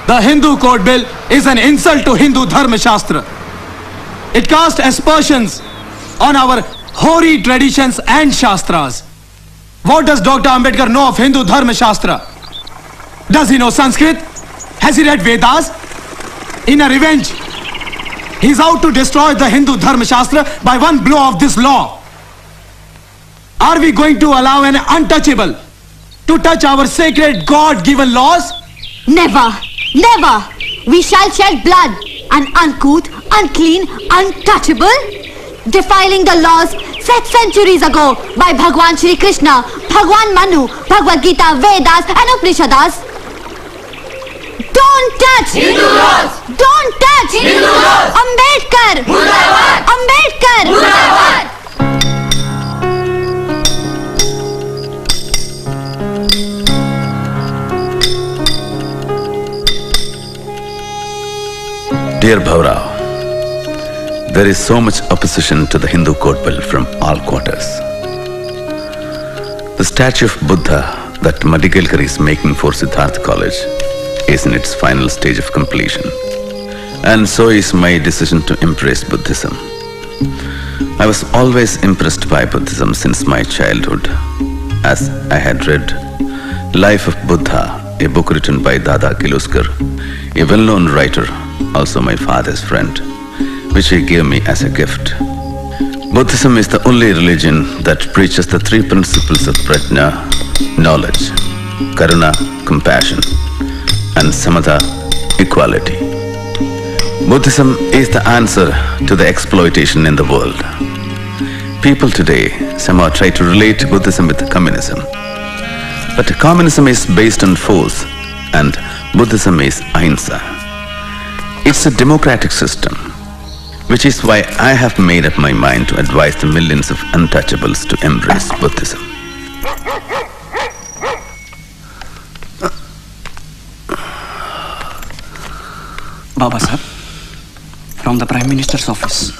The Hindu Code Bill is an insult to Hindu Dharma Shastra. It casts aspersions on our hoary traditions and Shastras. What does Dr. Ambedkar know of Hindu Dharma Shastra? Does he know Sanskrit? Has he read Vedas? In a revenge, he's out to destroy the Hindu Dharma Shastra by one blow of this law. Are we going to allow an untouchable to touch our sacred God-given laws? Never! Never! We shall shed blood, an uncouth, unclean, untouchable, defiling the laws set centuries ago by Bhagwan Shri Krishna, Bhagwan Manu, Bhagavad Gita, Vedas and Upanishads. Don't touch Hindu laws! Don't touch Hindu laws! Ambedkar! Murdabad! Ambedkar! Murdabad! Dear Bhaurao, there is so much opposition to the Hindu Code Bill from all quarters. The statue of Buddha that Madigalkar is making for Siddharth College is in its final stage of completion. And so is my decision to embrace Buddhism. I was always impressed by Buddhism since my childhood, as I had read Life of Buddha, a book written by Dada Kiluskar, a well-known writer, also my father's friend, which he gave me as a gift. Buddhism is the only religion that preaches the three principles of prajna, knowledge, karuna, compassion, and samatha, equality. Buddhism is the answer to the exploitation in the world. People today somehow try to relate Buddhism with communism. But communism is based on force and Buddhism is ahimsa. It's a democratic system, which is why I have made up my mind to advise the millions of untouchables to embrace Buddhism. Baba Sahib, from the Prime Minister's office.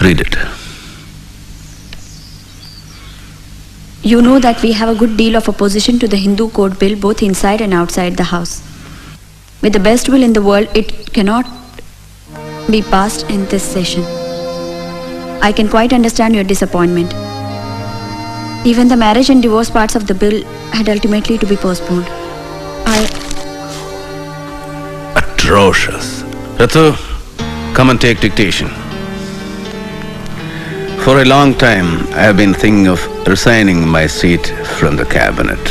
Read it. You know that we have a good deal of opposition to the Hindu Code Bill both inside and outside the House. With the best will in the world, it cannot be passed in this session. I can quite understand your disappointment. Even the marriage and divorce parts of the bill had ultimately to be postponed. Atrocious. Ratu, come and take dictation. For a long time, I have been thinking of resigning my seat from the cabinet.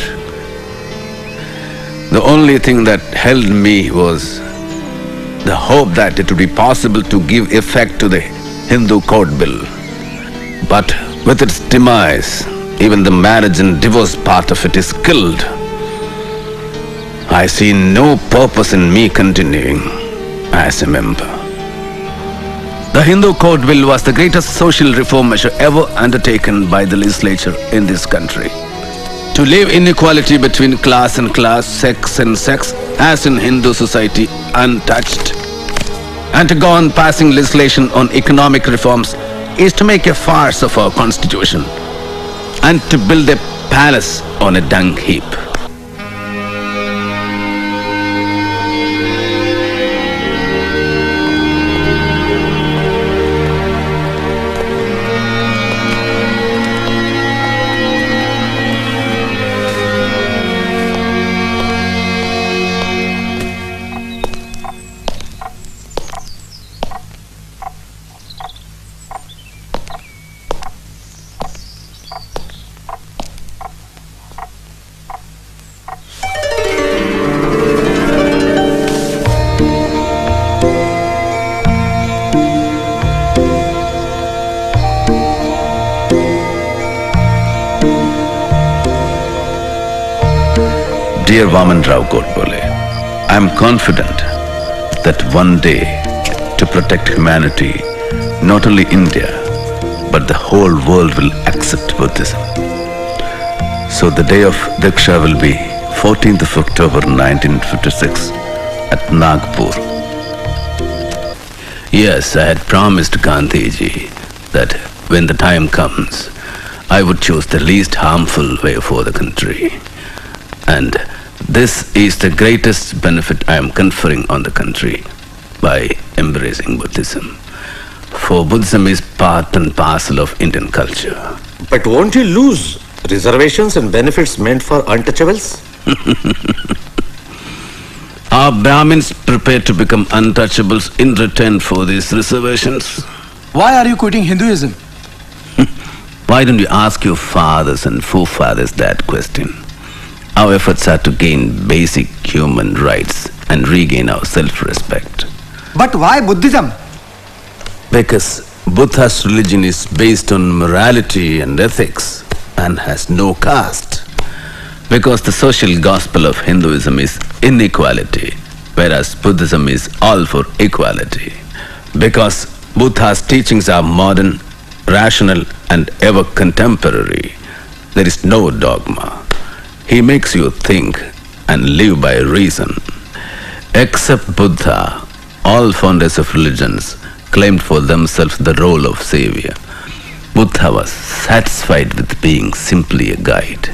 The only thing that held me was the hope that it would be possible to give effect to the Hindu Code Bill. But with its demise, even the marriage and divorce part of it is killed. I see no purpose in me continuing as a member. The Hindu Code Bill was the greatest social reform measure ever undertaken by the legislature in this country. To leave inequality between class and class, sex and sex, as in Hindu society, untouched. And to go on passing legislation on economic reforms is to make a farce of our constitution and to build a palace on a dung heap. Dear Vaman Rao Godbole, I am confident that one day, to protect humanity, not only India, but the whole world will accept Buddhism. So the day of Diksha will be 14th of October 1956 at Nagpur. Yes, I had promised Gandhiji that when the time comes, I would choose the least harmful way for the country. And this is the greatest benefit I am conferring on the country by embracing Buddhism. For Buddhism is part and parcel of Indian culture. But won't you lose reservations and benefits meant for untouchables? Are Brahmins prepared to become untouchables in return for these reservations? Why are you quitting Hinduism? Why don't you ask your fathers and forefathers that question? Our efforts are to gain basic human rights and regain our self-respect. But why Buddhism? Because Buddha's religion is based on morality and ethics and has no caste. Because the social gospel of Hinduism is inequality, whereas Buddhism is all for equality. Because Buddha's teachings are modern, rational, and ever contemporary, there is no dogma. He makes you think and live by reason. Except Buddha, All founders of religions claimed for themselves the role of savior. Buddha was satisfied with being simply a guide.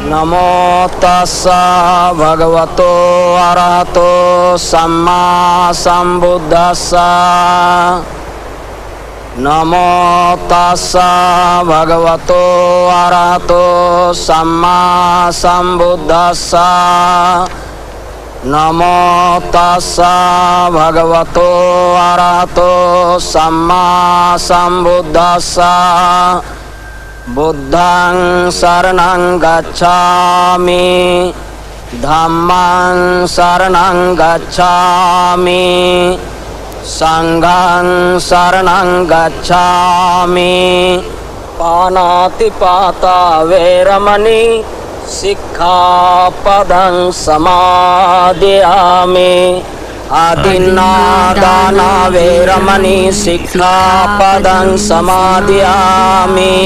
नमो तस्सा भगवतो अरहतो सम्मा संबुद्धस्सा नमो तस्सा भगवतो अरहतो सम्मा संबुद्धस्सा नमो तस्सा भगवतो अरहतो सम्मा संबुद्धस्सा बुद्धं शरणं गच्छामि धम्मं शरणं गच्छामि संघं शरणं गच्छामि पानातिपाता वैरमणि सिक्खापदं समादयामि आदिन्नादाना वैरमणि सिक्खापदं समादयामि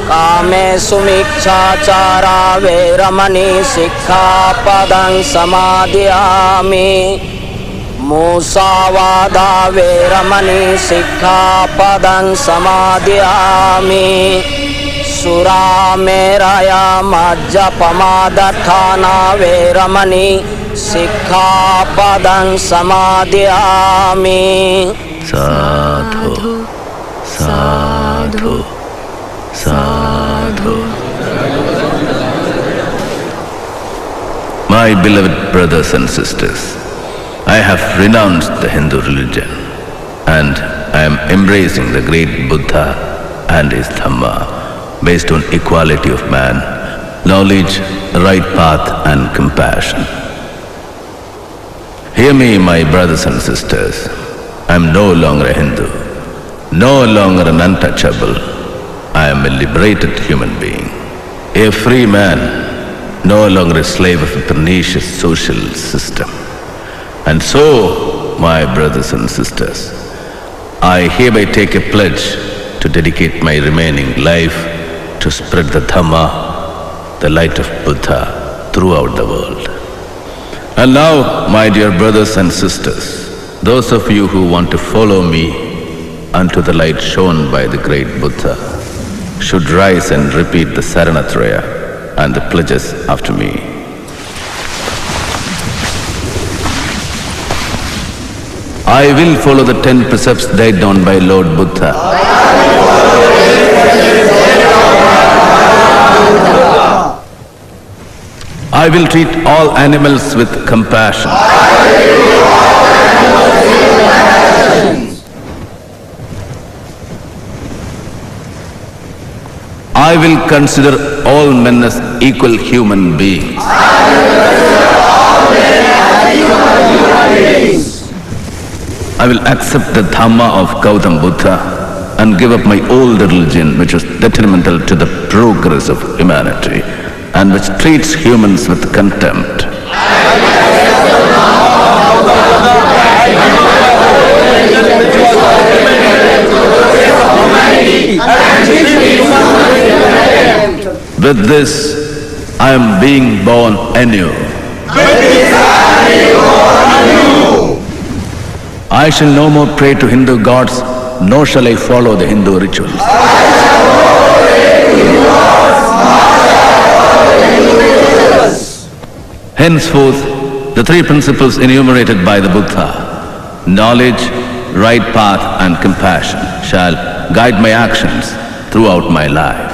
कामेषु मिच्छाचारा वैरमणि सिक्खापदं समादयामि मूसावादा वैरमणि सिक्खापदं समादयामि सुरामेरया मज्जपमादठाना वैरमणि सिक्खापदं समादयामि साधु साधु साधु. My beloved brothers and sisters, I have renounced the Hindu religion and I am embracing the great Buddha and his Dhamma based on equality of man, knowledge, right path and compassion. Hear me, my brothers and sisters. I am no longer a Hindu, no longer an untouchable. I am a liberated human being, a free man, no longer a slave of a pernicious social system. And so, my brothers and sisters, I hereby take a pledge to dedicate my remaining life to spread the Dhamma, the light of Buddha, throughout the world. And now, my dear brothers and sisters, those of you who want to follow me unto the light shown by the great Buddha should rise and repeat the Saranatraya and the pledges after me. I will follow the 10 precepts laid down by Lord Buddha. I will treat all animals with compassion. I will consider all men as equal human beings. I will accept the Dhamma of Gautam Buddha and give up my old religion which was detrimental to the progress of humanity and which treats humans with contempt. With this, I am being born anew. I shall no more pray to Hindu gods, nor shall I follow the Hindu rituals. Henceforth, the three principles enumerated by the Buddha, knowledge, right path and compassion, shall guide my actions throughout my life.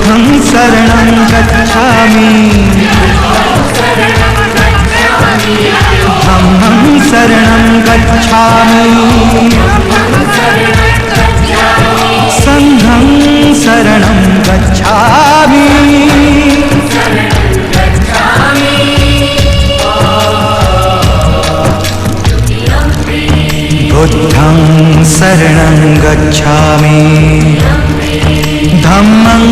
हम शरणं गच्छामि हम शरणं गच्छामि संघं शरणं गच्छामि बुद्धं शरणं गच्छामि धम्मं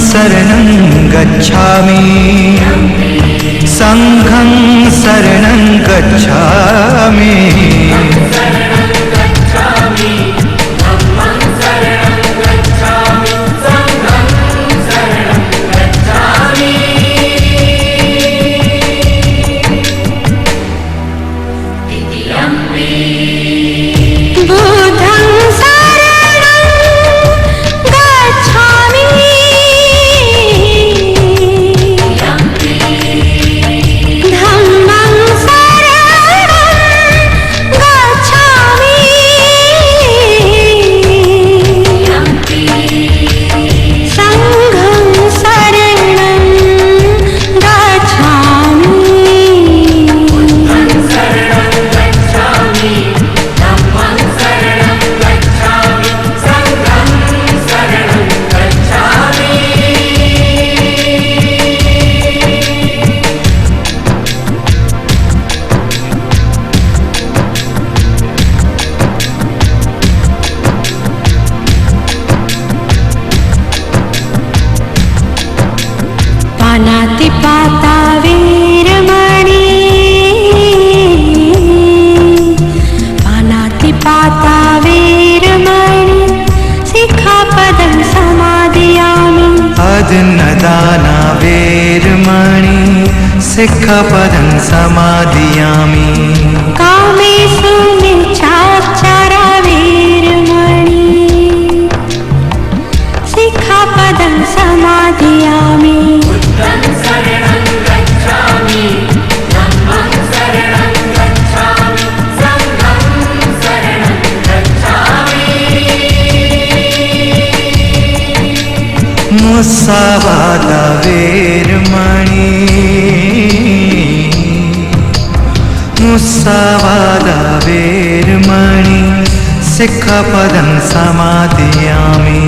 शरणं गच्छामि संघं शरणं गच्छामि अदन्नदाना वेरमणि सिक्खपदं समादयामि कामेषु मिच्छाचारा वेरमणि सिक्खपदं समादयामि मुस्सावादा वेरमणि मुस्सावादा वेरमणि सिक्खपदं समादयामि